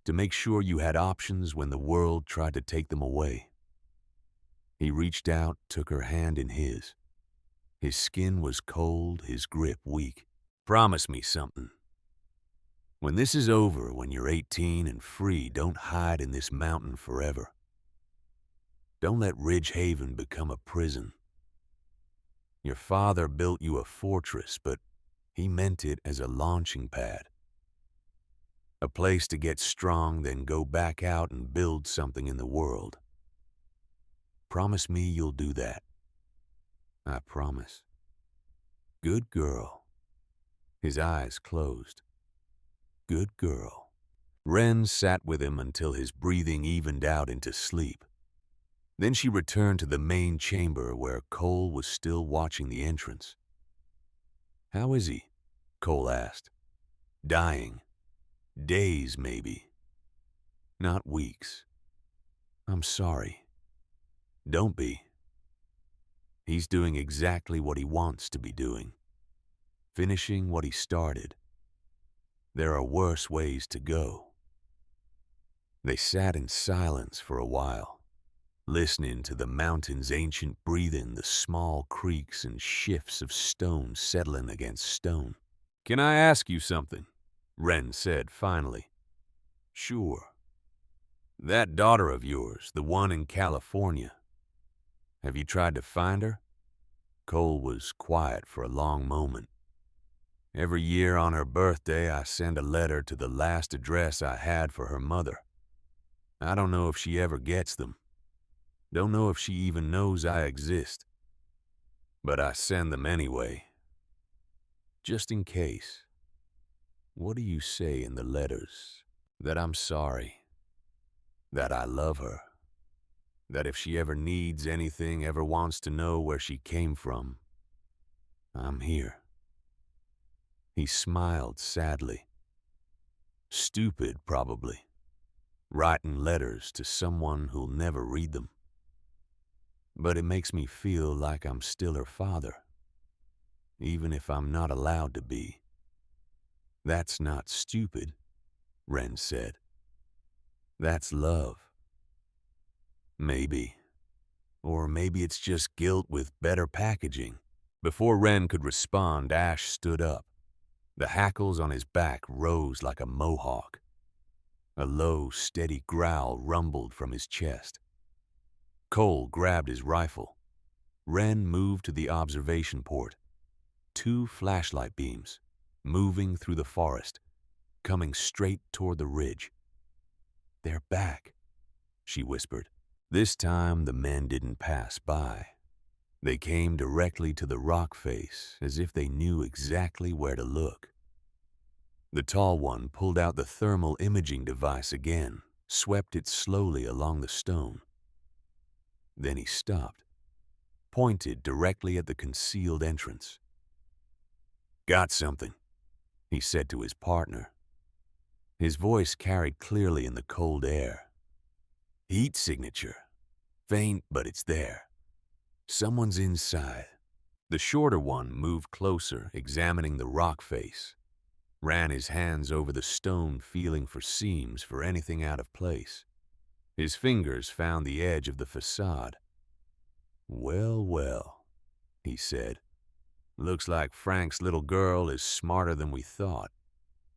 To make sure you had options when the world tried to take them away. He reached out, took her hand in his. His skin was cold, his grip weak. Promise me something. When this is over, when you're 18 and free, don't hide in this mountain forever. Don't let Ridge Haven become a prison. Your father built you a fortress, but he meant it as a launching pad. A place to get strong, then go back out and build something in the world. Promise me you'll do that. I promise. Good girl. His eyes closed. Good girl. Wren sat with him until his breathing evened out into sleep. Then she returned to the main chamber where Cole was still watching the entrance. How is he? Cole asked. Dying. Days, maybe. Not weeks. I'm sorry. Don't be. He's doing exactly what he wants to be doing. Finishing what he started. There are worse ways to go. They sat in silence for a while, listening to the mountain's ancient breathing, the small creaks and shifts of stone settling against stone. Can I ask you something? Wren said finally. Sure. That daughter of yours, the one in California, have you tried to find her? Cole was quiet for a long moment. Every year on her birthday, I send a letter to the last address I had for her mother. I don't know if she ever gets them. Don't know if she even knows I exist. But I send them anyway. Just in case. What do you say in the letters? That I'm sorry. That I love her. That if she ever needs anything, ever wants to know where she came from, I'm here. He smiled sadly. Stupid, probably. Writing letters to someone who'll never read them. But it makes me feel like I'm still her father, even if I'm not allowed to be. That's not stupid, Wren said. That's love. Maybe. Or maybe it's just guilt with better packaging. Before Wren could respond, Ash stood up. The hackles on his back rose like a mohawk. A low, steady growl rumbled from his chest. Cole grabbed his rifle. Wren moved to the observation port. 2 flashlight beams, moving through the forest, coming straight toward the ridge. They're back, she whispered. This time the men didn't pass by. They came directly to the rock face, as if they knew exactly where to look. The tall one pulled out the thermal imaging device again, swept it slowly along the stone. Then he stopped, pointed directly at the concealed entrance. Got something, he said to his partner. His voice carried clearly in the cold air. Heat signature. Faint, but it's there. Someone's inside. The shorter one moved closer, examining the rock face, ran his hands over the stone, feeling for seams, for anything out of place. His fingers found the edge of the facade. "Well, well," he said. "Looks like Frank's little girl is smarter than we thought.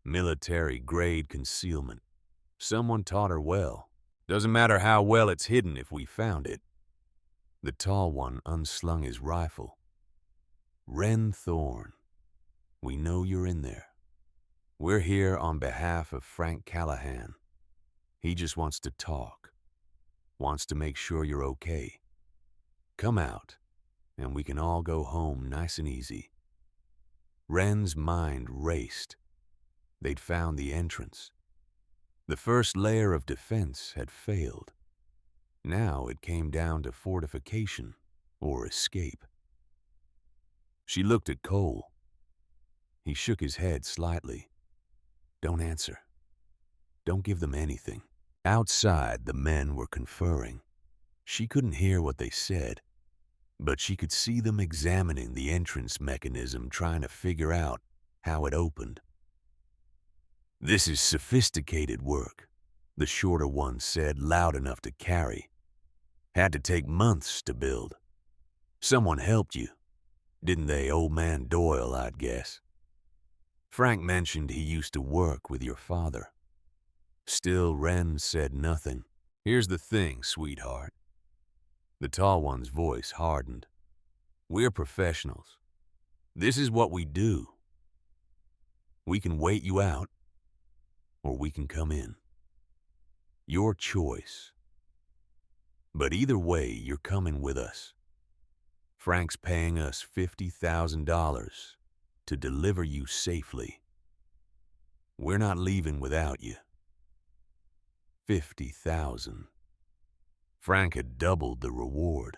Military-grade concealment. Someone taught her well. Doesn't matter how well it's hidden if we found it." The tall one unslung his rifle. "Wren Thorne, we know you're in there. We're here on behalf of Frank Callahan. He just wants to talk, wants to make sure you're okay. Come out, and we can all go home nice and easy." Wren's mind raced. They'd found the entrance. The first layer of defense had failed. Now it came down to fortification or escape. She looked at Cole. He shook his head slightly. "Don't answer. Don't give them anything." Outside, the men were conferring. She couldn't hear what they said, but she could see them examining the entrance mechanism, trying to figure out how it opened. "This is sophisticated work," the shorter one said, loud enough to carry. "Had to take months to build. Someone helped you, didn't they, old man Doyle, I'd guess? Frank mentioned he used to work with your father." Still, Wren said nothing. "Here's the thing, sweetheart." The tall one's voice hardened. "We're professionals. This is what we do. We can wait you out, or we can come in. Your choice. But either way, you're coming with us. Frank's paying us $50,000 to deliver you safely. We're not leaving without you." 50,000. Frank had doubled the reward.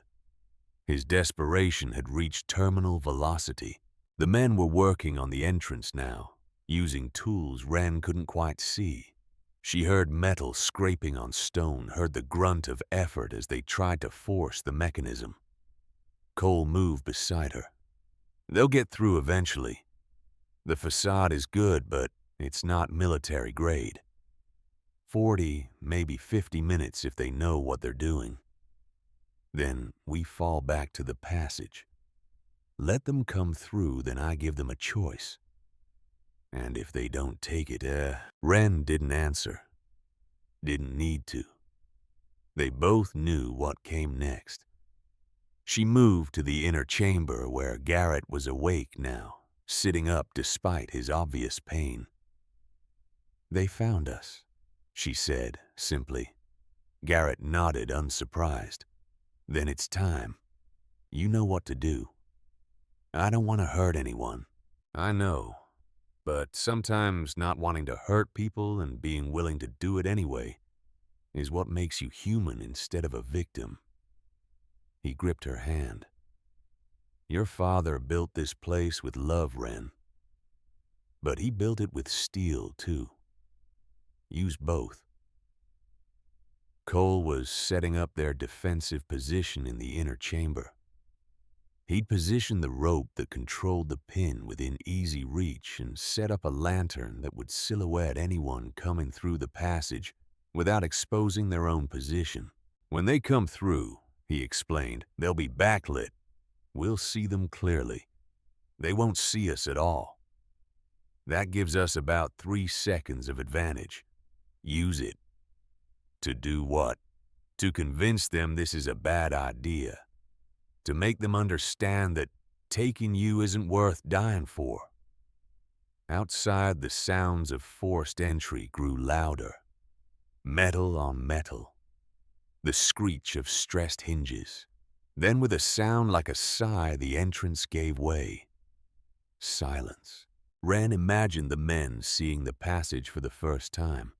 His desperation had reached terminal velocity. The men were working on the entrance now, using tools Wren couldn't quite see. She heard metal scraping on stone, heard the grunt of effort as they tried to force the mechanism. Cole moved beside her. "They'll get through eventually. The facade is good, but it's not military grade. 40, maybe 50 minutes if they know what they're doing. Then we fall back to the passage. Let them come through, then I give them a choice. And if they don't take it, Wren didn't answer. Didn't need to. They both knew what came next. She moved to the inner chamber where Garrett was awake now, sitting up despite his obvious pain. "They found us," she said simply. Garrett nodded, unsurprised. "Then it's time. You know what to do." "I don't want to hurt anyone." "I know. But sometimes not wanting to hurt people and being willing to do it anyway is what makes you human instead of a victim." He gripped her hand. "Your father built this place with love, Wren. But he built it with steel, too. Use both." Cole was setting up their defensive position in the inner chamber. He'd positioned the rope that controlled the pin within easy reach and set up a lantern that would silhouette anyone coming through the passage without exposing their own position. "When they come through," he explained, "they'll be backlit. We'll see them clearly. They won't see us at all. That gives us about 3 seconds of advantage. Use it." "To do what?" "To convince them this is a bad idea. To make them understand that taking you isn't worth dying for." Outside, the sounds of forced entry grew louder. Metal on metal. The screech of stressed hinges. Then with a sound like a sigh, the entrance gave way. Silence. Wren imagined the men seeing the passage for the first time,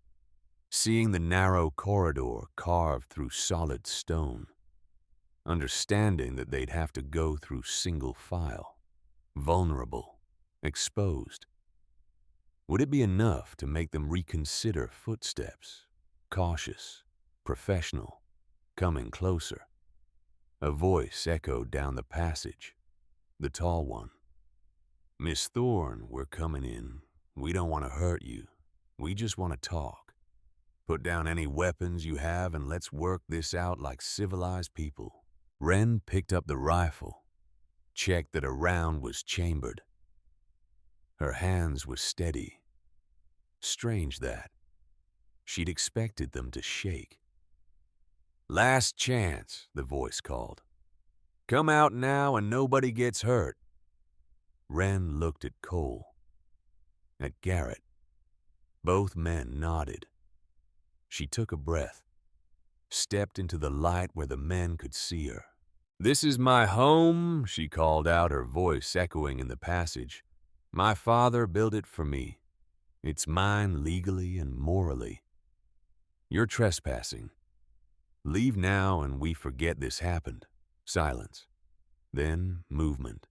seeing the narrow corridor carved through solid stone, understanding that they'd have to go through single file, vulnerable, exposed. Would it be enough to make them reconsider footsteps, cautious, professional, coming closer? A voice echoed down the passage. the tall one. "Miss Thorne, we're coming in. We don't want to hurt you. We just want to talk. Put down any weapons you have and let's work this out like civilized people." Wren picked up the rifle, checked that a round was chambered. Her hands were steady. Strange that. She'd expected them to shake. "Last chance," the voice called. "Come out now and nobody gets hurt." Wren looked at Cole, at Garrett. Both men nodded. She took a breath, stepped into the light where the men could see her. "This is my home," she called out, her voice echoing in the passage. "My father built it for me. It's mine legally and morally. You're trespassing. Leave now and we forget this happened." Silence. Then movement.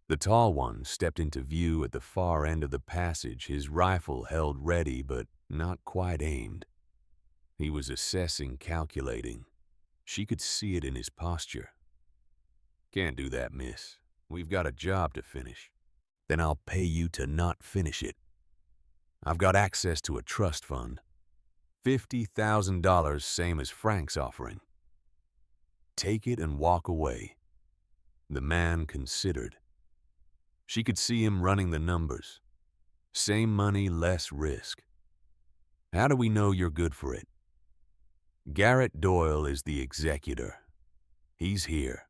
The tall one stepped into view at the far end of the passage, his rifle held ready but not quite aimed. He was assessing, calculating. She could see it in his posture. "Can't do that, miss. We've got a job to finish." "Then I'll pay you to not finish it. I've got access to a trust fund. $50,000, same as Frank's offering. Take it and walk away." The man considered. She could see him running the numbers. Same money, less risk. "How do we know you're good for it?" "Garrett Doyle is the executor. He's here.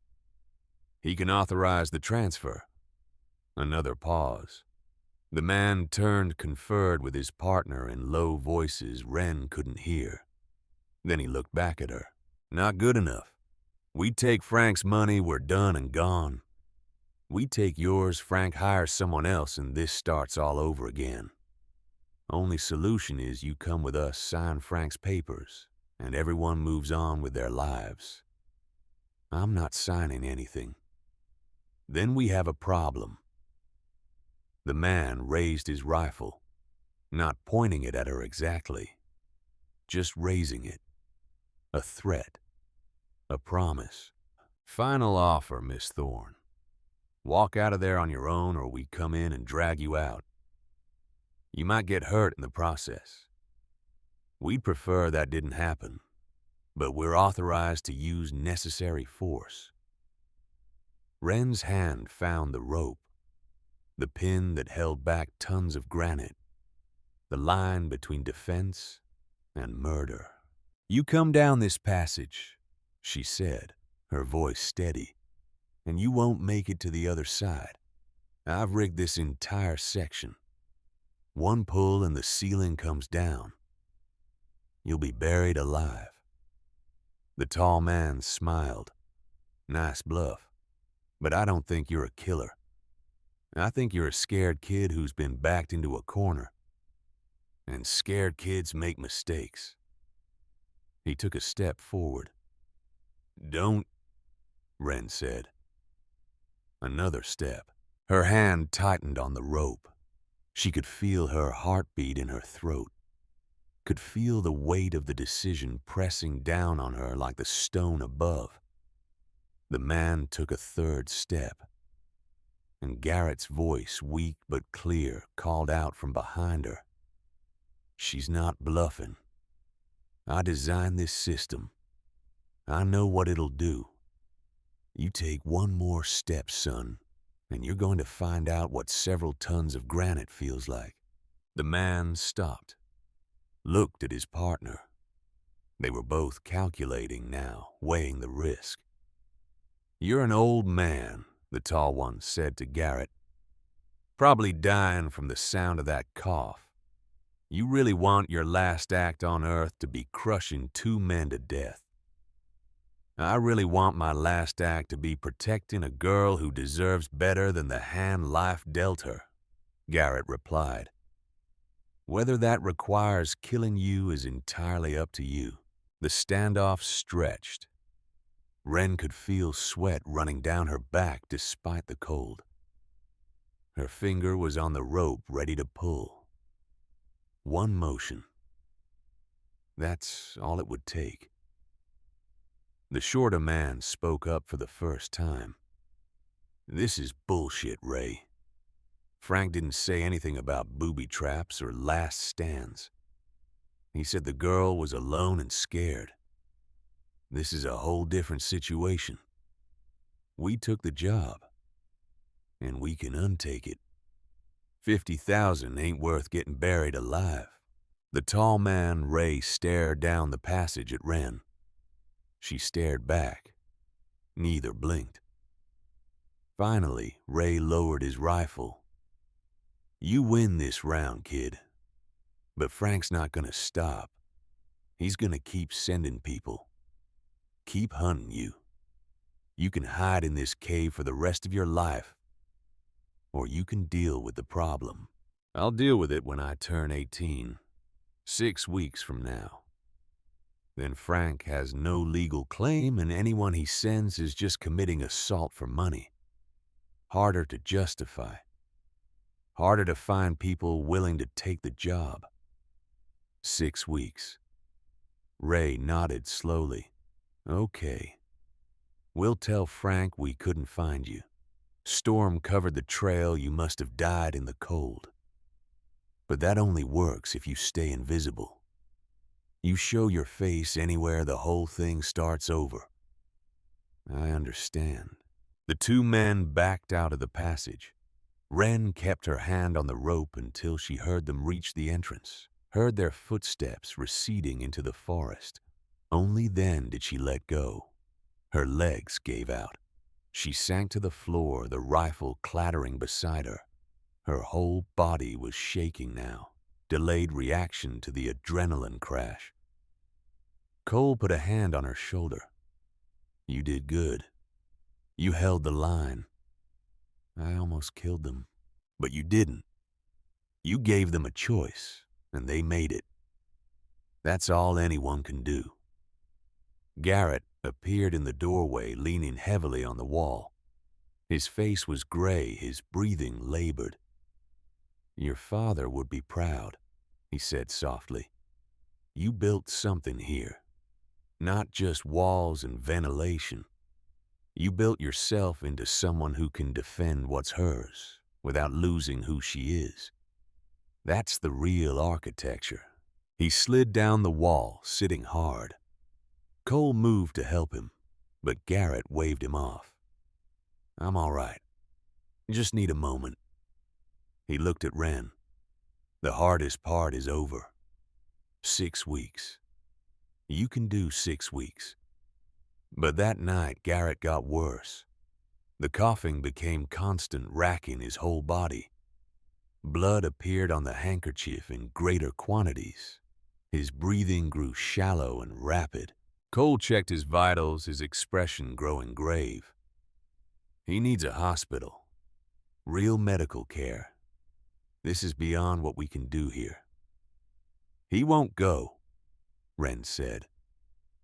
He can authorize the transfer." Another pause. The man turned, conferred with his partner in low voices Wren couldn't hear. Then he looked back at her. "Not good enough. We take Frank's money, we're done and gone. We take yours, Frank hires someone else, and this starts all over again. Only solution is you come with us, sign Frank's papers, and everyone moves on with their lives." "I'm not signing anything." "Then we have a problem." The man raised his rifle, not pointing it at her exactly, just raising it. A threat, a promise. "Final offer, Miss Thorne. Walk out of there on your own or we come in and drag you out. You might get hurt in the process. We'd prefer that didn't happen, but we're authorized to use necessary force." Wren's hand found the rope, the pin that held back tons of granite, the line between defense and murder. "You come down this passage," she said, her voice steady, "and you won't make it to the other side. I've rigged this entire section. One pull and the ceiling comes down. You'll be buried alive." The tall man smiled. "Nice bluff, but I don't think you're a killer. I think you're a scared kid who's been backed into a corner. And scared kids make mistakes." He took a step forward. "Don't," Wren said. Another step. Her hand tightened on the rope. She could feel her heartbeat in her throat, could feel the weight of the decision pressing down on her like the stone above. The man took a third step, and Garrett's voice, weak but clear, called out from behind her. "She's not bluffing. I designed this system. I know what it'll do. You take one more step, son, and you're going to find out what several tons of granite feels like." The man stopped, looked at his partner. They were both calculating now, weighing the risk. "You're an old man," the tall one said to Garrett. "Probably dying from the sound of that cough. You really want your last act on earth to be crushing two men to death." "I really want my last act to be protecting a girl who deserves better than the hand life dealt her," Garrett replied. "Whether that requires killing you is entirely up to you." The standoff stretched. Wren could feel sweat running down her back despite the cold. Her finger was on the rope, ready to pull. One motion. That's all it would take. The shorter man spoke up for the first time. This is bullshit, Ray. Frank didn't say anything about booby traps or last stands. He said the girl was alone and scared. This is a whole different situation. We took the job, and we can untake it. 50,000 ain't worth getting buried alive. The tall man, Ray, stared down the passage at Wren. She stared back. Neither blinked. Finally, Ray lowered his rifle. You win this round, kid. But Frank's not gonna stop. He's gonna keep sending people. Keep hunting you. You can hide in this cave for the rest of your life, or you can deal with the problem. I'll deal with it when I turn 18, 6 weeks from now. Then Frank has no legal claim, and anyone he sends is just committing assault for money. Harder to justify. Harder to find people willing to take the job. 6 weeks. Ray nodded slowly. Okay. We'll tell Frank we couldn't find you. Storm covered the trail, you must have died in the cold. But that only works if you stay invisible. You show your face anywhere, the whole thing starts over. I understand. The two men backed out of the passage. Wren kept her hand on the rope until she heard them reach the entrance, heard their footsteps receding into the forest. Only then did she let go. Her legs gave out. She sank to the floor, the rifle clattering beside her. Her whole body was shaking now, delayed reaction to the adrenaline crash. Cole put a hand on her shoulder. You did good. You held the line. I almost killed them, but you didn't. You gave them a choice, and they made it. That's all anyone can do. Garrett appeared in the doorway, leaning heavily on the wall. His face was gray, his breathing labored. Your father would be proud, he said softly. You built something here. Not just walls and ventilation. You built yourself into someone who can defend what's hers without losing who she is. That's the real architecture. He slid down the wall, sitting hard. Cole moved to help him, but Garrett waved him off. I'm all right. Just need a moment. He looked at Wren. The hardest part is over. 6 weeks. You can do 6 weeks. But that night, Garrett got worse. The coughing became constant, racking his whole body. Blood appeared on the handkerchief in greater quantities. His breathing grew shallow and rapid. Cole checked his vitals, his expression growing grave. He needs a hospital. Real medical care. This is beyond what we can do here. He won't go, Wren said.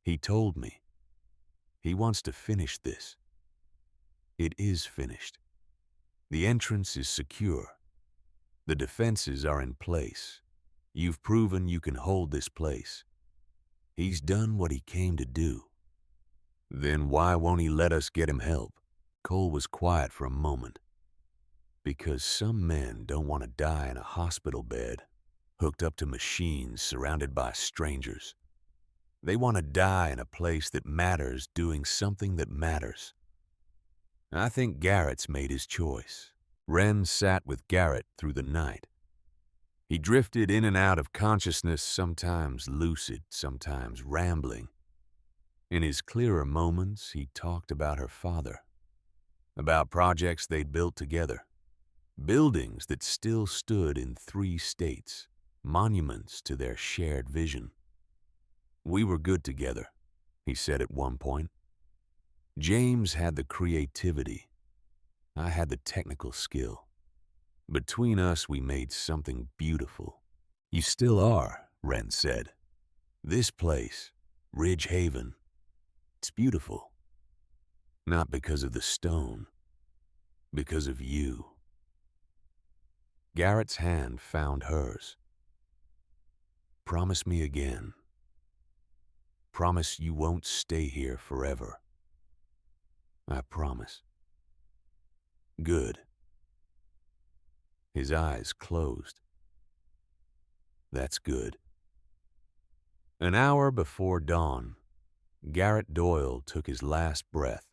He told me. He wants to finish this. It is finished. The entrance is secure. The defenses are in place. You've proven you can hold this place. He's done what he came to do. Then why won't he let us get him help? Cole was quiet for a moment. Because some men don't want to die in a hospital bed, hooked up to machines, surrounded by strangers. They want to die in a place that matters, doing something that matters. I think Garrett's made his choice. Wren sat with Garrett through the night. He drifted in and out of consciousness, sometimes lucid, sometimes rambling. In his clearer moments, he talked about her father, about projects they'd built together, buildings that still stood in 3 states, monuments to their shared vision. We were good together, he said at one point. James had the creativity. I had the technical skill. Between us, we made something beautiful. You still are, Wren said. This place, Ridge Haven, it's beautiful. Not because of the stone, because of you. Garrett's hand found hers. Promise me again. Promise you won't stay here forever. I promise. Good. His eyes closed. That's good. An hour before dawn, Garrett Doyle took his last breath.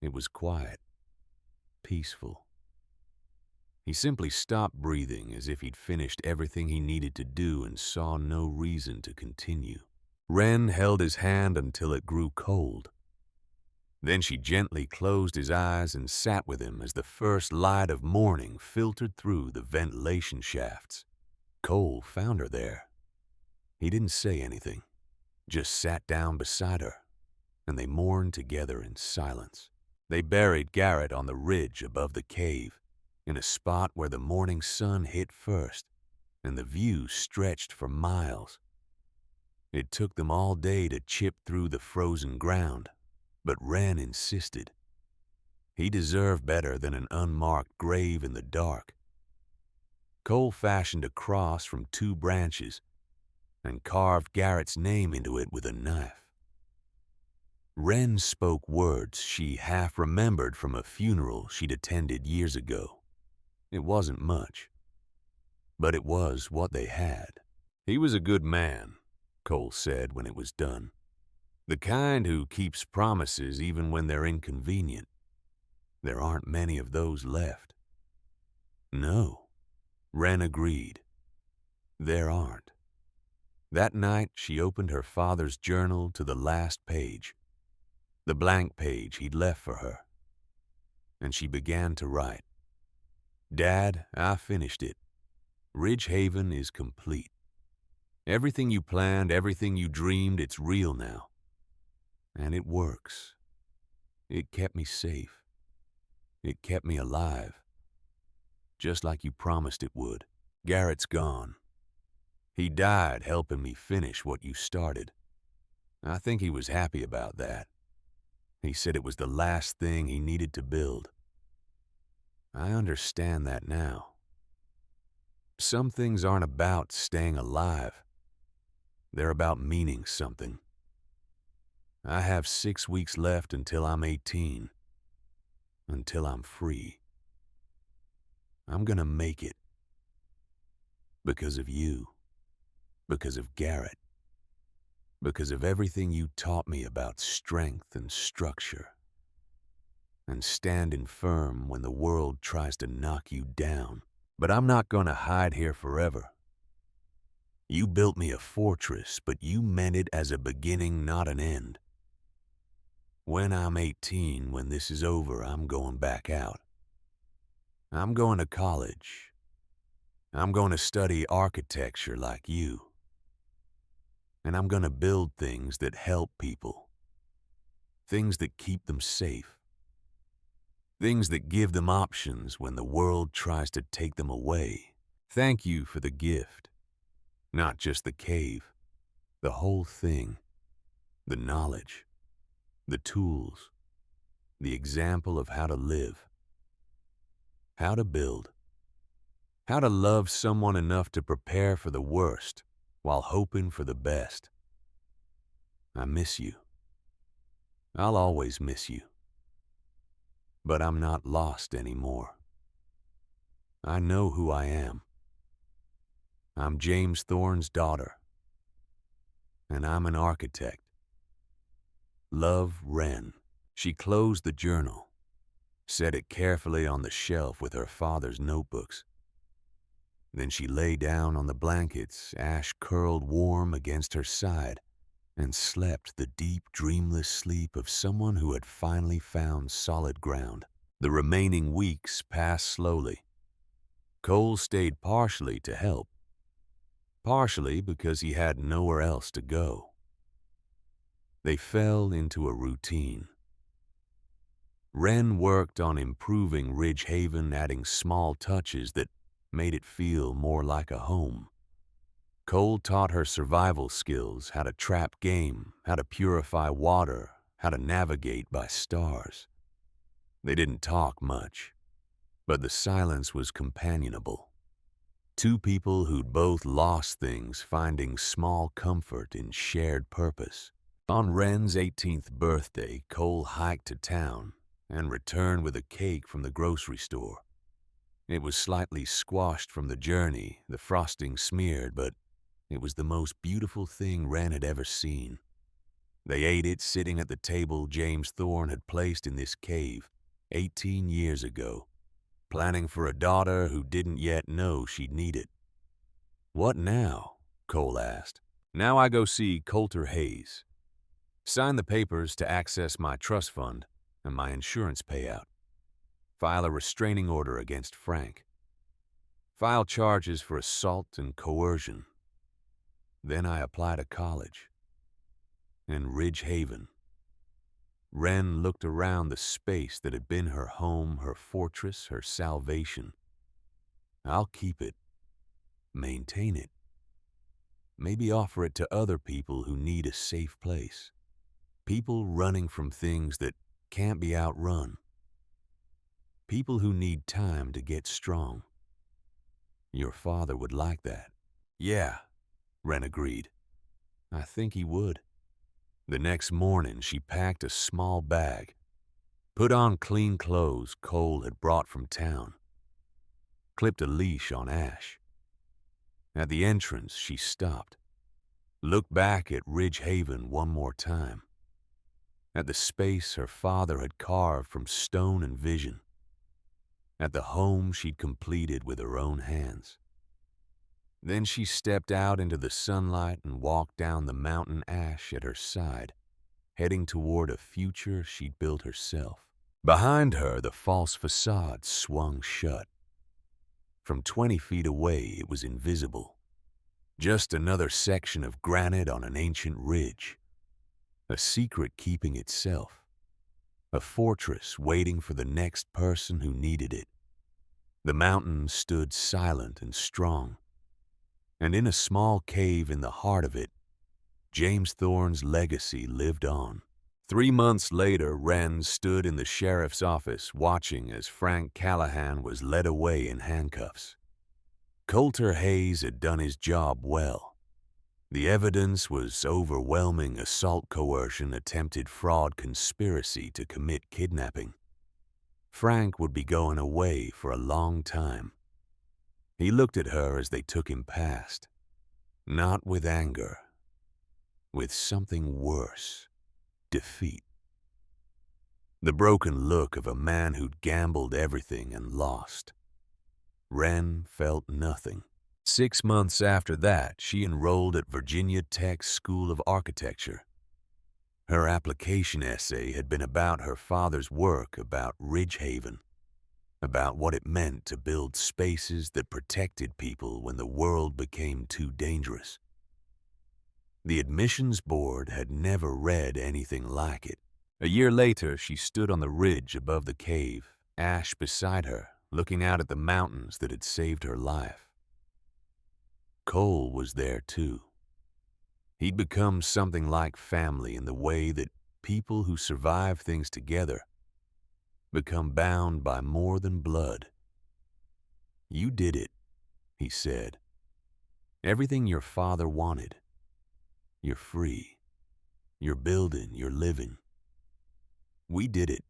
It was quiet, peaceful. He simply stopped breathing as if he'd finished everything he needed to do and saw no reason to continue. Wren held his hand until it grew cold. Then she gently closed his eyes and sat with him as the first light of morning filtered through the ventilation shafts. Cole found her there. He didn't say anything, just sat down beside her, and they mourned together in silence. They buried Garrett on the ridge above the cave, in a spot where the morning sun hit first, and the view stretched for miles. It took them all day to chip through the frozen ground, but Wren insisted. He deserved better than an unmarked grave in the dark. Cole fashioned a cross from 2 branches and carved Garrett's name into it with a knife. Wren spoke words she half remembered from a funeral she'd attended years ago. It wasn't much, but it was what they had. He was a good man, Cole said when it was done. The kind who keeps promises even when they're inconvenient. There aren't many of those left. No, Wren agreed. There aren't. That night, she opened her father's journal to the last page, the blank page he'd left for her, and she began to write. Dad, I finished it. Ridge Haven is complete. Everything you planned, everything you dreamed, it's real now. And it works. It kept me safe. It kept me alive. Just like you promised it would. Garrett's gone. He died helping me finish what you started. I think he was happy about that. He said it was the last thing he needed to build. I understand that now. Some things aren't about staying alive. They're about meaning something. I have 6 weeks left until I'm 18. Until I'm free. I'm gonna make it. Because of you. Because of Garrett. Because of everything you taught me about strength and structure. And standing firm when the world tries to knock you down. But I'm not gonna hide here forever. You built me a fortress, but you meant it as a beginning, not an end. When I'm 18, when this is over, I'm going back out. I'm going to college. I'm going to study architecture like you. And I'm going to build things that help people. Things that keep them safe. Things that give them options when the world tries to take them away. Thank you for the gift. Not just the cave. The whole thing. The knowledge. The tools. The example of how to live. How to build. How to love someone enough to prepare for the worst while hoping for the best. I miss you. I'll always miss you. But I'm not lost anymore. I know who I am. I'm James Thorne's daughter. And I'm an architect. Love, Wren. She closed the journal, set it carefully on the shelf with her father's notebooks. Then she lay down on the blankets, ash curled warm against her side, and slept the deep, dreamless sleep of someone who had finally found solid ground. The remaining weeks passed slowly. Cole stayed partially to help, partially because he had nowhere else to go. They fell into a routine. Wren worked on improving Ridge Haven, adding small touches that made it feel more like a home. Cole taught her survival skills, how to trap game, how to purify water, how to navigate by stars. They didn't talk much, but the silence was companionable. Two people who'd both lost things finding small comfort in shared purpose. On Wren's 18th birthday, Cole hiked to town, and returned with a cake from the grocery store. It was slightly squashed from the journey, the frosting smeared, but it was the most beautiful thing Wren had ever seen. They ate it sitting at the table James Thorne had placed in this cave 18 years ago, planning for a daughter who didn't yet know she'd need it. "What now?" Cole asked. "Now I go see Coulter Hayes. Sign the papers to access my trust fund and my insurance payout. File a restraining order against Frank. File charges for assault and coercion. Then I apply to college. In Ridge Haven." Wren looked around the space that had been her home, her fortress, her salvation. "I'll keep it. Maintain it. Maybe offer it to other people who need a safe place. People running from things that can't be outrun. People who need time to get strong. Your father would like that." "Yeah," Wren agreed. "I think he would." The next morning, she packed a small bag, put on clean clothes Cole had brought from town, clipped a leash on Ash. At the entrance, she stopped, looked back at Ridge Haven one more time, at the space her father had carved from stone and vision, at the home she'd completed with her own hands. Then she stepped out into the sunlight and walked down the mountain, Ash at her side, heading toward a future she'd built herself. Behind her, the false facade swung shut. From 20 feet away, it was invisible. Just another section of granite on an ancient ridge. A secret keeping itself. A fortress waiting for the next person who needed it. The mountain stood silent and strong. And in a small cave in the heart of it, James Thorne's legacy lived on. 3 months later, Wren stood in the sheriff's office watching as Frank Callahan was led away in handcuffs. Coulter Hayes had done his job well. The evidence was overwhelming: assault, coercion, attempted fraud, conspiracy to commit kidnapping. Frank would be going away for a long time. He looked at her as they took him past, not with anger, with something worse: defeat. The broken look of a man who'd gambled everything and lost. Wren felt nothing. 6 months after that, she enrolled at Virginia Tech's School of Architecture. Her application essay had been about her father's work, about Ridge Haven, about what it meant to build spaces that protected people when the world became too dangerous. The admissions board had never read anything like it. A year later, she stood on the ridge above the cave, Ash beside her, looking out at the mountains that had saved her life. Cole was there too. He'd become something like family in the way that people who survive things together become bound by more than blood. "You did it," he said. "Everything your father wanted. You're free. You're building, you're living." "We did it,"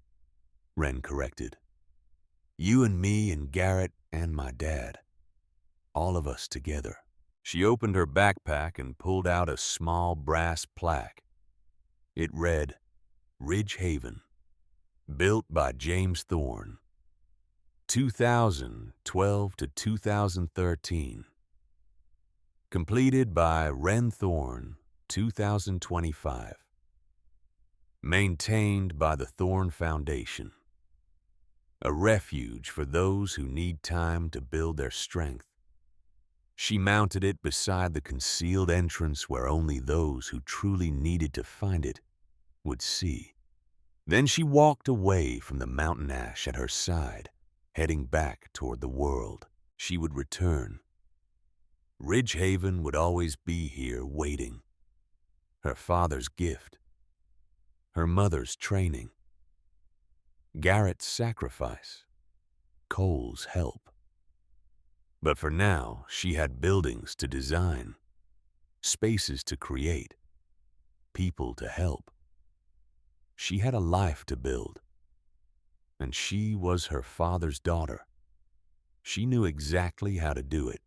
Wren corrected. "You and me and Garrett and my dad. All of us together." She opened her backpack and pulled out a small brass plaque. It read, "Ridge Haven, built by James Thorne, 2012 to 2013. Completed by Wren Thorne, 2025. Maintained by the Thorne Foundation. A refuge for those who need time to build their strength." She mounted it beside the concealed entrance where only those who truly needed to find it would see. Then she walked away from the mountain ash at her side, heading back toward the world. She would return. Ridge Haven would always be here waiting. Her father's gift. Her mother's training. Garrett's sacrifice. Cole's help. But for now, she had buildings to design, spaces to create, people to help. She had a life to build, and she was her father's daughter. She knew exactly how to do it.